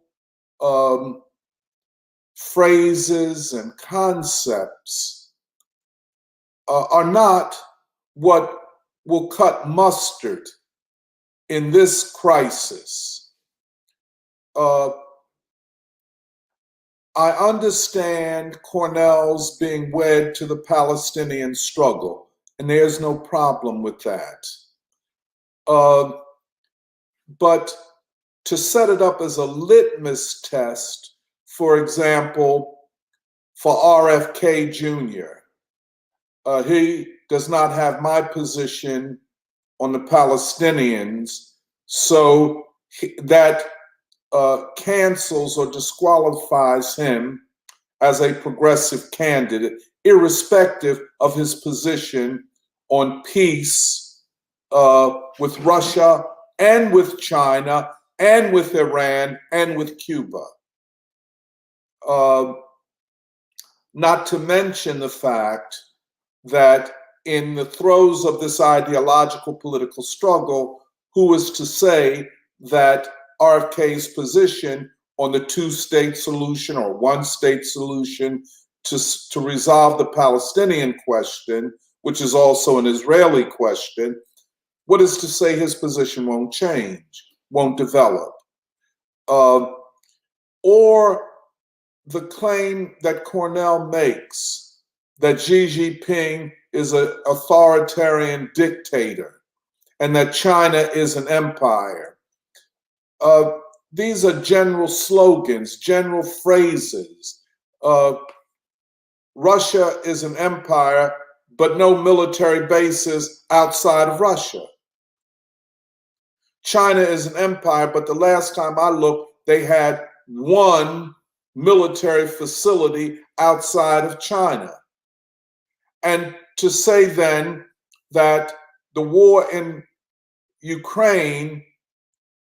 phrases and concepts are not what will cut mustard in this crisis. I understand Cornel's being wed to the Palestinian struggle, and there's no problem with that. But to set it up as a litmus test, for example, for RFK Jr., he does not have my position on the Palestinians, so that cancels or disqualifies him as a progressive candidate, irrespective of his position on peace with Russia and with China and with Iran and with Cuba. Not to mention the fact that in the throes of this ideological political struggle, who is to say that RFK's position on the two-state solution or one-state solution to resolve the Palestinian question, which is also an Israeli question, what is to say his position won't change, won't develop? or the claim that Cornel makes that Xi Jinping is an authoritarian dictator and that China is an empire. These are general slogans, general phrases. Russia is an empire, but no military bases outside of Russia. China is an empire, but the last time I looked, they had one military facility outside of China. And to say then that the war in Ukraine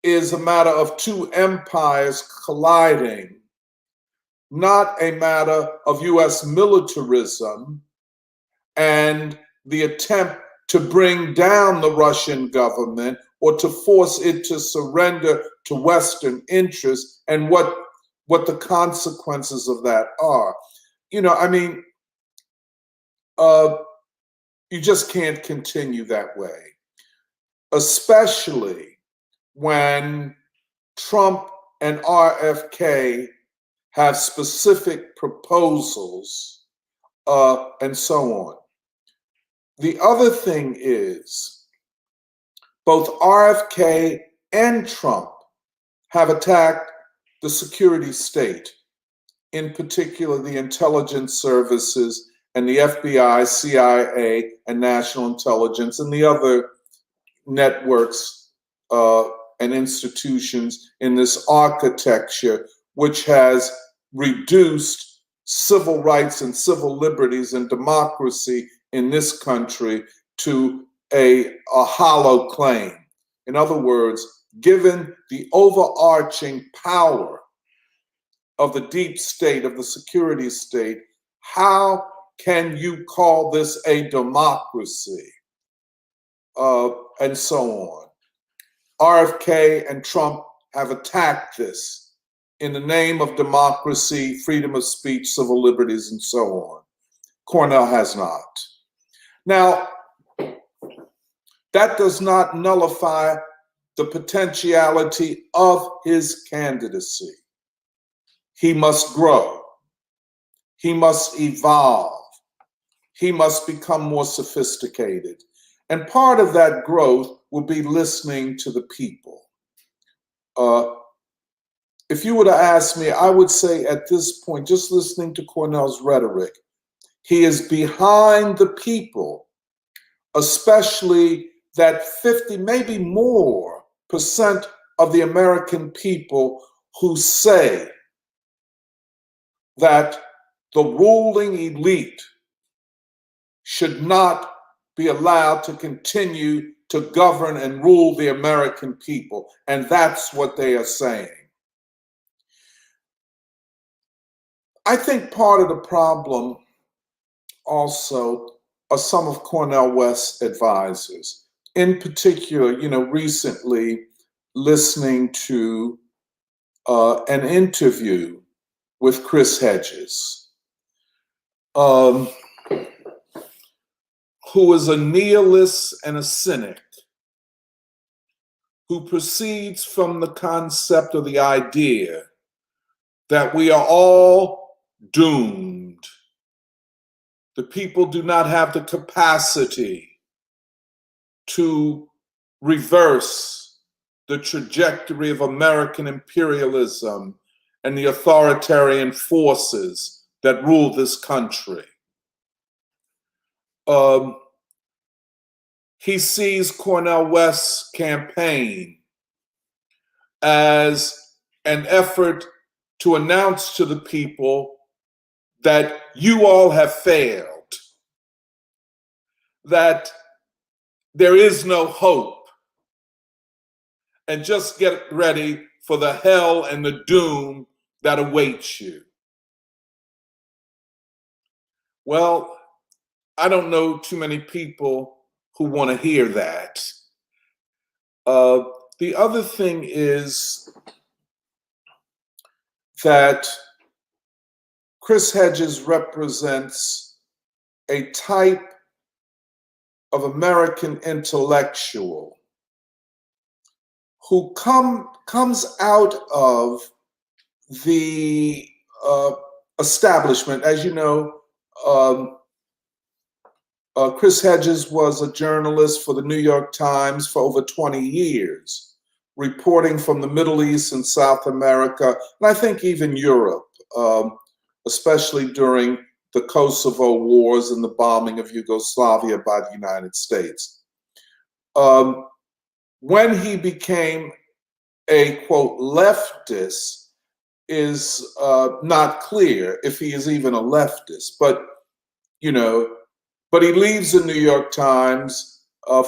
is a matter of two empires colliding, not a matter of US militarism and the attempt to bring down the Russian government or to force it to surrender to Western interests, and what the consequences of that are. You know, I mean, you just can't continue that way, especially when Trump and RFK have specific proposals and so on. The other thing is, both RFK and Trump have attacked the security state, in particular the intelligence services and the FBI, CIA, and national intelligence, and the other networks and institutions in this architecture, which has reduced civil rights and civil liberties and democracy in this country to a hollow claim. In other words, given the overarching power of the deep state, of the security state, how can you call this a democracy? And so on. RFK and Trump have attacked this in the name of democracy, freedom of speech, civil liberties, and so on. Cornel has not. Now, that does not nullify the potentiality of his candidacy. He must grow. He must evolve. He must become more sophisticated. And part of that growth will be listening to the people. If you were to ask me, I would say at this point, just listening to Cornel's rhetoric, he is behind the people, especially that 50, maybe more % of the American people who say that the ruling elite should not be allowed to continue to govern and rule the American people. And that's what they are saying. I think part of the problem also are some of Cornel West's advisors. In particular, you know, recently listening to an interview with Chris Hedges, who is a nihilist and a cynic, who proceeds from the concept or the idea that we are all doomed. The people do not have the capacity to reverse the trajectory of American imperialism and the authoritarian forces that rule this country. He sees Cornel West's campaign as an effort to announce to the people that you all have failed, that there is no hope, and just get ready for the hell and the doom that awaits you. Well, I don't know too many people who want to hear that. The other thing is that Chris Hedges represents a type of American intellectual who comes out of the establishment. As you know, Chris Hedges was a journalist for the New York Times for over 20 years, reporting from the Middle East and South America, and I think even Europe, especially during the Kosovo Wars and the bombing of Yugoslavia by the United States. When he became a, quote, leftist is not clear if he is even a leftist, but, you know, but he leaves the New York Times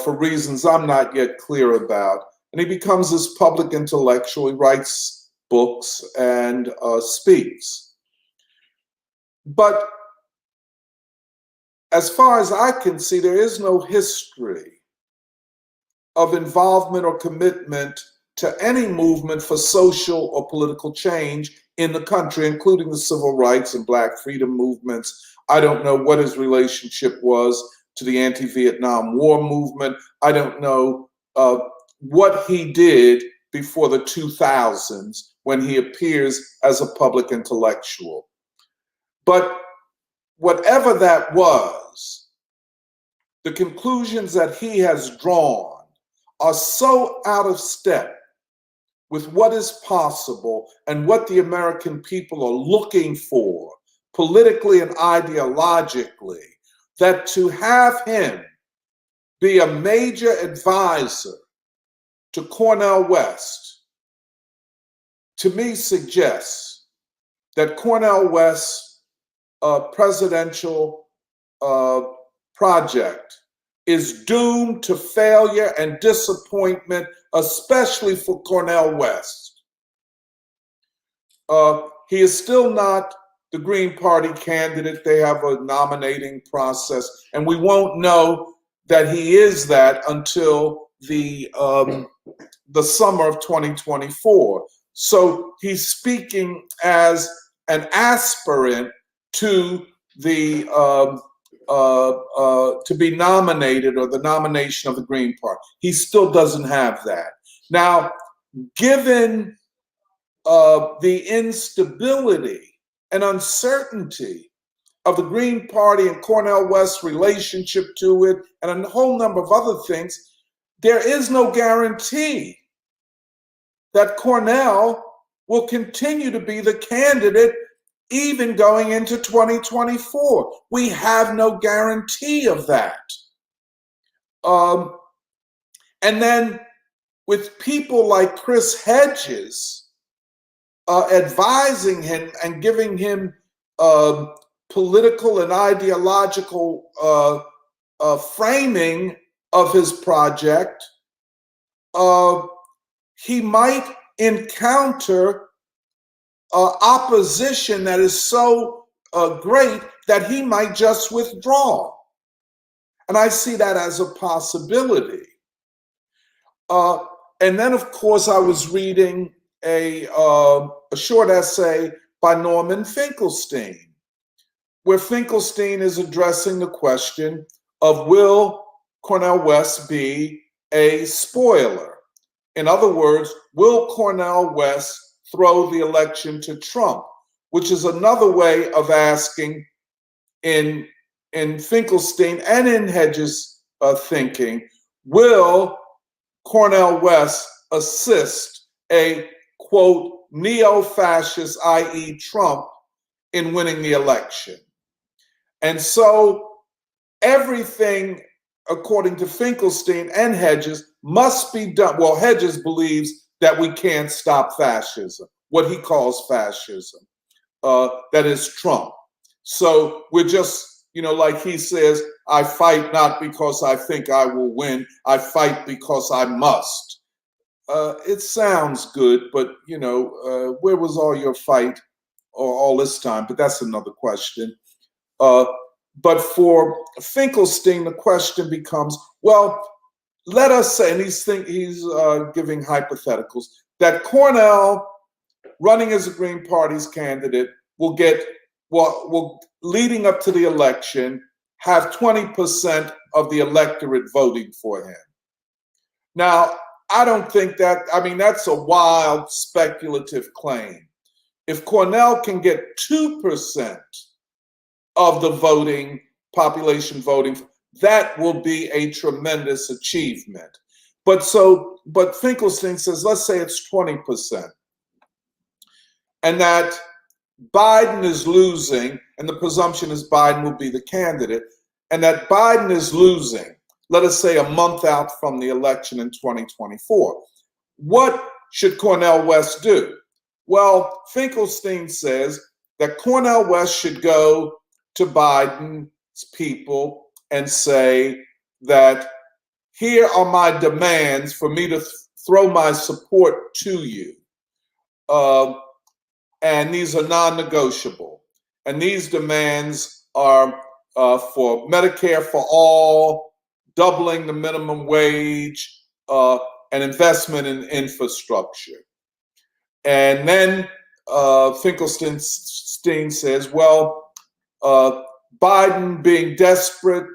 for reasons I'm not yet clear about, and he becomes this public intellectual. He writes books and speaks. But as far as I can see, there is no history of involvement or commitment to any movement for social or political change in the country, including the civil rights and Black freedom movements. I don't know what his relationship was to the anti-Vietnam War movement. I don't know what he did before the 2000s when he appears as a public intellectual. But whatever that was, the conclusions that he has drawn are so out of step with what is possible and what the American people are looking for politically and ideologically, that to have him be a major advisor to Cornel West, to me suggests that Cornel West's presidential project is doomed to failure and disappointment, especially for Cornel West. He is still not the Green Party candidate. They have a nominating process, and we won't know that he is that until the summer of 2024. So he's speaking as an aspirant to the to be nominated, or the nomination of the Green Party. He still doesn't have that. Now, given the instability and uncertainty of the Green Party and Cornel West's relationship to it, and a whole number of other things, there is no guarantee that Cornel will continue to be the candidate even going into 2024. We have no guarantee of that. And then with people like Chris Hedges advising him and giving him political and ideological framing of his project, he might encounter opposition that is so great that he might just withdraw. And I see that as a possibility. And then, of course, I was reading a short essay by Norman Finkelstein, where Finkelstein is addressing the question of, will Cornel West be a spoiler? In other words, will Cornel West throw the election to Trump? Which is another way of asking, in Finkelstein and in Hedges' thinking, will Cornel West assist a, quote, neo-fascist, i.e. Trump, in winning the election? And so everything, according to Finkelstein and Hedges, must be done. Well, Hedges believes that we can't stop fascism, what he calls fascism, that is Trump. So we're just, you know, like he says, I fight not because I think I will win, I fight because I must. It sounds good, but, you know, where was all your fight all this time? But that's another question. But for Finkelstein, the question becomes, well, let us say, and he's giving hypotheticals, that Cornel, running as a Green Party's candidate, will get, will leading up to the election, have 20% of the electorate voting for him. Now, I don't think that, I mean, that's a wild speculative claim. If Cornel can get 2% of the voting, population voting, that will be a tremendous achievement. But Finkelstein says, let's say it's 20%. And that Biden is losing, and the presumption is Biden will be the candidate, and that Biden is losing, let us say a month out from the election in 2024. What should Cornel West do? Well, Finkelstein says that Cornel West should go to Biden's people and say that here are my demands for me to throw my support to you. And these are non-negotiable. And these demands are for Medicare for all, doubling the minimum wage, and investment in infrastructure. And then Finkelstein says, well, Biden being desperate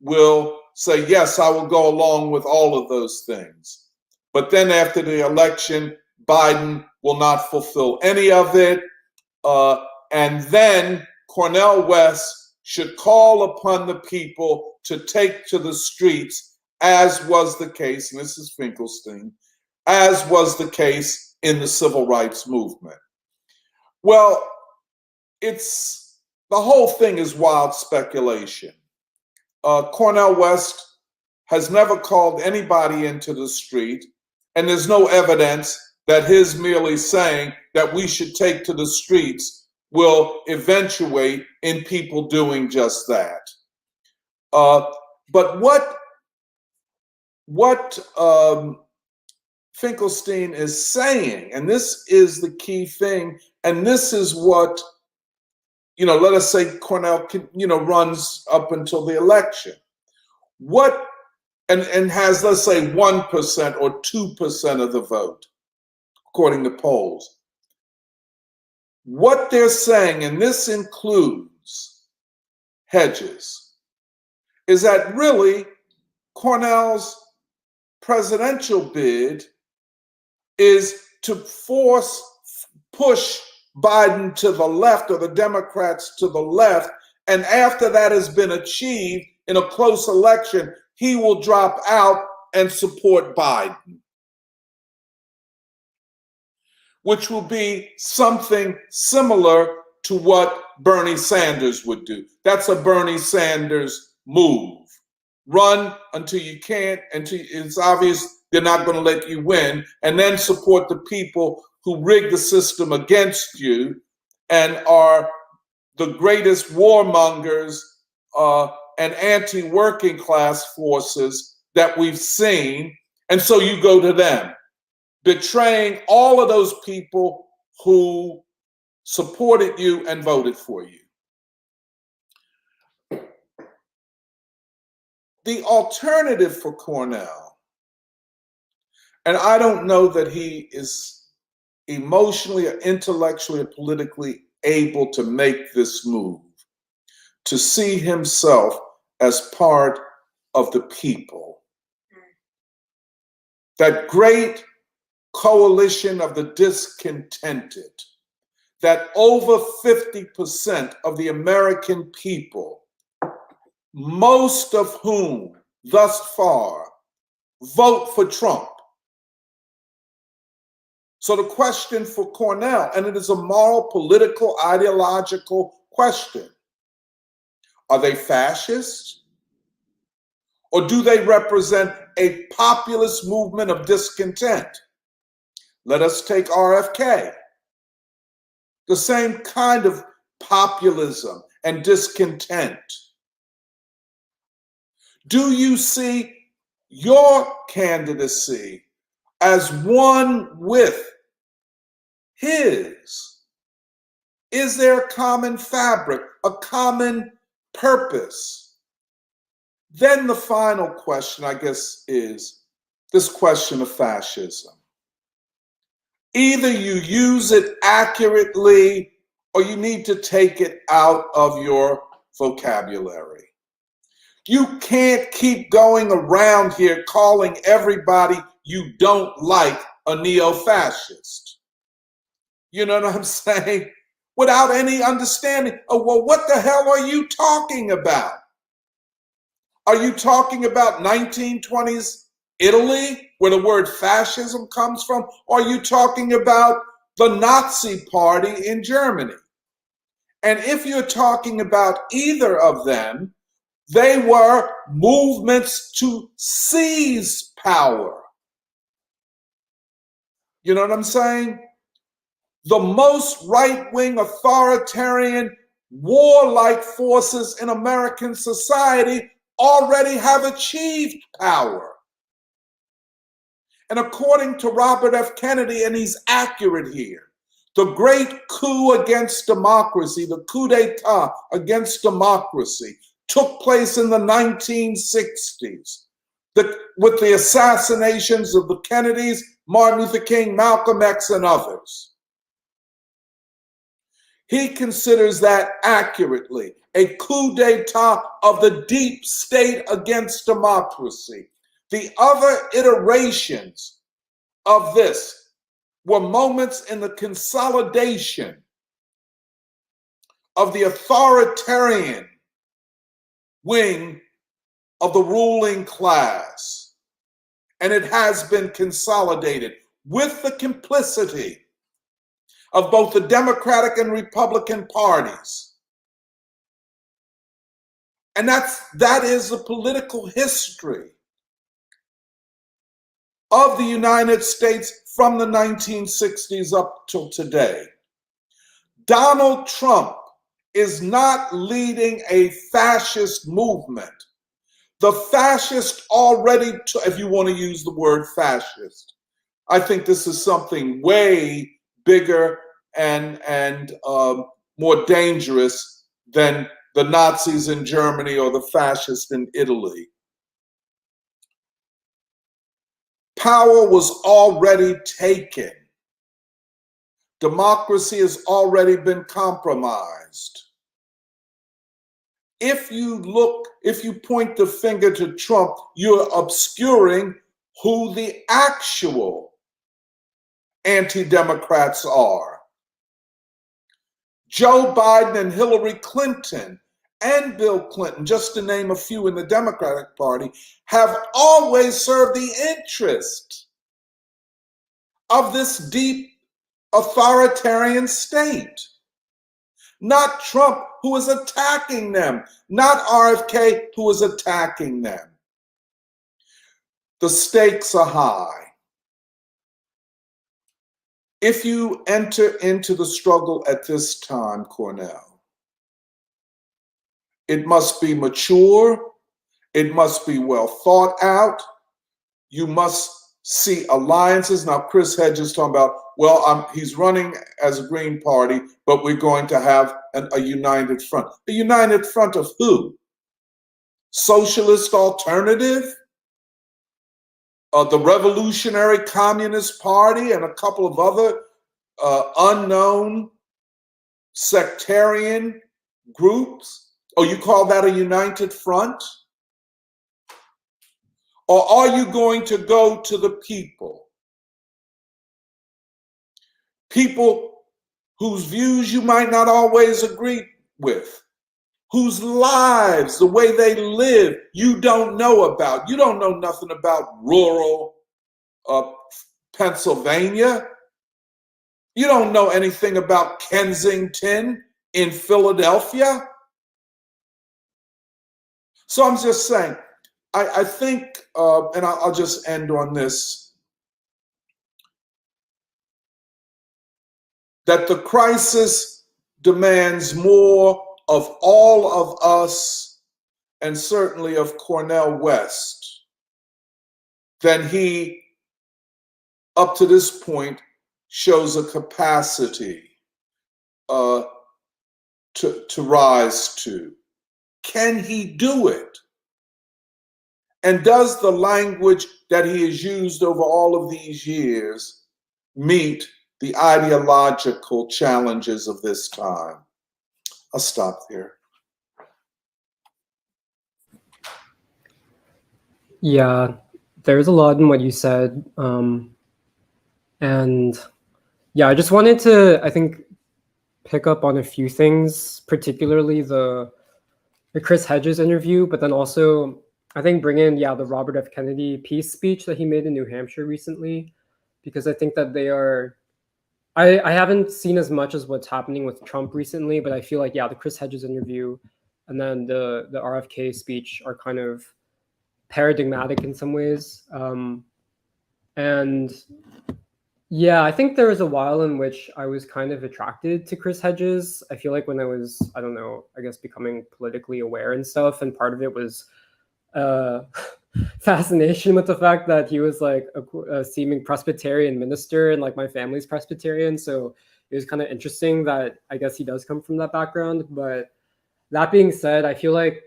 will say, yes, I will go along with all of those things. But then after the election, Biden will not fulfill any of it. And then Cornel West should call upon the people to take to the streets, as was the case, and this is Finkelstein, as was the case in the civil rights movement. Well, the whole thing is wild speculation. Cornel West has never called anybody into the street, and there's no evidence that his merely saying that we should take to the streets will eventuate in people doing just that. But what Finkelstein is saying, and this is the key thing, and this is what, let us say Cornel, runs up until the election. And has, let's say, 1% or 2% of the vote, according to polls. What they're saying, and this includes Hedges, is that really Cornel's presidential bid is to push Biden to the left, or the Democrats to the left, and after that has been achieved in a close election, he will drop out and support Biden, which will be something similar to what Bernie Sanders would do. That's a Bernie Sanders move. Run until you can't, until it's obvious they're not going to let you win, and then support the people who rig the system against you and are the greatest warmongers and anti-working class forces that we've seen. And so you go to them, betraying all of those people who supported you and voted for you. The alternative for Cornel, and I don't know that he is emotionally or intellectually or politically able to make this move, to see himself as part of the people. That great coalition of the discontented, that over 50% of the American people, most of whom thus far vote for Trump. So the question for Cornel, and it is a moral, political, ideological question, are they fascists? Or do they represent a populist movement of discontent? Let us take RFK. The same kind of populism and discontent. Do you see your candidacy as one with his? Is there a common fabric, a common purpose? Then the final question, I guess, is this question of fascism. Either you use it accurately or you need to take it out of your vocabulary. You can't keep going around here calling everybody you don't like a neo-fascist. You know what I'm saying? Without any understanding of, well, what the hell are you talking about? Are you talking about 1920s Italy, where the word fascism comes from? Or are you talking about the Nazi Party in Germany? And if you're talking about either of them, they were movements to seize power. You know what I'm saying? The most right-wing, authoritarian, warlike forces in American society already have achieved power. And according to Robert F. Kennedy, and he's accurate here, the great coup against democracy, the coup d'etat against democracy, took place in the 1960s with the assassinations of the Kennedys, Martin Luther King, Malcolm X, and others. He considers that accurately a coup d'etat of the deep state against democracy. The other iterations of this were moments in the consolidation of the authoritarian wing of the ruling class. And it has been consolidated with the complicity of both the Democratic and Republican parties. And that is the political history of the United States from the 1960s up till today. Donald Trump is not leading a fascist movement. The fascist already, if you want to use the word fascist, I think this is something way bigger and more dangerous than the Nazis in Germany or the fascists in Italy. Power was already taken. Democracy has already been compromised. If you point the finger to Trump, you're obscuring who the actual anti-democrats are. Joe Biden and Hillary Clinton and Bill Clinton, just to name a few in the Democratic Party, have always served the interest of this deep authoritarian state. Not Trump, who is attacking them, not RFK, who is attacking them. The stakes are high. If you enter into the struggle at this time, Cornel, it must be mature, it must be well thought out, you must see alliances. Now, Chris Hedges talking about, well, he's running as a Green Party, but we're going to have a united front. A united front of who? Socialist Alternative? The Revolutionary Communist Party and a couple of other unknown sectarian groups? Oh, you call that a united front? Or are you going to go to the people? People whose views you might not always agree with, whose lives, the way they live, you don't know about. You don't know nothing about rural Pennsylvania. You don't know anything about Kensington in Philadelphia. So I'm just saying, I think, and I'll just end on this, that the crisis demands more of all of us, and certainly of Cornel West, than he, up to this point, shows a capacity to rise to. Can he do it? And does the language that he has used over all of these years meet the ideological challenges of this time? I'll stop there. Yeah, there's a lot in what you said. And yeah, I just wanted to, I think, pick up on a few things, particularly the Chris Hedges interview, but then also I think bring in, the Robert F. Kennedy peace speech that he made in New Hampshire recently, because I think that they are, I haven't seen as much as what's happening with Trump recently, but I feel like, the Chris Hedges interview and then the RFK speech are kind of paradigmatic in some ways. And yeah, I think there was a while in which I was kind of attracted to Chris Hedges. I feel like when I was, I don't know, I guess becoming politically aware and stuff, and part of it was fascination with the fact that he was like a seeming Presbyterian minister, and like my family's Presbyterian, so it was kind of interesting that I guess he does come from that background. But that being said, I feel like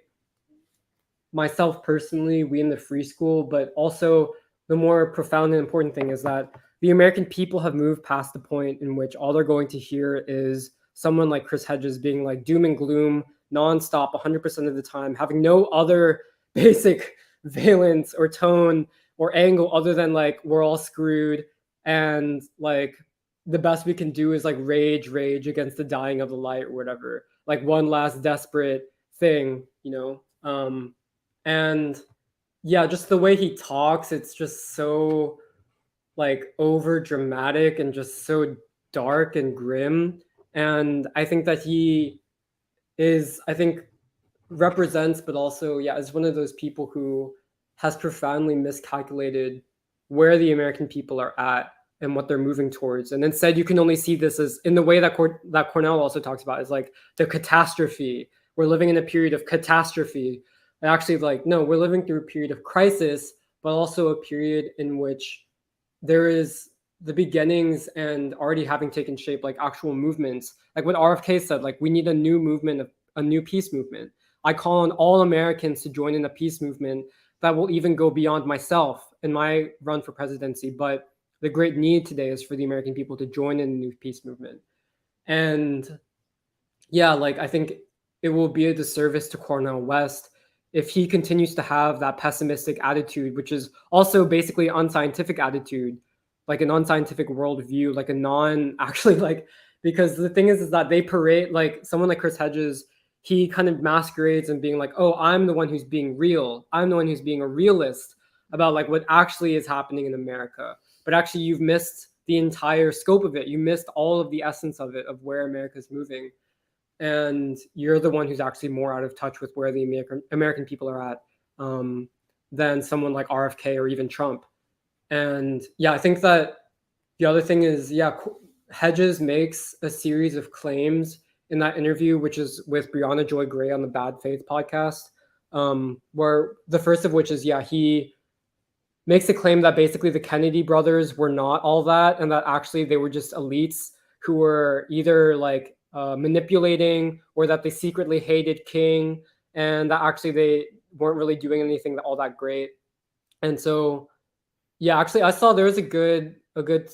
myself personally, we in the free school, but also the more profound and important thing is that the American people have moved past the point in which all they're going to hear is someone like Chris Hedges being like doom and gloom nonstop 100% of the time, having no other basic valence or tone or angle other than like we're all screwed, and like the best we can do is like rage against the dying of the light or whatever, like one last desperate thing, and yeah, just the way he talks, it's just so like over dramatic and just so dark and grim. And I think that he is, I think, represents, but also, is one of those people who has profoundly miscalculated where the American people are at and what they're moving towards. And instead, you can only see this as in the way that that Cornel also talks about, is like the catastrophe. We're living in a period of catastrophe. And actually, like, no, we're living through a period of crisis, but also a period in which there is the beginnings and already having taken shape, like actual movements. Like what RFK said, like we need a new movement, a new peace movement. I call on all Americans to join in a peace movement that will even go beyond myself in my run for presidency. But the great need today is for the American people to join in a new peace movement. And like I think it will be a disservice to Cornel West if he continues to have that pessimistic attitude, which is also basically unscientific attitude, like an unscientific worldview, like a non-actually like, because the thing is that they parade, like someone like Chris Hedges, he kind of masquerades and being like, oh, I'm the one who's being real. I'm the one who's being a realist about like what actually is happening in America. But actually you've missed the entire scope of it. You missed all of the essence of it, of where America's moving. And you're the one who's actually more out of touch with where the American people are at than someone like RFK or even Trump. And I think that the other thing is, Hedges makes a series of claims in that interview, which is with Brianna Joy Gray on the Bad Faith podcast, where the first of which is, he makes a claim that basically the Kennedy brothers were not all that, and that actually they were just elites who were either like manipulating, or that they secretly hated King, and that actually they weren't really doing anything all that great. And so, actually, I saw there was a good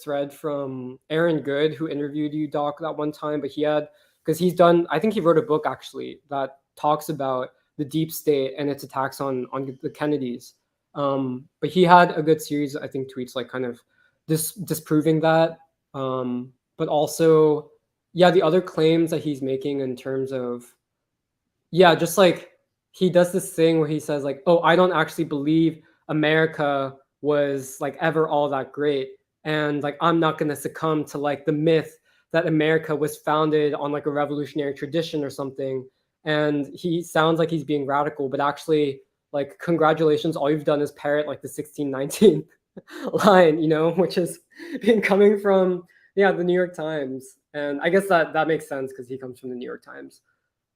thread from Aaron Good, who interviewed you, Doc, that one time. But he had, because he's done, I think he wrote a book actually that talks about the deep state and its attacks on the Kennedys. But he had a good series, I think, tweets like kind of disproving that. But also, the other claims that he's making in terms of, just like he does this thing where he says like, oh, I don't actually believe America was like ever all that great. And like, I'm not going to succumb to like the myth that America was founded on like a revolutionary tradition or something. And he sounds like he's being radical, but actually like, congratulations, all you've done is parrot like the 1619 line, which is been coming from, the New York Times. And I guess that makes sense because he comes from the New York Times.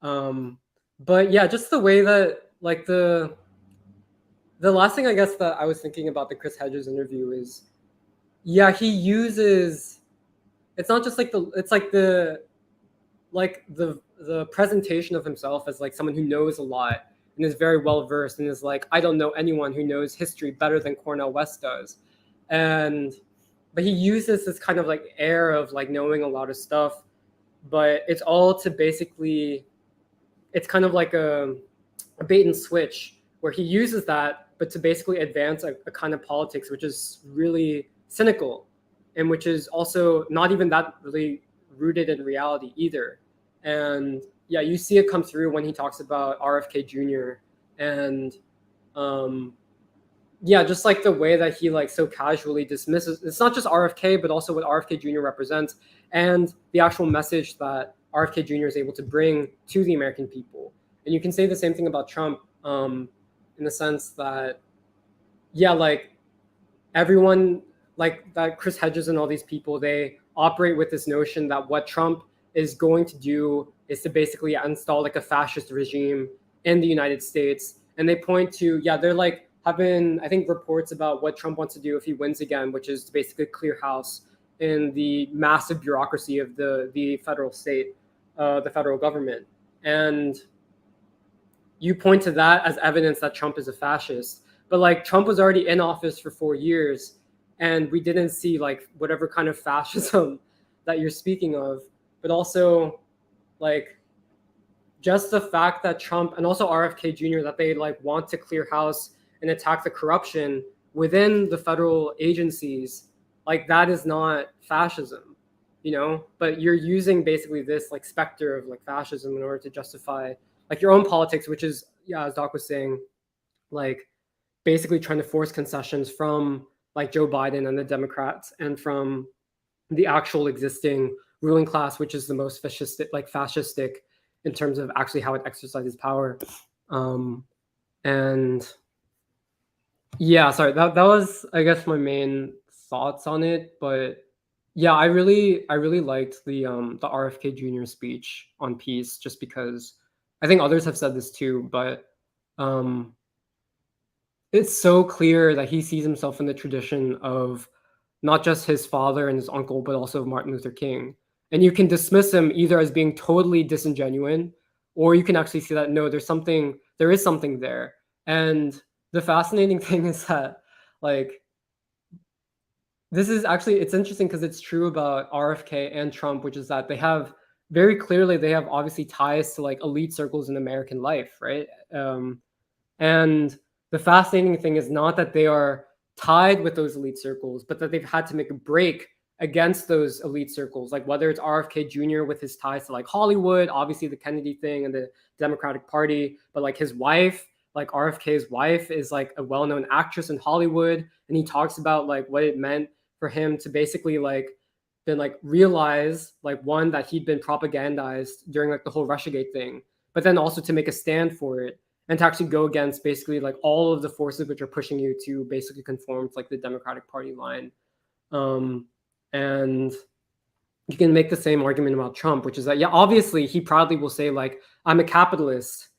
But just the way that like the last thing I guess that I was thinking about the Chris Hedges interview is, he uses, it's not just like the presentation of himself as like someone who knows a lot and is very well versed and is like, I don't know anyone who knows history better than Cornel West does. But he uses this kind of like air of like knowing a lot of stuff, but it's all to basically, it's kind of like a bait and switch where he uses that but to basically advance a kind of politics which is really cynical and which is also not even that really rooted in reality either. And yeah, you see it come through when he talks about RFK Jr. and yeah, just like the way that he like so casually dismisses, it's not just RFK, but also what RFK Jr. represents and the actual message that RFK Jr. is able to bring to the American people. And you can say the same thing about Trump in the sense that, yeah, like everyone, like that Chris Hedges and all these people, they operate with this notion that what Trump is going to do is to basically install like a fascist regime in the United States. And they point to, yeah, they're like, have been, I think, reports about what Trump wants to do if he wins again, which is to basically clear house in the massive bureaucracy of the federal state, the federal government. And you point to that as evidence that Trump is a fascist. But like Trump was already in office for 4 years, and we didn't see like whatever kind of fascism that you're speaking of. But also, like, just the fact that Trump and also RFK Jr. that they like want to clear house and attack the corruption within the federal agencies, like that is not fascism, you know? But you're using basically this like specter of like fascism in order to justify like your own politics, which is, yeah, as Doc was saying, like basically trying to force concessions from like Joe Biden and the Democrats and from the actual existing ruling class, which is the most fascistic in terms of actually how it exercises power. And yeah, sorry, that was, I guess, my main thoughts on it. But yeah, I really liked the RFK Jr. speech on peace, just because I think others have said this too, but it's so clear that he sees himself in the tradition of not just his father and his uncle, but also Martin Luther King. And you can dismiss him either as being totally disingenuine, or you can actually see that no, there is something there. And the fascinating thing is that, like, this is actually, it's interesting because it's true about RFK and Trump, which is that they have obviously ties to like elite circles in American life, right? And the fascinating thing is not that they are tied with those elite circles, but that they've had to make a break against those elite circles, like whether it's RFK Jr. with his ties to like Hollywood, obviously the Kennedy thing and the Democratic Party, but like his wife, like RFK's wife is like a well-known actress in Hollywood, and he talks about like what it meant for him to basically like then like realize like one that he'd been propagandized during like the whole Russiagate thing, but then also to make a stand for it and to actually go against basically like all of the forces which are pushing you to basically conform to like the Democratic Party line. And you can make the same argument about Trump, which is that, yeah, obviously he proudly will say like, I'm a capitalist,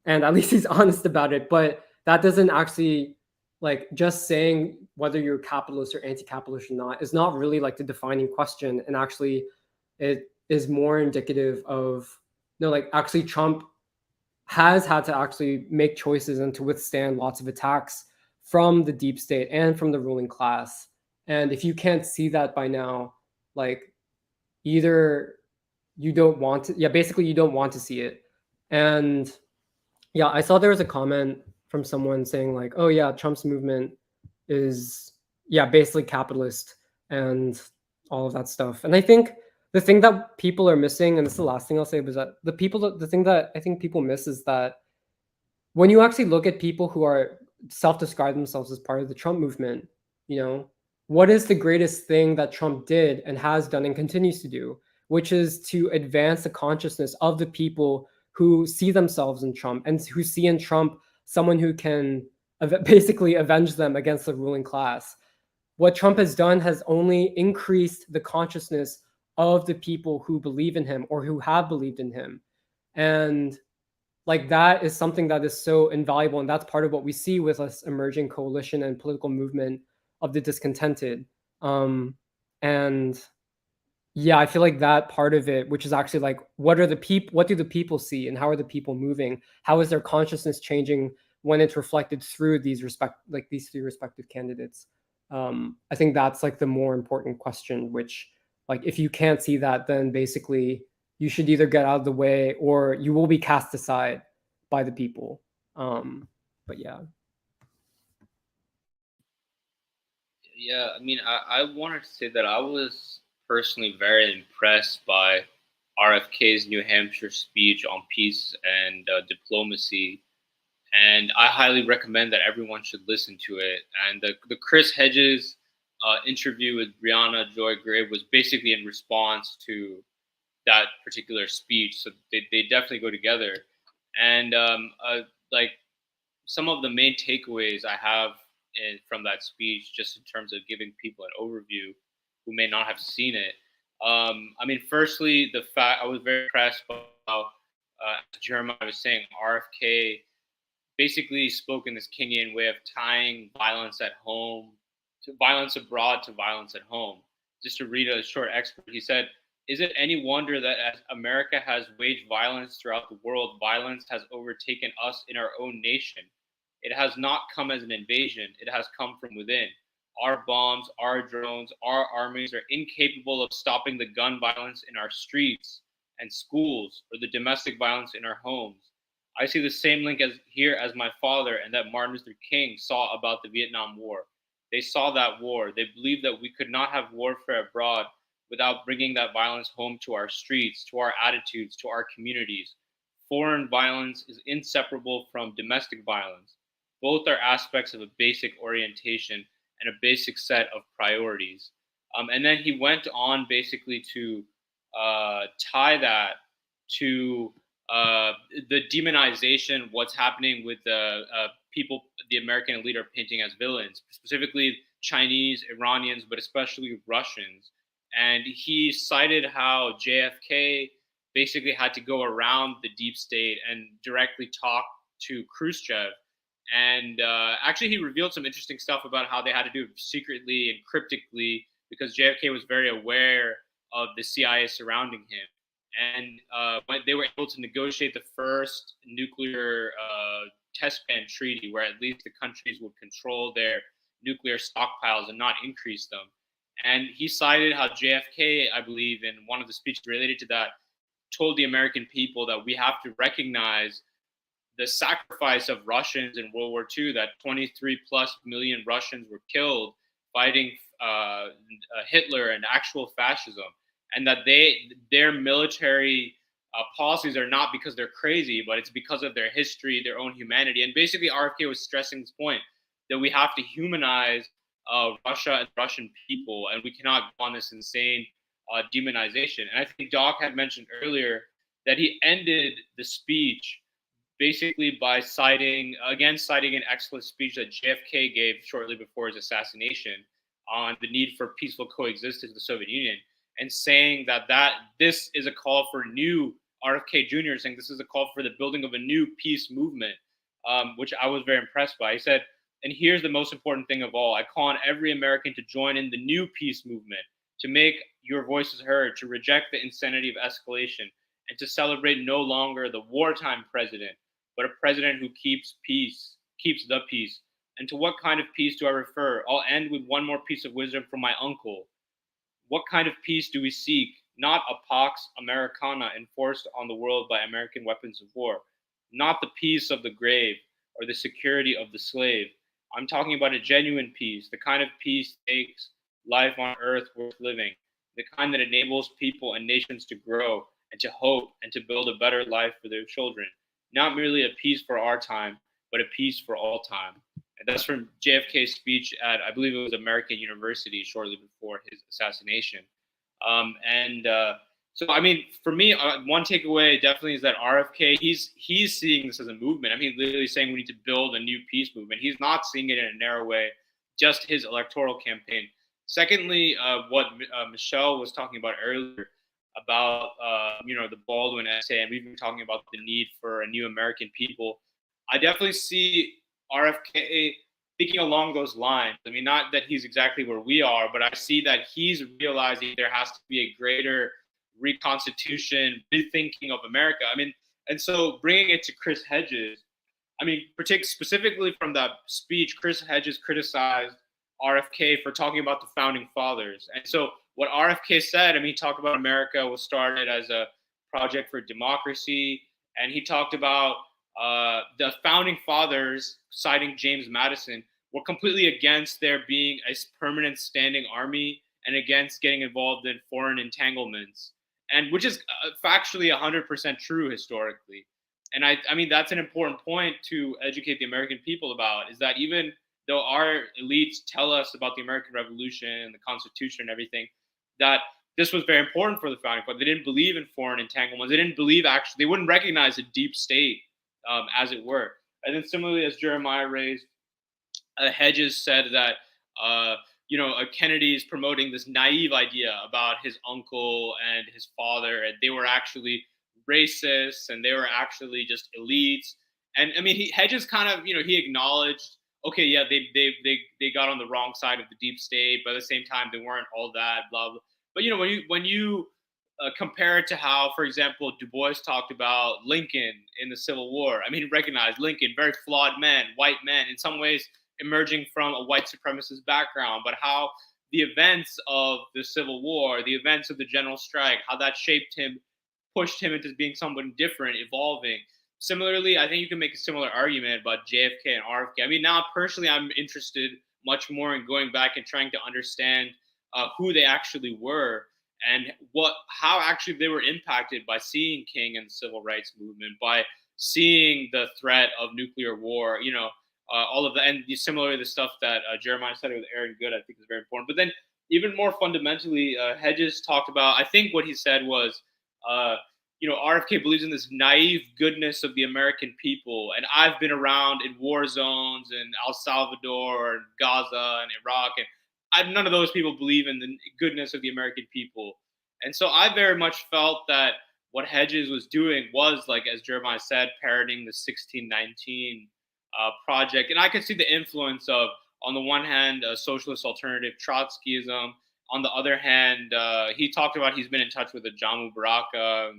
and at least he's honest about it, but that doesn't actually, like, just saying whether you're capitalist or anti-capitalist or not is not really like the defining question. And actually it is more indicative of, you know, like actually Trump has had to actually make choices and to withstand lots of attacks from the deep state and from the ruling class. And if you can't see that by now, like either you don't want to, basically you don't want to see it. And yeah, I saw there was a comment from someone saying like, oh yeah, Trump's movement is, basically capitalist and all of that stuff. And I think the thing that people are missing, and this is the last thing I'll say, was that the thing that I think people miss is that when you actually look at people who are self-describe themselves as part of the Trump movement, you know, what is the greatest thing that Trump did and has done and continues to do, which is to advance the consciousness of the people who see themselves in Trump and who see in Trump someone who can basically avenge them against the ruling class. What Trump has done has only increased the consciousness of the people who believe in him or who have believed in him. And like that is something that is so invaluable. And that's part of what we see with this emerging coalition and political movement of the discontented. And yeah, I feel like that part of it, which is actually like, what do the people see and how are the people moving? How is their consciousness changing when it's reflected through these three respective candidates? I think that's like the more important question, which like, if you can't see that, then basically you should either get out of the way or you will be cast aside by the people. But yeah. Yeah, I mean, I wanted to say that I was personally very impressed by RFK's New Hampshire speech on peace and diplomacy, and I highly recommend that everyone should listen to it. And the Chris Hedges interview with Brianna Joy Grave was basically in response to that particular speech, so they definitely go together. And like some of the main takeaways I have from that speech, just in terms of giving people an overview who may not have seen it. I mean, firstly, the fact I was very impressed by how, as Jeremiah was saying, RFK basically spoke in this Kingian way of tying violence at home to violence abroad to violence at home. Just to read a short excerpt, he said, "Is it any wonder that as America has waged violence throughout the world, violence has overtaken us in our own nation? It has not come as an invasion, it has come from within. Our bombs, our drones, our armies are incapable of stopping the gun violence in our streets and schools or the domestic violence in our homes. I see the same link as here as my father and that Martin Luther King saw about the Vietnam War. They saw that war. They believed that we could not have warfare abroad without bringing that violence home to our streets, to our attitudes, to our communities. Foreign violence is inseparable from domestic violence. Both are aspects of a basic orientation and a basic set of priorities." And then he went on basically to tie that to the demonization, what's happening with the people the American elite are painting as villains, specifically Chinese, Iranians, but especially Russians. And he cited how JFK basically had to go around the deep state and directly talk to Khrushchev. And actually, he revealed some interesting stuff about how they had to do it secretly and cryptically because JFK was very aware of the CIA surrounding him. And they were able to negotiate the first nuclear test ban treaty, where at least the countries would control their nuclear stockpiles and not increase them. And he cited how JFK, I believe, in one of the speeches related to that, told the American people that we have to recognize the sacrifice of Russians in World War II, that 23 plus million Russians were killed fighting Hitler and actual fascism, and that their military policies are not because they're crazy, but it's because of their history, their own humanity. And basically, RFK was stressing this point that we have to humanize Russia and Russian people, and we cannot go on this insane demonization. And I think Doc had mentioned earlier that he ended the speech basically by citing an excellent speech that JFK gave shortly before his assassination on the need for peaceful coexistence with the Soviet Union, and saying that this is a call for new RFK Jr. saying this is a call for the building of a new peace movement, which I was very impressed by. He said, and here's the most important thing of all, I call on every American to join in the new peace movement, to make your voices heard, to reject the insanity of escalation, and to celebrate no longer the wartime president, but a president who keeps the peace. And to what kind of peace do I refer? I'll end with one more piece of wisdom from my uncle. What kind of peace do we seek? Not a Pax Americana enforced on the world by American weapons of war. Not the peace of the grave or the security of the slave. I'm talking about a genuine peace, the kind of peace that makes life on earth worth living, the kind that enables people and nations to grow and to hope and to build a better life for their children. Not merely a peace for our time, but a peace for all time. And that's from JFK's speech at, I believe it was American University shortly before his assassination. So, I mean, for me, one takeaway definitely is that RFK, he's seeing this as a movement. I mean, literally saying we need to build a new peace movement. He's not seeing it in a narrow way, just his electoral campaign. Secondly, what Michelle was talking about earlier about, the Baldwin essay, and we've been talking about the need for a new American people. I definitely see RFK thinking along those lines. I mean, not that he's exactly where we are, but I see that he's realizing there has to be a greater reconstitution, rethinking of America. I mean, and so bringing it to Chris Hedges, I mean, specifically from that speech, Chris Hedges criticized RFK for talking about the founding fathers. And so what RFK said, I mean, he talked about America was started as a project for democracy, and he talked about the founding fathers, citing James Madison, were completely against there being a permanent standing army and against getting involved in foreign entanglements, and which is factually 100% true historically. And I mean, that's an important point to educate the American people about, is that even though our elites tell us about the American Revolution, the Constitution, and everything, that this was very important for the founding fathers. They didn't believe in foreign entanglements. They didn't believe, actually, they wouldn't recognize a deep state, as it were. And then similarly, as Jeremiah raised, Hedges said that, Kennedy is promoting this naive idea about his uncle and his father, and they were actually racists and they were actually just elites. And I mean, Hedges kind of, he acknowledged, okay, yeah, they got on the wrong side of the deep state, but at the same time, they weren't all that, blah, blah. But when you compare it to how, for example, Du Bois talked about Lincoln in the Civil War. I mean, he recognized Lincoln, very flawed man, white man, in some ways emerging from a white supremacist background, but how the events of the Civil War, the events of the general strike, how that shaped him, pushed him into being someone different, evolving. Similarly, I think you can make a similar argument about JFK and RFK. I mean, now personally, I'm interested much more in going back and trying to understand who they actually were and how actually they were impacted by seeing King and the civil rights movement, by seeing the threat of nuclear war, all of that. And similarly, the stuff that Jeremiah said with Aaron Good, I think is very important. But then even more fundamentally, Hedges talked about, I think what he said was, RFK believes in this naive goodness of the American people. And I've been around in war zones in El Salvador and Gaza and Iraq, and none of those people believe in the goodness of the American people. And so I very much felt that what Hedges was doing was, like, as Jeremiah said, parroting the 1619 project. And I could see the influence of, on the one hand, a socialist alternative Trotskyism. On the other hand, he talked about he's been in touch with the Jamu Baraka,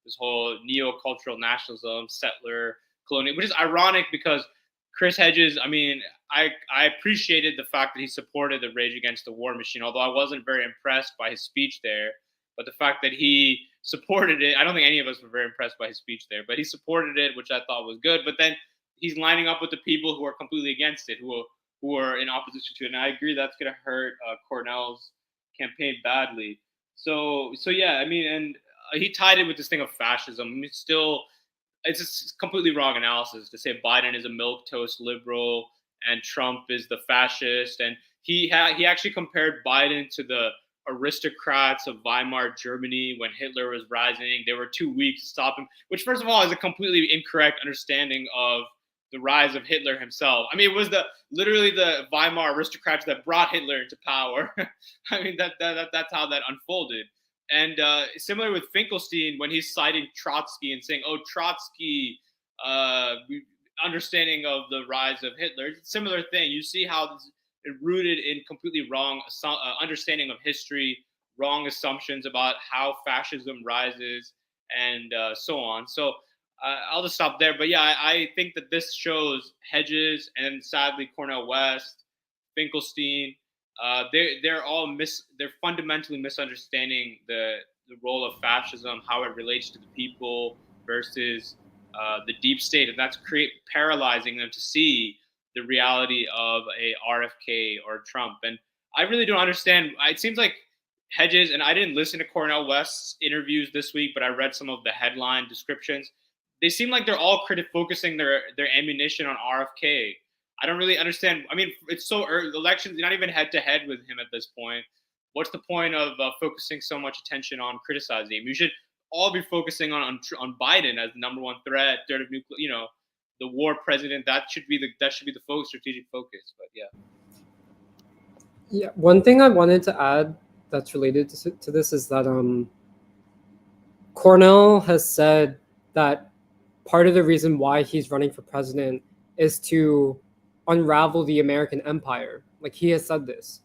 this whole neo-cultural nationalism, settler, colonial, which is ironic because Chris Hedges, I mean, I appreciated the fact that he supported the Rage Against the War Machine, although I wasn't very impressed by his speech there. But the fact that he supported it, I don't think any of us were very impressed by his speech there, but he supported it, which I thought was good. But then he's lining up with the people who are completely against it, who are in opposition to it. And I agree that's going to hurt Cornel's campaign badly. So yeah, I mean, and he tied it with this thing of fascism. I mean, it's a completely wrong analysis to say Biden is a milquetoast liberal and Trump is the fascist. And he actually compared Biden to the aristocrats of Weimar Germany when Hitler was rising. They were too weak to stop him, which, first of all, is a completely incorrect understanding of the rise of Hitler himself. I mean, it was literally the Weimar aristocrats that brought Hitler into power. I mean, that's how that unfolded. And similar with Finkelstein, when he's citing Trotsky and saying, "Oh, Trotsky, understanding of the rise of Hitler," it's a similar thing. You see how it's rooted in completely wrong understanding of history, wrong assumptions about how fascism rises, and so on. So I'll just stop there. But yeah, I think that this shows Hedges and sadly Cornel West, Finkelstein. They're fundamentally misunderstanding the role of fascism, how it relates to the people versus the deep state, and that's paralyzing them to see the reality of a RFK or Trump. And I really don't understand. It seems like Hedges, and I didn't listen to Cornel West's interviews this week, but I read some of the headline descriptions. They seem like they're all focusing their ammunition on RFK. I don't really understand. I mean, it's so early. The election's not even head to head with him at this point. What's the point of focusing so much attention on criticizing him? You should all be focusing on Biden as the number one threat, threat of nuclear, the war president. That should be the strategic focus. But yeah. Yeah, one thing I wanted to add that's related to this is that Cornel has said that part of the reason why he's running for president is to unravel the American empire. Like, he has said this.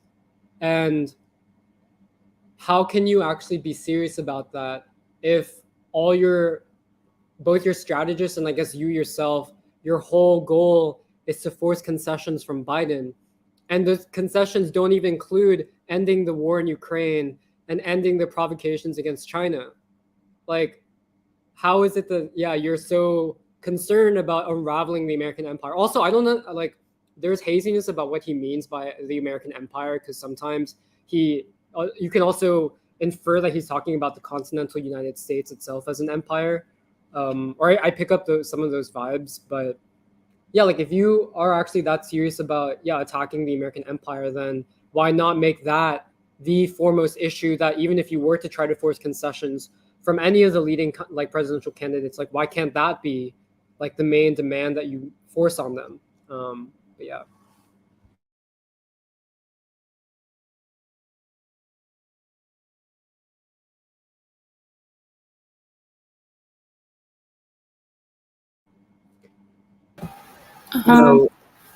And how can you actually be serious about that if both your strategists and I guess you yourself, your whole goal is to force concessions from Biden? And the concessions don't even include ending the war in Ukraine and ending the provocations against China. Like, how is it that, you're so concerned about unraveling the American empire? Also, I don't know, like, there's haziness about what he means by the American empire, because sometimes you can also infer that he's talking about the continental United States itself as an empire, or I pick up some of those vibes. But yeah, like if you are actually that serious about attacking the American empire, then why not make that the foremost issue, that even if you were to try to force concessions from any of the leading like presidential candidates, like why can't that be like the main demand that you force on them? But yeah.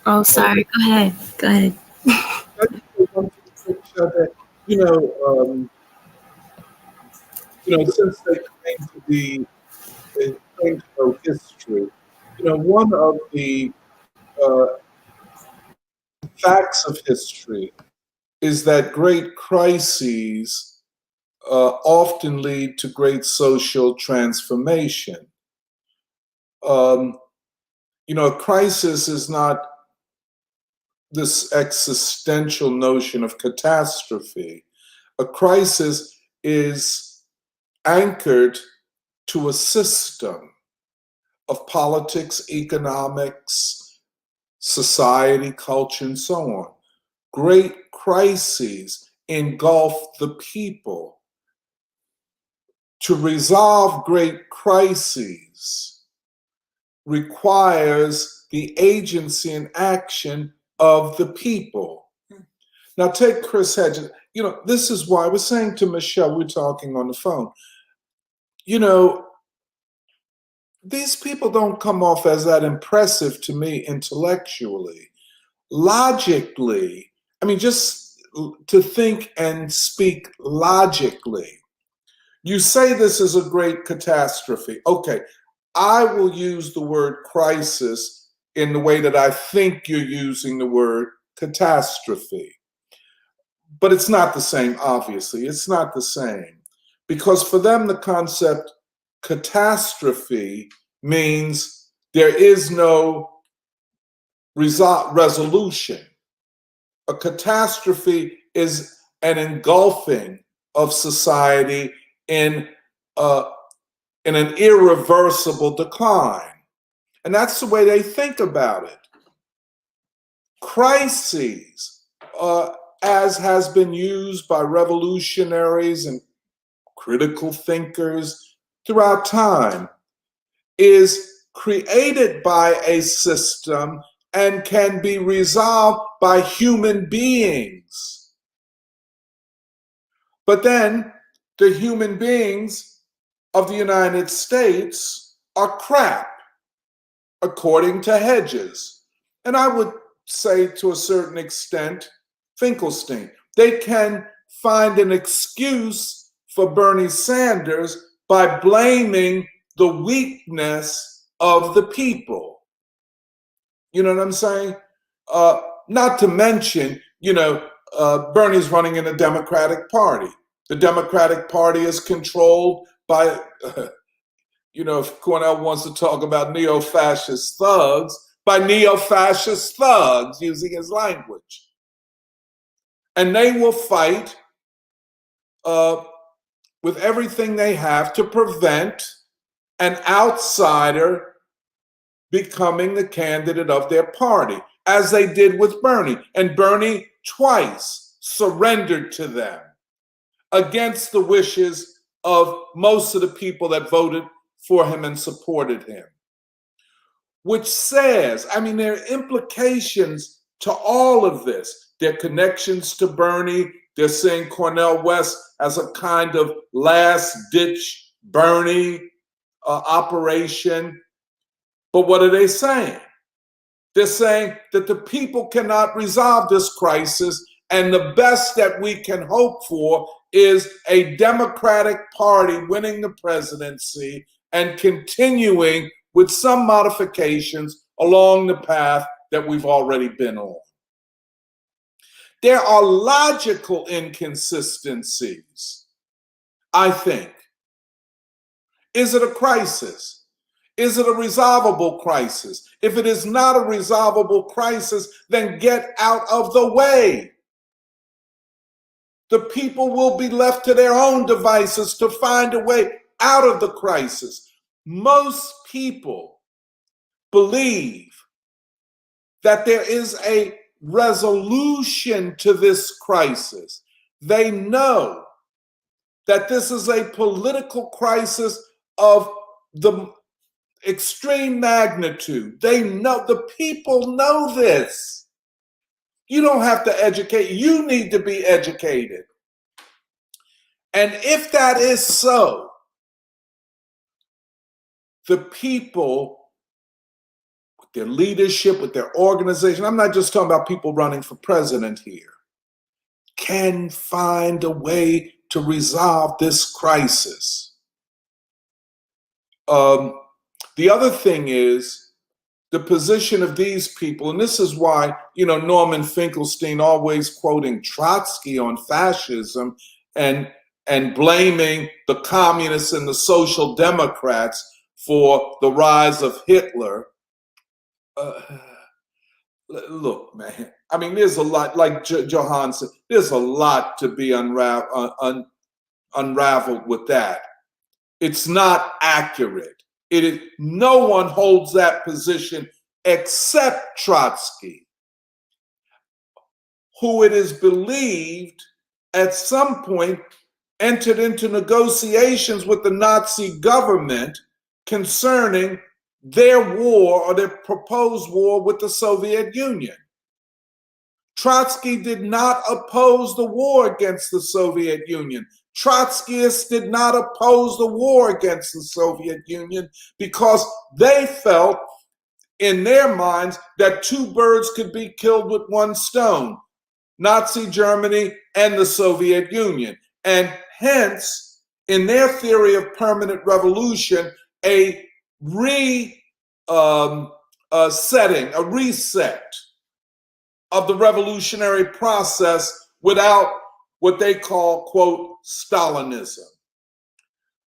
Oh, sorry. Go ahead. Go ahead. Since they claim to be claim to know history, one of the facts of history is that great crises often lead to great social transformation. A crisis is not this existential notion of catastrophe. A crisis is anchored to a system of politics, economics, society, culture, and so on. Great crises engulf the people. To resolve great crises requires the agency and action of the people. Now take Chris Hedges. This is why I was saying to Michelle, we're talking on the phone, these people don't come off as that impressive to me intellectually. Logically, just to think and speak logically, you say this is a great catastrophe. Okay, I will use the word crisis in the way that I think you're using the word catastrophe. But it's not the same, obviously. It's not the same. Because for them, the concept catastrophe means there is no resolution. A catastrophe is an engulfing of society in an irreversible decline. And that's the way they think about it. Crises, as has been used by revolutionaries and critical thinkers throughout time, is created by a system and can be resolved by human beings. But then the human beings of the United States are crap, according to Hedges. And I would say to a certain extent, Finkelstein, they can find an excuse for Bernie Sanders by blaming the weakness of the people. You know what I'm saying? Not to mention, Bernie's running in the Democratic Party. The Democratic Party is controlled by, if Cornel wants to talk about neo-fascist thugs, by neo-fascist thugs, using his language. And they will fight with everything they have to prevent an outsider becoming the candidate of their party, as they did with Bernie. And Bernie twice surrendered to them against the wishes of most of the people that voted for him and supported him. Which says, there are implications to all of this. There are connections to Bernie. They're saying Cornel West as a kind of last-ditch Bernie operation. But what are they saying? They're saying that the people cannot resolve this crisis, and the best that we can hope for is a Democratic Party winning the presidency and continuing with some modifications along the path that we've already been on. There are logical inconsistencies, I think. Is it a crisis? Is it a resolvable crisis? If it is not a resolvable crisis, then get out of the way. The people will be left to their own devices to find a way out of the crisis. Most people believe that there is a resolution to this crisis. They know that this is a political crisis of the extreme magnitude. They know, the people know this. You don't have to educate, you need to be educated. And if that is so, the people, with their leadership, with their organization, I'm not just talking about people running for president here, can find a way to resolve this crisis. The other thing is the position of these people, and this is why, Norman Finkelstein always quoting Trotsky on fascism and blaming the communists and the social democrats for the rise of Hitler. Look, man, I mean, there's a lot, like Johan said, there's a lot to be unraveled with that. It's not accurate. No one holds that position except Trotsky, who it is believed at some point entered into negotiations with the Nazi government concerning their war or their proposed war with the Soviet Union. Trotsky did not oppose the war against the Soviet Union. Trotskyists did not oppose the war against the Soviet Union because they felt in their minds that two birds could be killed with one stone, Nazi Germany and the Soviet Union. And hence, in their theory of permanent revolution, a reset of the revolutionary process without what they call, quote, Stalinism.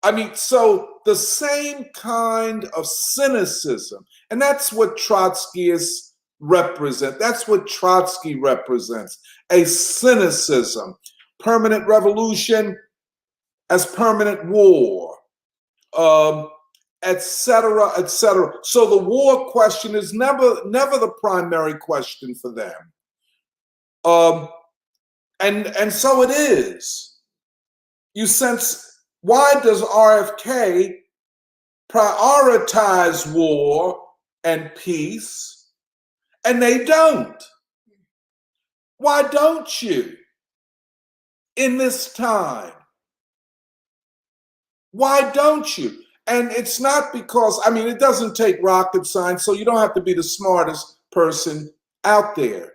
I mean, so the same kind of cynicism, and that's what Trotskyists represent. That's what Trotsky represents, a cynicism. Permanent revolution as permanent war, et cetera, et cetera. So the war question is never the primary question for them. And so it is. You sense, why does RFK prioritize war and peace, and they don't? Why don't you in this time? Why don't you? And it's not because, I mean, it doesn't take rocket science, so you don't have to be the smartest person out there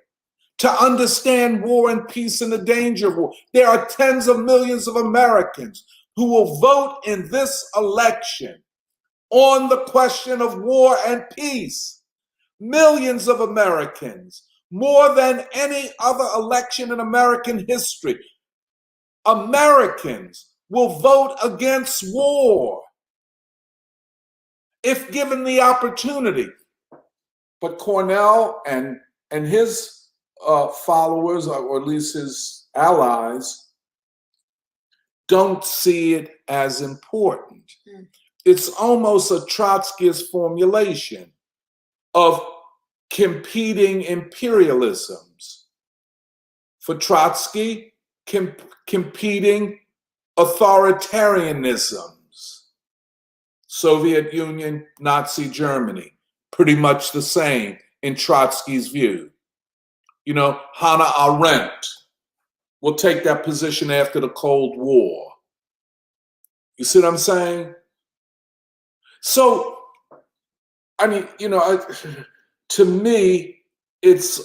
to understand war and peace and the danger of war. There are tens of millions of Americans who will vote in this election on the question of war and peace. Millions of Americans, more than any other election in American history. Americans will vote against war if given the opportunity. But Cornel and his followers, or at least his allies, don't see it as important. It's almost a Trotskyist formulation of competing imperialisms. For Trotsky, competing authoritarianisms. Soviet Union, Nazi Germany, pretty much the same in Trotsky's view. Hannah Arendt will take that position after the Cold War. You see what I'm saying? So, I mean, to me, it's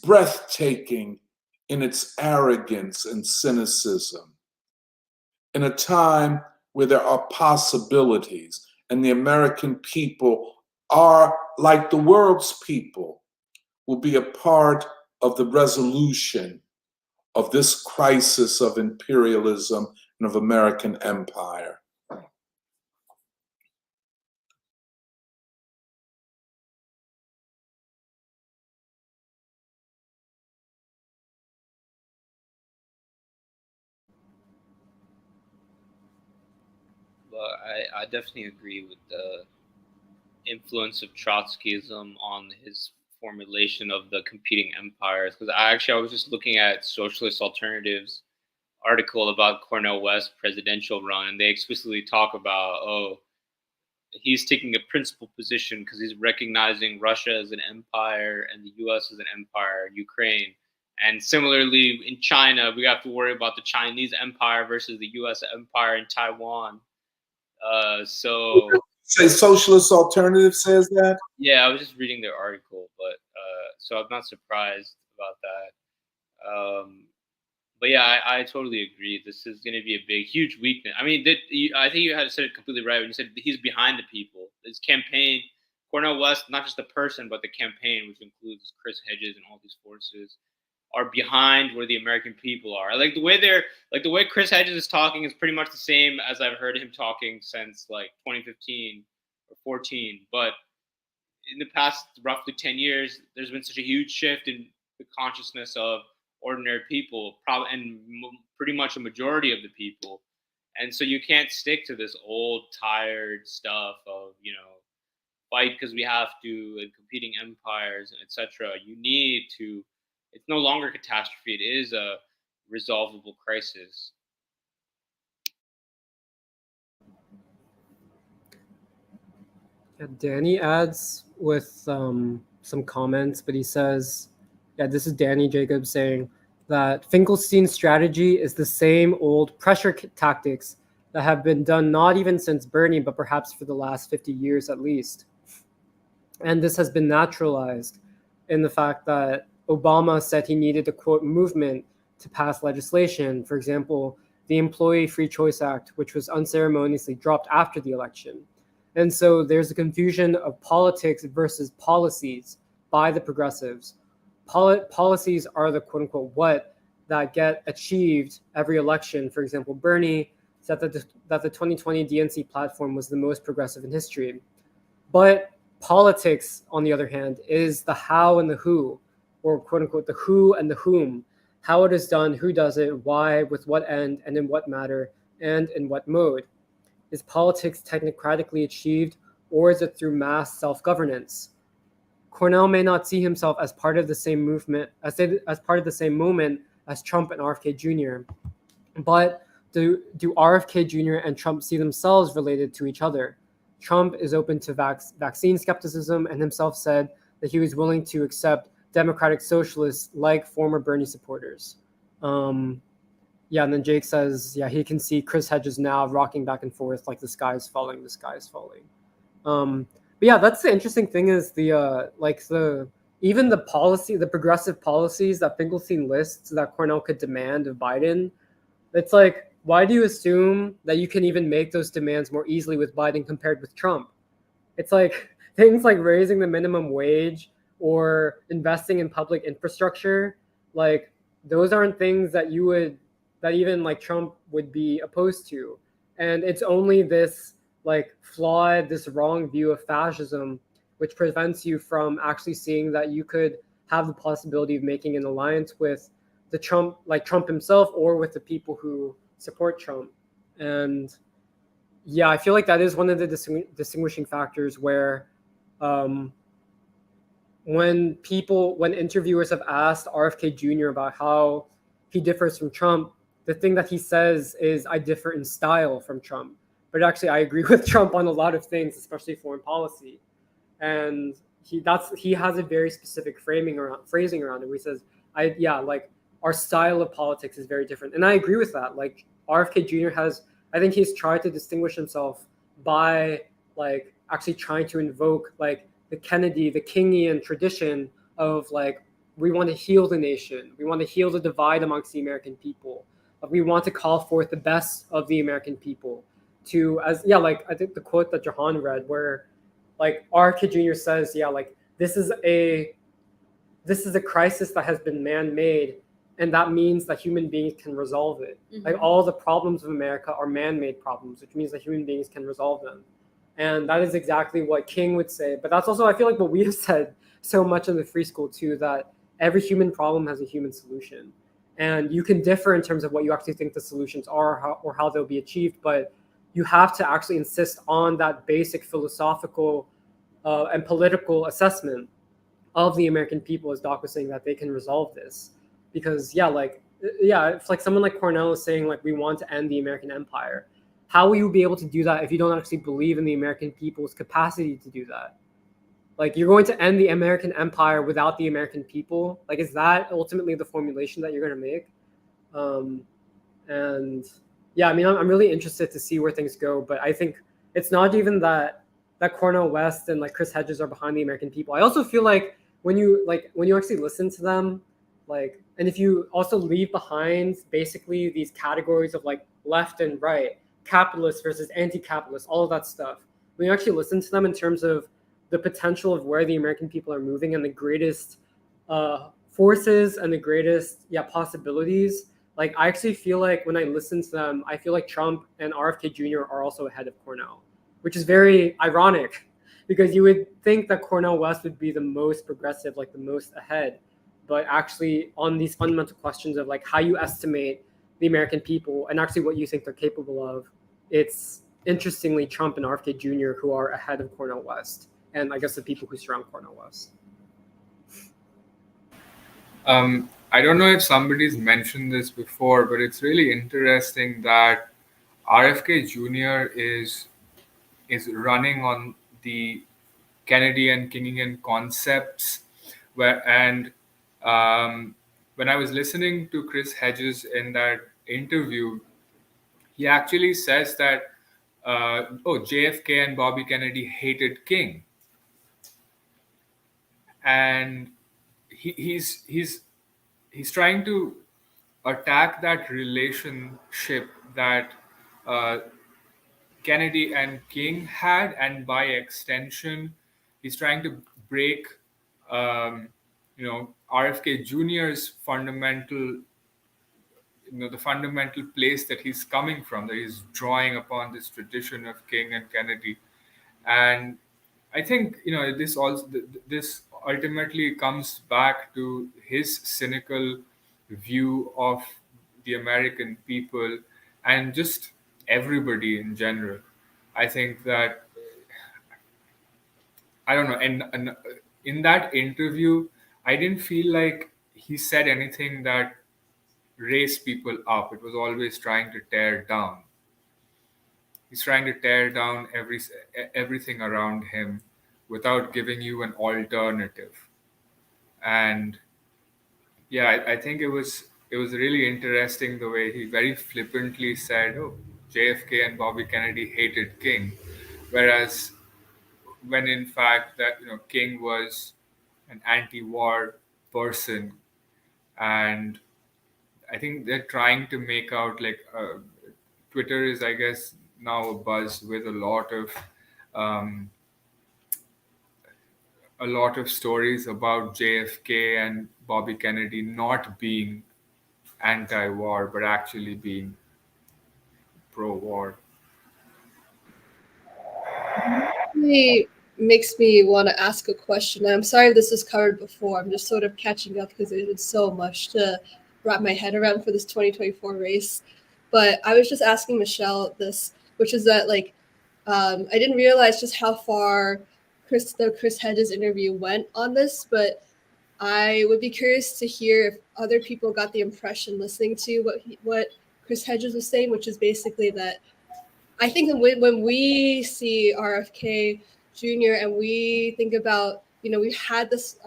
breathtaking in its arrogance and cynicism. In a time where there are possibilities, and the American people are, like the world's people, will be a part of the resolution of this crisis of imperialism of American empire. But I definitely agree with the influence of Trotskyism on his formulation of the competing empires. Because I was just looking at Socialist Alternatives article about Cornel West presidential run, and they explicitly talk about he's taking a principled position because he's recognizing Russia as an empire and the U.S. as an empire, Ukraine. And similarly, in China, we have to worry about the Chinese empire versus the U.S. empire in Taiwan. So say Socialist Alternative says that? Yeah, I was just reading their article, but so I'm not surprised about that. But yeah, I totally agree. This is going to be a big, huge weakness. I mean, I think you had said it completely right when you said he's behind the people. His campaign, Cornel West, not just the person, but the campaign, which includes Chris Hedges and all these forces, are behind where the American people are. Like the way Chris Hedges is talking is pretty much the same as I've heard him talking since like 2015 or 14. But in the past roughly 10 years, there's been such a huge shift in the consciousness of ordinary people, and pretty much a majority of the people. And so you can't stick to this old, tired stuff of, fight because we have to, and competing empires, etc. You need to, it's no longer a catastrophe. It is a resolvable crisis. Yeah, Danny adds with some comments, but he says, this is Danny Jacobs saying that Finkelstein's strategy is the same old pressure tactics that have been done not even since Bernie, but perhaps for the last 50 years at least. And this has been naturalized in the fact that Obama said he needed a, quote, movement to pass legislation. For example, the Employee Free Choice Act, which was unceremoniously dropped after the election. And so there's a confusion of politics versus policies by the progressives. Policies are the quote unquote what that get achieved every election. For example, Bernie said that the 2020 DNC platform was the most progressive in history. But politics, on the other hand, is the how and the who, or quote unquote the who and the whom, how it is done, who does it, why, with what end, and in what matter, and in what mode. Is politics technocratically achieved, or is it through mass self-governance? Cornel may not see himself as part of the same movement, as part of the same moment as Trump and RFK Jr. But do RFK Jr. and Trump see themselves related to each other? Trump is open to vaccine skepticism and himself said that he was willing to accept democratic socialists like former Bernie supporters. And then Jake says, he can see Chris Hedges now rocking back and forth like the sky is falling, the sky is falling. But that's the interesting thing is even the progressive policies that Finkelstein lists that Cornel could demand of Biden. It's like, why do you assume that you can even make those demands more easily with Biden compared with Trump? It's like things like raising the minimum wage or investing in public infrastructure. Like those aren't things that even like Trump would be opposed to. And it's only this like flawed, this wrong view of fascism, which prevents you from actually seeing that you could have the possibility of making an alliance with the Trump himself or with the people who support Trump. And I feel like that is one of the distinguishing factors where when interviewers have asked RFK Jr. about how he differs from Trump, the thing that he says is, I differ in style from Trump. But actually, I agree with Trump on a lot of things, especially foreign policy. And he has a very specific phrasing around it, where he says, our style of politics is very different. And I agree with that. Like RFK Jr. I think he's tried to distinguish himself by like actually trying to invoke like the Kingian tradition of like, we want to heal the nation. We want to heal the divide amongst the American people. We want to call forth the best of the American people I think the quote that Jahan read where like RFK Jr. says, this is a crisis that has been man-made and that means that human beings can resolve it. Like all the problems of America are man-made problems, which means that human beings can resolve them. And that is exactly what King would say. But that's also, I feel like, what we have said so much in the free school too, that every human problem has a human solution. And you can differ in terms of what you actually think the solutions are, or how they'll be achieved, but you have to actually insist on that basic philosophical and political assessment of the American people, as Doc was saying, that they can resolve this. Because it's like someone like Cornel is saying, like, we want to end the American empire. How will you be able to do that if you don't actually believe in the American people's capacity to do that? Like, you're going to end the American empire without the American people? Like, is that ultimately the formulation that you're going to make? And yeah, I mean, I'm really interested to see where things go, but I think it's not even that Cornel West and like Chris Hedges are behind the American people. I also feel like when you actually listen to them, like, and if you also leave behind basically these categories of like left and right, capitalist versus anti-capitalist, all of that stuff, when you actually listen to them in terms of the potential of where the American people are moving and the greatest forces and the greatest possibilities, like, I actually feel like when I listen to them, I feel like Trump and RFK Jr. are also ahead of Cornel, which is very ironic because you would think that Cornel West would be the most progressive, like the most ahead. But actually on these fundamental questions of like how you estimate the American people and actually what you think they're capable of, it's interestingly Trump and RFK Jr. who are ahead of Cornel West, and I guess the people who surround Cornel West. I don't know if somebody's mentioned this before, but it's really interesting that RFK Jr. is running on the Kennedy and Kingian concepts, when I was listening to Chris Hedges in that interview, he actually says that JFK and Bobby Kennedy hated King, and he's trying to attack that relationship that Kennedy and King had, and by extension, he's trying to break, RFK Jr.'s fundamental, the fundamental place that he's coming from, that he's drawing upon this tradition of King and Kennedy. And I think, this ultimately comes back to his cynical view of the American people and just everybody in general. I think that, I don't know, and in that interview, I didn't feel like he said anything that raised people up. It was always trying to tear down. He's trying to tear down everything around him without giving you an alternative. And yeah, I think it was really interesting the way he very flippantly said, "Oh, JFK and Bobby Kennedy hated King," whereas when in fact that King was an anti-war person. And I think they're trying to make out like Twitter is, I guess, now a buzz with a lot of stories about JFK and Bobby Kennedy not being anti-war, but actually being pro-war. Really makes me want to ask a question. I'm sorry if this was covered before. I'm just sort of catching up because there's so much to wrap my head around for this 2024 race. But I was just asking Michelle this, which is that I didn't realize just how far the Chris Hedges interview went on this, but I would be curious to hear if other people got the impression listening to what Chris Hedges was saying, which is basically that I think when we see RFK Jr. and we think about, we've had this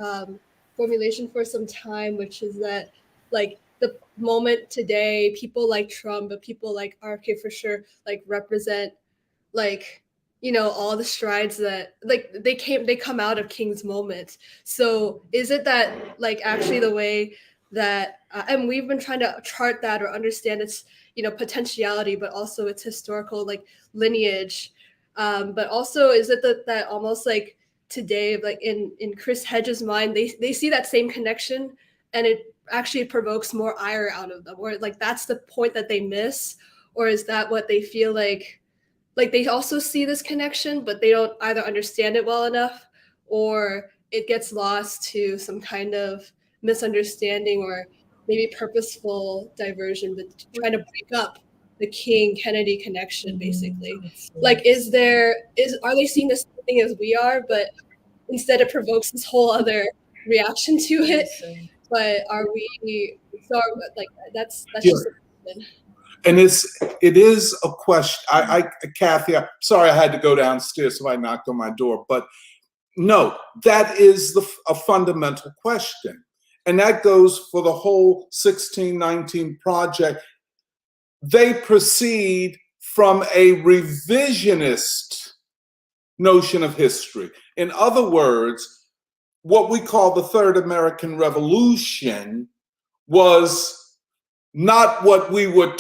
formulation for some time, which is that like the moment today, people like Trump, but people like RFK for sure, like represent like, all the strides that like they come out of King's moment. So is it that like actually the way that and we've been trying to chart that or understand its potentiality, but also its historical like lineage, but also is it that almost like today, like in Chris Hedges' mind, they see that same connection, and actually provokes more ire out of them, or like that's the point that they miss, or is that what they feel like they also see this connection, but they don't either understand it well enough, or it gets lost to some kind of misunderstanding or maybe purposeful diversion, but trying to break up the King Kennedy connection, basically. Like, are they seeing the same thing as we are, but instead it provokes this whole other reaction to it? But are we? So like that's Yeah. just a question. And it is a question. Kathy, I'm sorry I had to go downstairs, so I knocked on my door. But no, that is a fundamental question. And that goes for the whole 1619 project. They proceed from a revisionist notion of history. In other words, what we call the Third American Revolution was not what we were,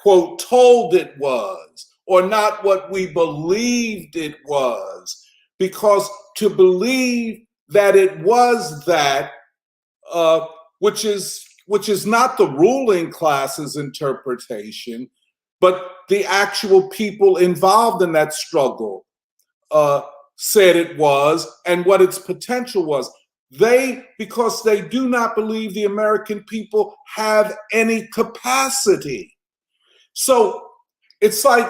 quote, told it was, or not what we believed it was. Because to believe that it was that, which is not the ruling class's interpretation, but the actual people involved in that struggle said it was, and what its potential was. Because they do not believe the American people have any capacity. So it's like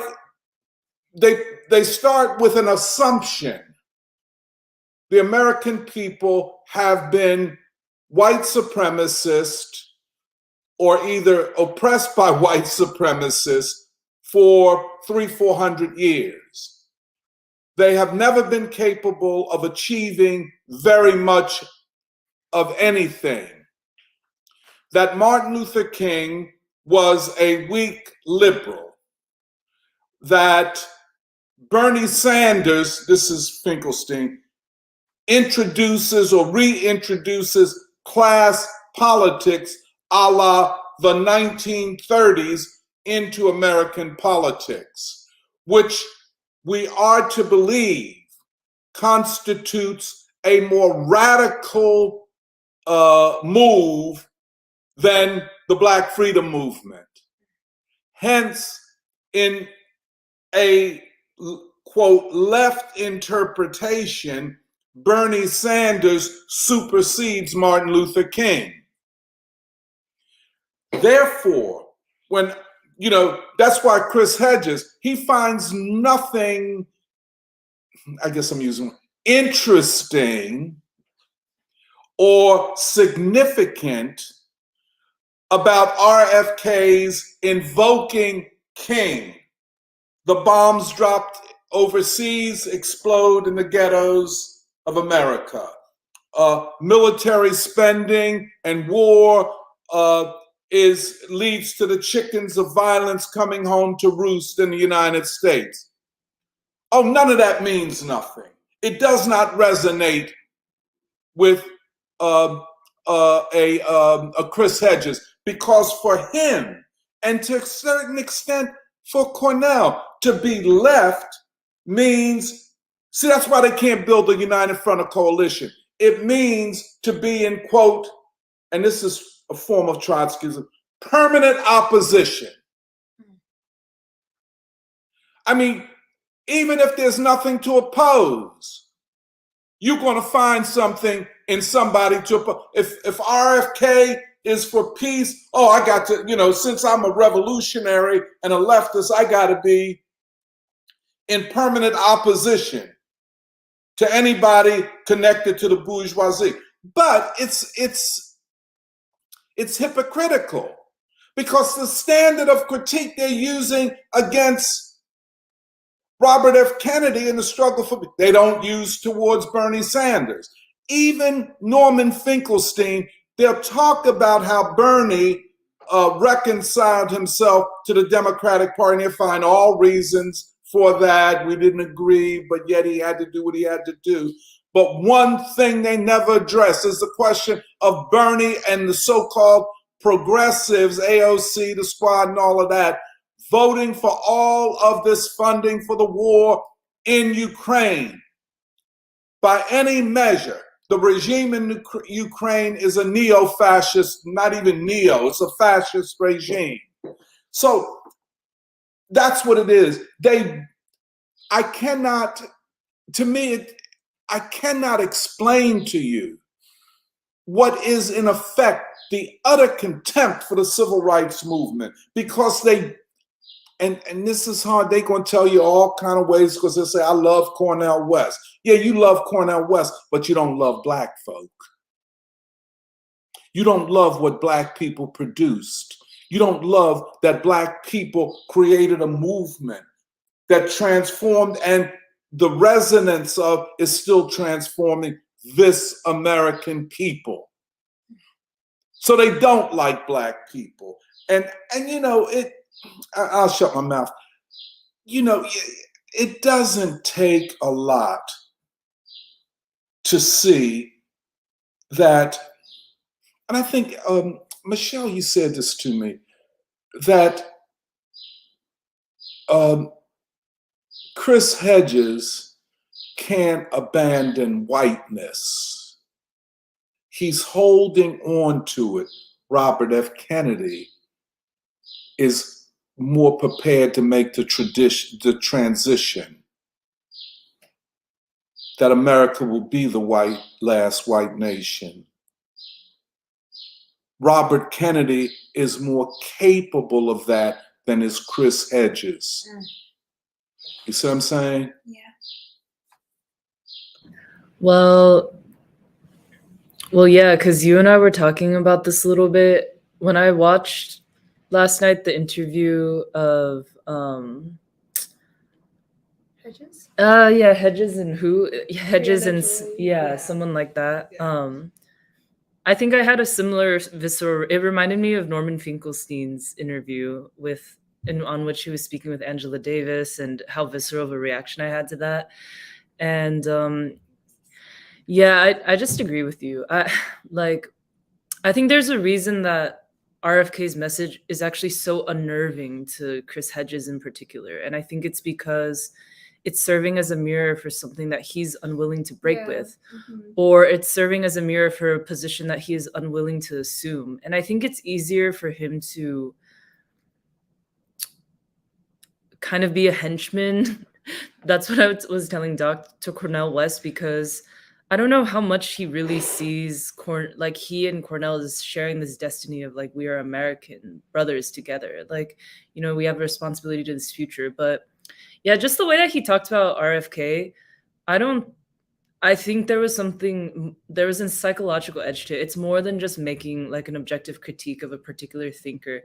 they start with an assumption. The American people have been white supremacist or either oppressed by white supremacists for 300-400 years. They have never been capable of achieving very much of anything. That Martin Luther King was a weak liberal. That Bernie Sanders, this is Finkelstein, introduces or reintroduces class politics a la the 1930s into American politics, which we are to believe constitutes a more radical move than the Black Freedom Movement. Hence, in a, quote, left interpretation, Bernie Sanders supersedes Martin Luther King. Therefore, when, that's why Chris Hedges, he finds nothing, I guess I'm using, interesting or significant about RFK's invoking King. The bombs dropped overseas explode in the ghettos of America. Military spending and war leads to the chickens of violence coming home to roost in the United States. Oh, none of that means nothing. It does not resonate with a Chris Hedges, because for him, and to a certain extent for Cornel, to be left means, see, that's why they can't build a united front or coalition. It means to be in, quote, and this is a form of Trotskyism, permanent opposition. I mean, even if there's nothing to oppose, you're going to find something in somebody to oppose. If RFK is for peace, oh, I got to, since I'm a revolutionary and a leftist, I got to be in permanent opposition to anybody connected to the bourgeoisie. But it's hypocritical, because the standard of critique they're using against Robert F. Kennedy in the struggle for, they don't use towards Bernie Sanders. Even Norman Finkelstein, they'll talk about how Bernie reconciled himself to the Democratic Party, and they'll find all reasons for that. We didn't agree, but yet he had to do what he had to do. But one thing they never address is the question of Bernie and the so-called progressives, AOC, the squad, and all of that, voting for all of this funding for the war in Ukraine. By any measure, The regime in Ukraine is a neo-fascist, not even neo, it's a fascist regime. So that's what it is. I cannot explain to you what is in effect the utter contempt for the civil rights movement, because and this is hard, they're going to tell you all kind of ways, because they say, I love Cornel West. Yeah, you love Cornel West, but you don't love black folk. You don't love what black people produced. You don't love that black people created a movement that transformed, and the resonance of is still transforming this American people. So they don't like black people. And you know, I'll shut my mouth. You know, it doesn't take a lot to see that, and I think, Michelle, you said this to me, that Chris Hedges can't abandon whiteness. He's holding on to it. Robert F. Kennedy is more prepared to make the transition that America will be the last white nation. Robert Kennedy is more capable of that than is Chris Hedges. You see what I'm saying? Yeah. Well, yeah, because you and I were talking about this a little bit. When I watched last night the interview of Hedges? Yeah, Hedges and who? Hedges and Yeah. someone like that. Yeah. I think I had a similar visceral. It reminded me of Norman Finkelstein's interview on which he was speaking with Angela Davis, and how visceral of a reaction I had to that. And yeah, I just agree with you. I think there's a reason that RFK's message is actually so unnerving to Chris Hedges in particular, and I think it's because it's serving as a mirror for something that he's unwilling to break with, or it's serving as a mirror for a position that he is unwilling to assume. And I think it's easier for him to kind of be a henchman. That's what I was telling Dr. Cornel West, because I don't know how much he really sees he and Cornel is sharing this destiny of like, we are American brothers together. Like, you know, we have a responsibility to this future. But yeah, just the way that he talked about RFK, I think there was a psychological edge to it. It's more than just making like an objective critique of a particular thinker.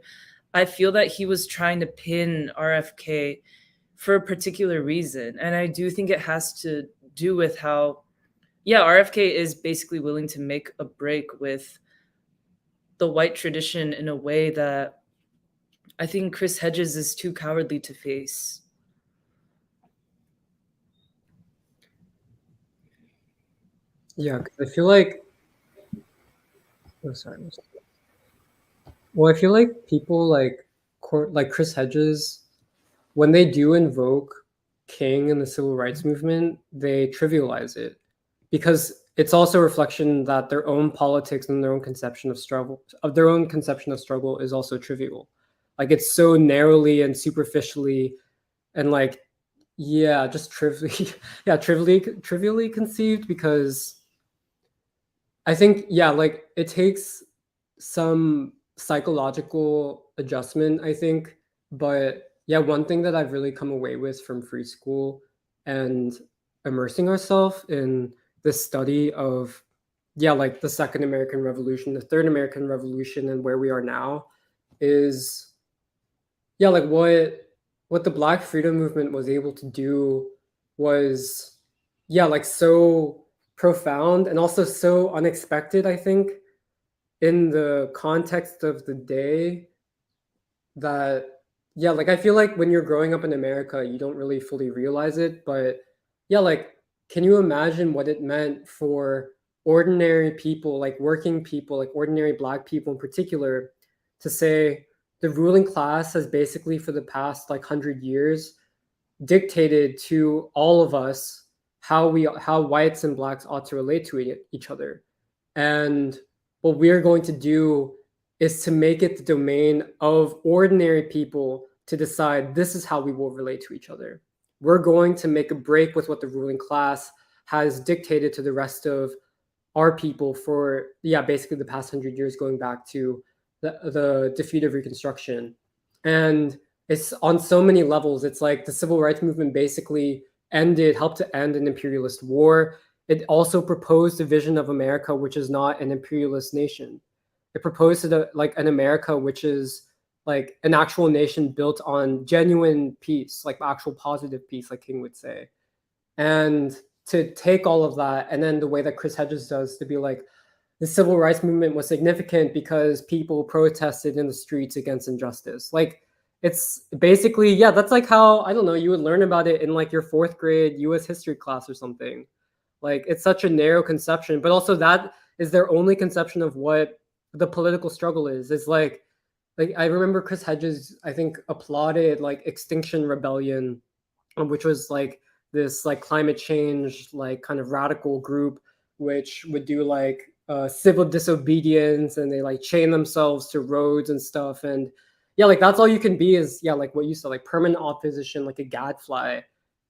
I feel that he was trying to pin RFK for a particular reason. And I do think it has to do with how, yeah, RFK is basically willing to make a break with the white tradition in a way that I think Chris Hedges is too cowardly to face. Yeah, 'cause I feel like, oh, sorry. Well, I feel like people like Chris Hedges, when they do invoke King and the civil rights movement, they trivialize it, because it's also a reflection that their own politics and their own conception of struggle is also trivial. Like, it's so narrowly and superficially and like, yeah, just trivially conceived, because I think, yeah, like it takes some psychological adjustment, I think. But yeah, one thing that I've really come away with from free school and immersing ourselves in the study of, yeah, like the Second American Revolution, the Third American Revolution, and where we are now is, yeah, like what the Black freedom movement was able to do was, yeah, like so profound and also so unexpected, I think, in the context of the day, that, yeah, like I feel like when you're growing up in America, you don't really fully realize it. But yeah, like, can you imagine what it meant for ordinary people, like working people, like ordinary Black people in particular, to say the ruling class has basically for the past like 100 years dictated to all of us how whites and blacks ought to relate to each other. And what we're going to do is to make it the domain of ordinary people to decide this is how we will relate to each other. We're going to make a break with what the ruling class has dictated to the rest of our people for, basically the past 100 years, going back to the defeat of Reconstruction. And it's on so many levels. It's like the civil rights movement basically helped to end an imperialist war. It also proposed a vision of America which is not an imperialist nation. It proposed an America which is like an actual nation built on genuine peace, like actual positive peace, like King would say. And to take all of that, and then the way that Chris Hedges does, to be like, the civil rights movement was significant because people protested in the streets against injustice. Like, it's basically, that's like how, I don't know, you would learn about it in like your 4th grade US history class or something. Like, it's such a narrow conception, but also that is their only conception of what the political struggle is. It's like I remember Chris Hedges, I think, applauded like Extinction Rebellion, which was like this like climate change, like kind of radical group, which would do like civil disobedience, and they like chain themselves to roads and stuff. And like that's all you can be is like what you said, like permanent opposition, like a gadfly.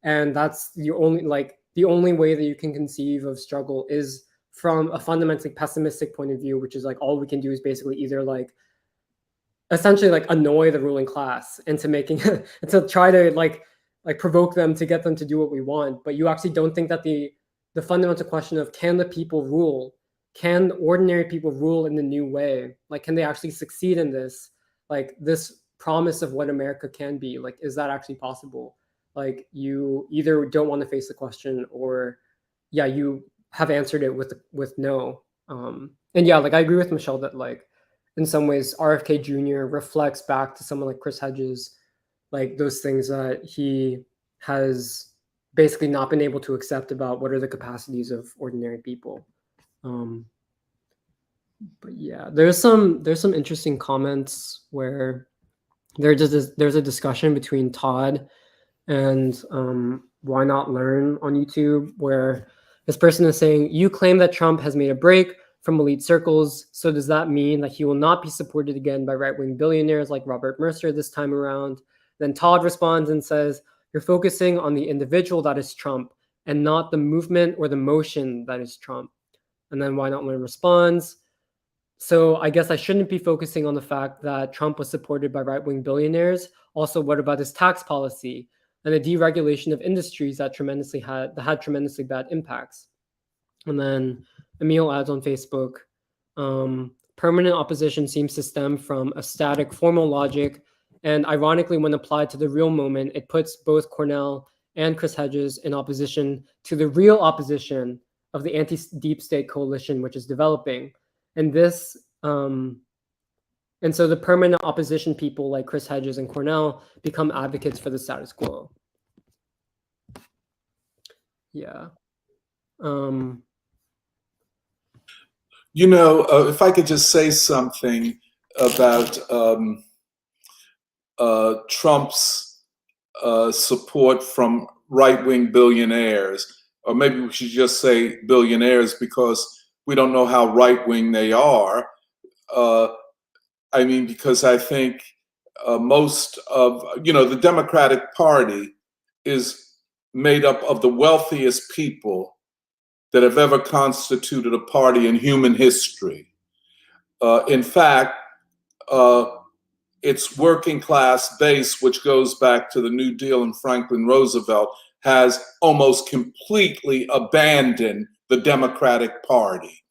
And that's the only way that you can conceive of struggle is from a fundamentally pessimistic point of view, which is like all we can do is basically either like essentially like annoy the ruling class into making to try to like provoke them to get them to do what we want. But you actually don't think that the fundamental question of can the people rule, can ordinary people rule in the new way, like can they actually succeed in this, like this promise of what America can be, like is that actually possible? Like you either don't want to face the question, or you have answered it with no. And like I agree with Michelle that like in some ways RFK Jr. reflects back to someone like Chris Hedges, like those things that he has basically not been able to accept about what are the capacities of ordinary people. But there's some interesting comments where there's a discussion between Todd and Why Not Learn on YouTube, where this person is saying, you claim that Trump has made a break from elite circles, so does that mean that he will not be supported again by right-wing billionaires like Robert Mercer this time around? Then Todd responds and says, you're focusing on the individual that is Trump and not the movement or the motion that is Trump. And then Why Not Learn responds, so I guess I shouldn't be focusing on the fact that Trump was supported by right-wing billionaires. Also, what about his tax policy and the deregulation of industries that had tremendously bad impacts? And then Emil adds on Facebook, permanent opposition seems to stem from a static formal logic, and ironically, when applied to the real moment, it puts both Cornel and Chris Hedges in opposition to the real opposition of the anti-deep state coalition, which is developing. And this, and so the permanent opposition people like Chris Hedges and Cornel become advocates for the status quo. If I could just say something about Trump's support from right-wing billionaires, or maybe we should just say billionaires because we don't know how right-wing they are. Because I think most of, the Democratic Party is made up of the wealthiest people that have ever constituted a party in human history. In fact, its working class base, which goes back to the New Deal and Franklin Roosevelt, has almost completely abandoned the Democratic Party.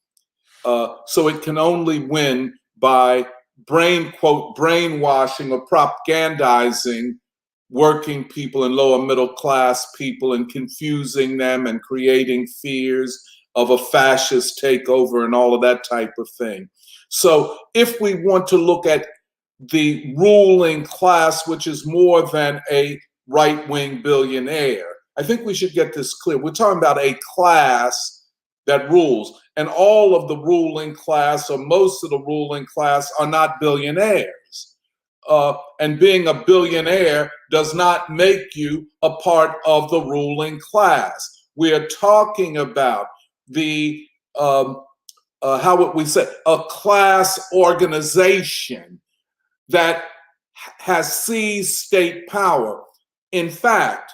So it can only win by brainwashing or propagandizing working people and lower middle class people and confusing them and creating fears of a fascist takeover and all of that type of thing. So if we want to look at the ruling class, which is more than a right-wing billionaire, I think we should get this clear. We're talking about a class that rules, and all of the ruling class or most of the ruling class are not billionaires. And being a billionaire does not make you a part of the ruling class. We are talking about the, how would we say, a class organization that has seized state power. In fact,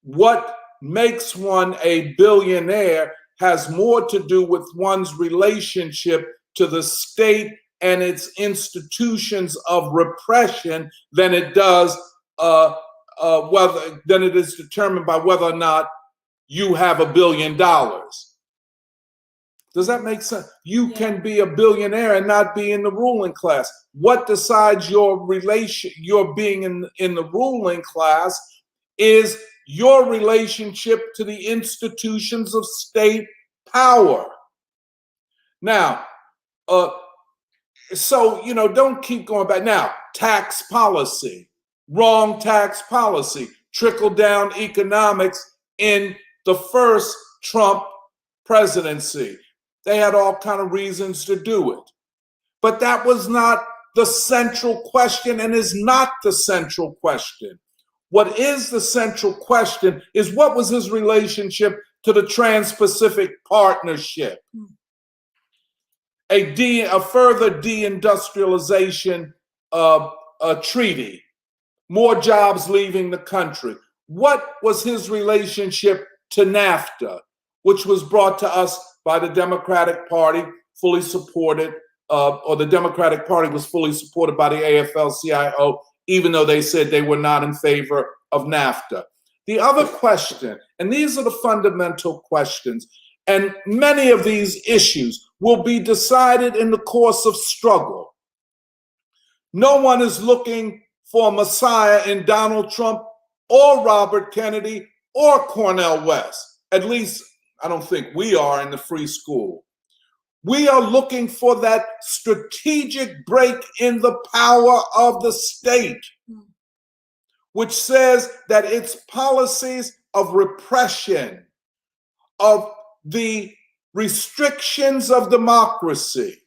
what makes one a billionaire has more to do with one's relationship to the state and its institutions of repression than it does than it is determined by whether or not you have $1 billion. Does that make sense? You can be a billionaire and not be in the ruling class. What decides your being in the ruling class is your relationship to the institutions of state power. Now, so, don't keep going back. Now, tax policy, wrong tax policy, trickle down economics in the first Trump presidency. They had all kind of reasons to do it. But that was not the central question and is not the central question. What is the central question is what was his relationship to the Trans-Pacific Partnership? A further deindustrialization treaty, more jobs leaving the country. What was his relationship to NAFTA, which was brought to us by the Democratic Party, fully supported, or the Democratic Party was fully supported by the AFL-CIO, even though they said they were not in favor of NAFTA. The other question, and these are the fundamental questions, and many of these issues will be decided in the course of struggle. No one is looking for a messiah in Donald Trump or Robert Kennedy or Cornel West. At least, I don't think we are in the free school. We are looking for that strategic break in the power of the state, which says that its policies of repression, of the restrictions of democracy,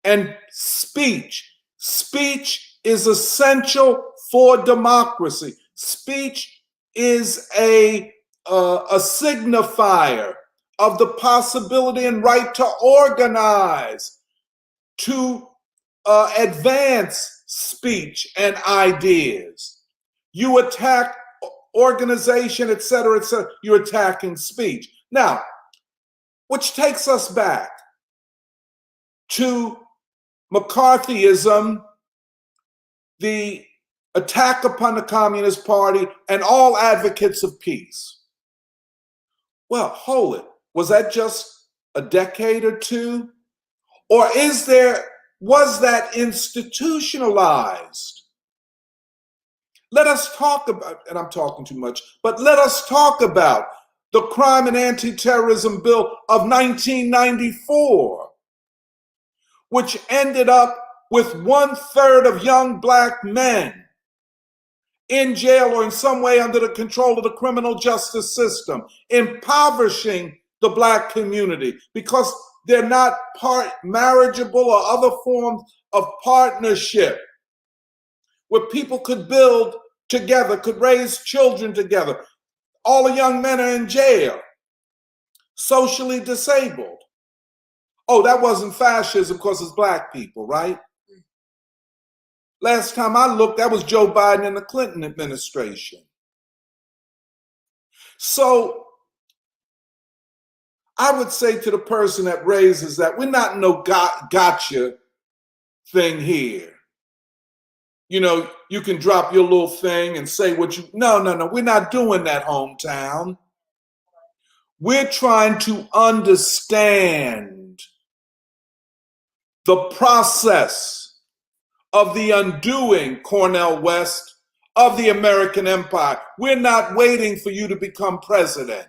and speech. Speech is essential for democracy. Speech is a signifier of the possibility and right to organize, to advance speech and ideas. You attack organization, et cetera, you're attacking speech. Now, which takes us back to McCarthyism, the attack upon the Communist Party, and all advocates of peace. Well, hold it. Was that just a decade or two? Or was that institutionalized? Let us talk about, and I'm talking too much, but let us talk about the Crime and Anti-Terrorism Bill of 1994, which ended up with 1/3 of young Black men in jail or in some way under the control of the criminal justice system, impoverishing the Black community because they're not marriageable or other forms of partnership where people could build together, could raise children together. All the young men are in jail, socially disabled. Oh, that wasn't fascism because it's Black people, right? Last time I looked, that was Joe Biden and the Clinton administration. So I would say to the person that raises that, we're not in no gotcha thing here. You can drop your little thing and say what you, no, we're not doing that, hometown. We're trying to understand the process of the undoing, Cornel West, of the American empire. We're not waiting for you to become president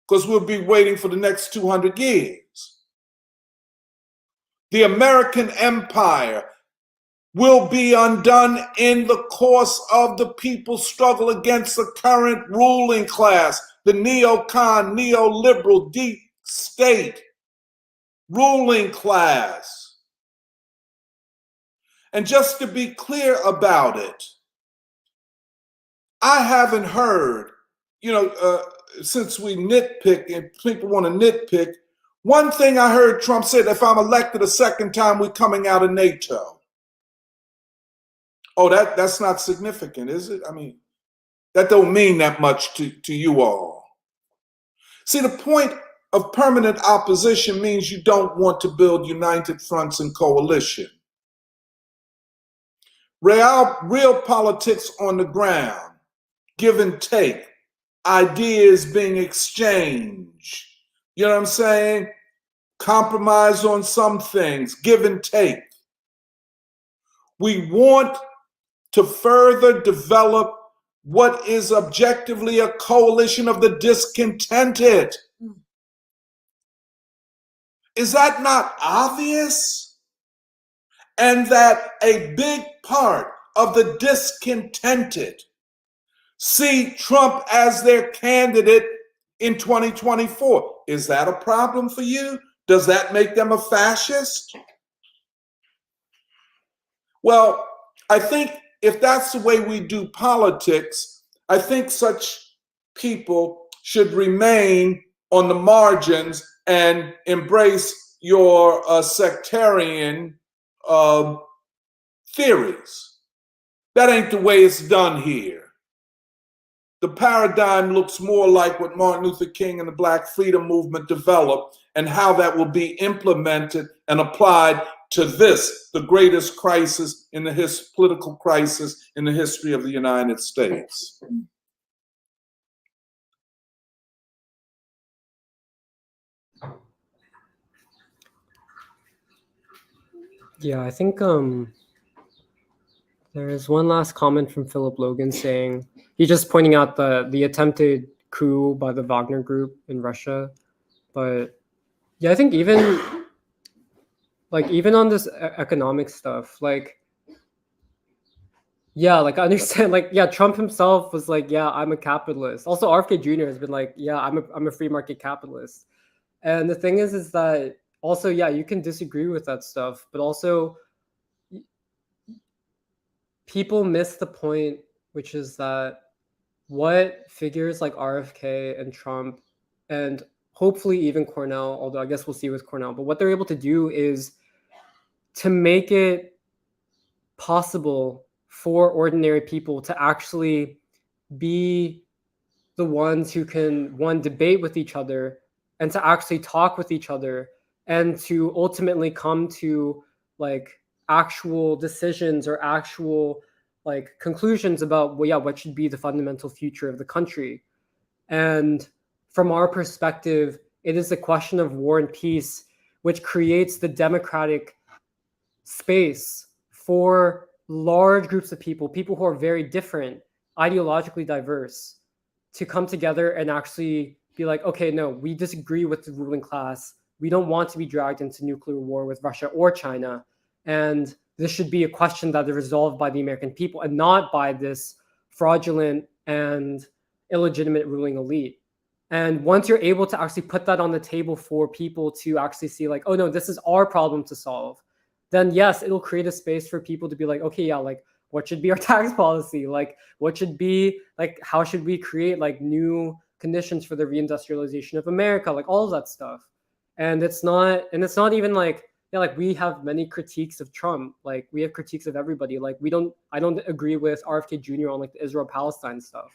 because we'll be waiting for the next 200 years. The American empire will be undone in the course of the people's struggle against the current ruling class, the neocon, neoliberal, deep state ruling class. And just to be clear about it, I haven't heard, since we nitpick and people want to nitpick, one thing I heard Trump said, if I'm elected a second time, we're coming out of NATO. Oh, that's not significant, is it? I mean, that don't mean that much to you all. See, the point of permanent opposition means you don't want to build united fronts and coalition. Real politics on the ground, give and take, ideas being exchanged. You know what I'm saying? Compromise on some things, give and take. We want to further develop what is objectively a coalition of the discontented. Is that not obvious? And that a big part of the discontented see Trump as their candidate in 2024. Is that a problem for you? Does that make them a fascist? Well, I think if that's the way we do politics, I think such people should remain on the margins and embrace your sectarian theories. That ain't the way it's done here. The paradigm looks more like what Martin Luther King and the Black Freedom Movement developed and how that will be implemented and applied to this, the greatest crisis in the political crisis in the history of the United States. Yeah, I think there is one last comment from Philip Logan saying, he's just pointing out the attempted coup by the Wagner Group in Russia. But yeah, I think even on this economic stuff, like, yeah, like I understand, like, yeah, Trump himself was like, yeah, I'm a capitalist. Also, RFK Jr. has been like, yeah, I'm a free market capitalist. And the thing is that also, yeah, you can disagree with that stuff, but also people miss the point, which is that what figures like RFK and Trump and hopefully even Cornel, although I guess we'll see with Cornel, but what they're able to do is to make it possible for ordinary people to actually be the ones who can, one, debate with each other and to actually talk with each other and to ultimately come to like actual decisions or actual like conclusions about, well, yeah, what should be the fundamental future of the country. And from our perspective, it is a question of war and peace, which creates the democratic space for large groups of people who are very different, ideologically diverse, to come together and actually be like, okay, no, we disagree with the ruling class. We don't want to be dragged into nuclear war with Russia or China. And this should be a question that is resolved by the American people and not by this fraudulent and illegitimate ruling elite. And once you're able to actually put that on the table for people to actually see like, oh no, this is our problem to solve, then yes, it'll create a space for people to be like, okay, yeah, like what should be our tax policy? Like what should be, like how should we create like new conditions for the reindustrialization of America? Like all of that stuff. And it's not even like, yeah, like we have many critiques of Trump. Like we have critiques of everybody. Like I don't agree with RFK Jr. on like the Israel-Palestine stuff.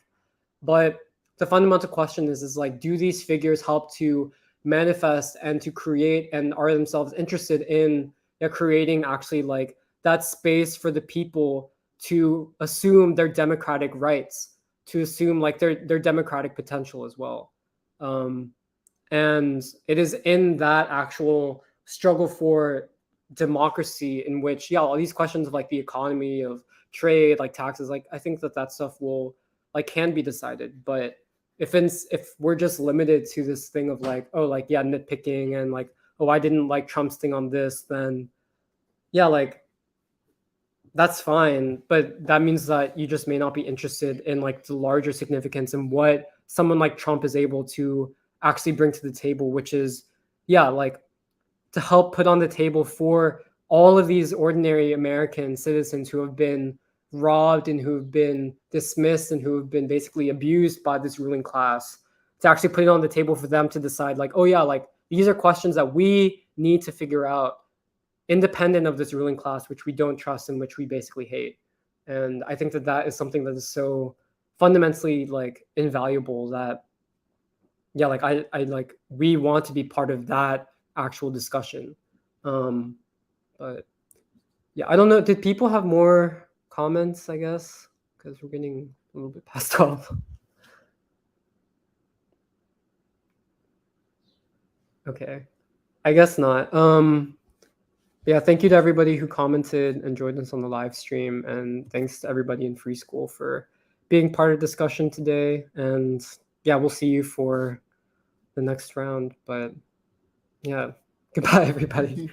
But the fundamental question is like, do these figures help to manifest and to create and are themselves interested in creating actually like that space for the people to assume their democratic rights, to assume like their democratic potential as well. And it is in that actual struggle for democracy in which, yeah, all these questions of like the economy, of trade, like taxes, like I think that stuff will like can be decided. But if we're just limited to this thing of like, oh, like, yeah, nitpicking and like, oh, I didn't like Trump's thing on this, then yeah, like that's fine. But that means that you just may not be interested in like the larger significance and what someone like Trump is able to actually bring to the table, which is, yeah, like to help put on the table for all of these ordinary American citizens who have been robbed and who have been dismissed and who have been basically abused by this ruling class, to actually put it on the table for them to decide, like, oh yeah, like these are questions that we need to figure out independent of this ruling class, which we don't trust and which we basically hate. And I think that that is something that is so fundamentally like invaluable that, yeah, like I like, we want to be part of that actual discussion. But yeah, I don't know. Did people have more comments, I guess? Because we're getting a little bit past 12. Okay, I guess not. Yeah, thank you to everybody who commented and joined us on the live stream, and thanks to everybody in Free School for being part of the discussion today. And yeah, we'll see you for the next round. But yeah, goodbye, everybody.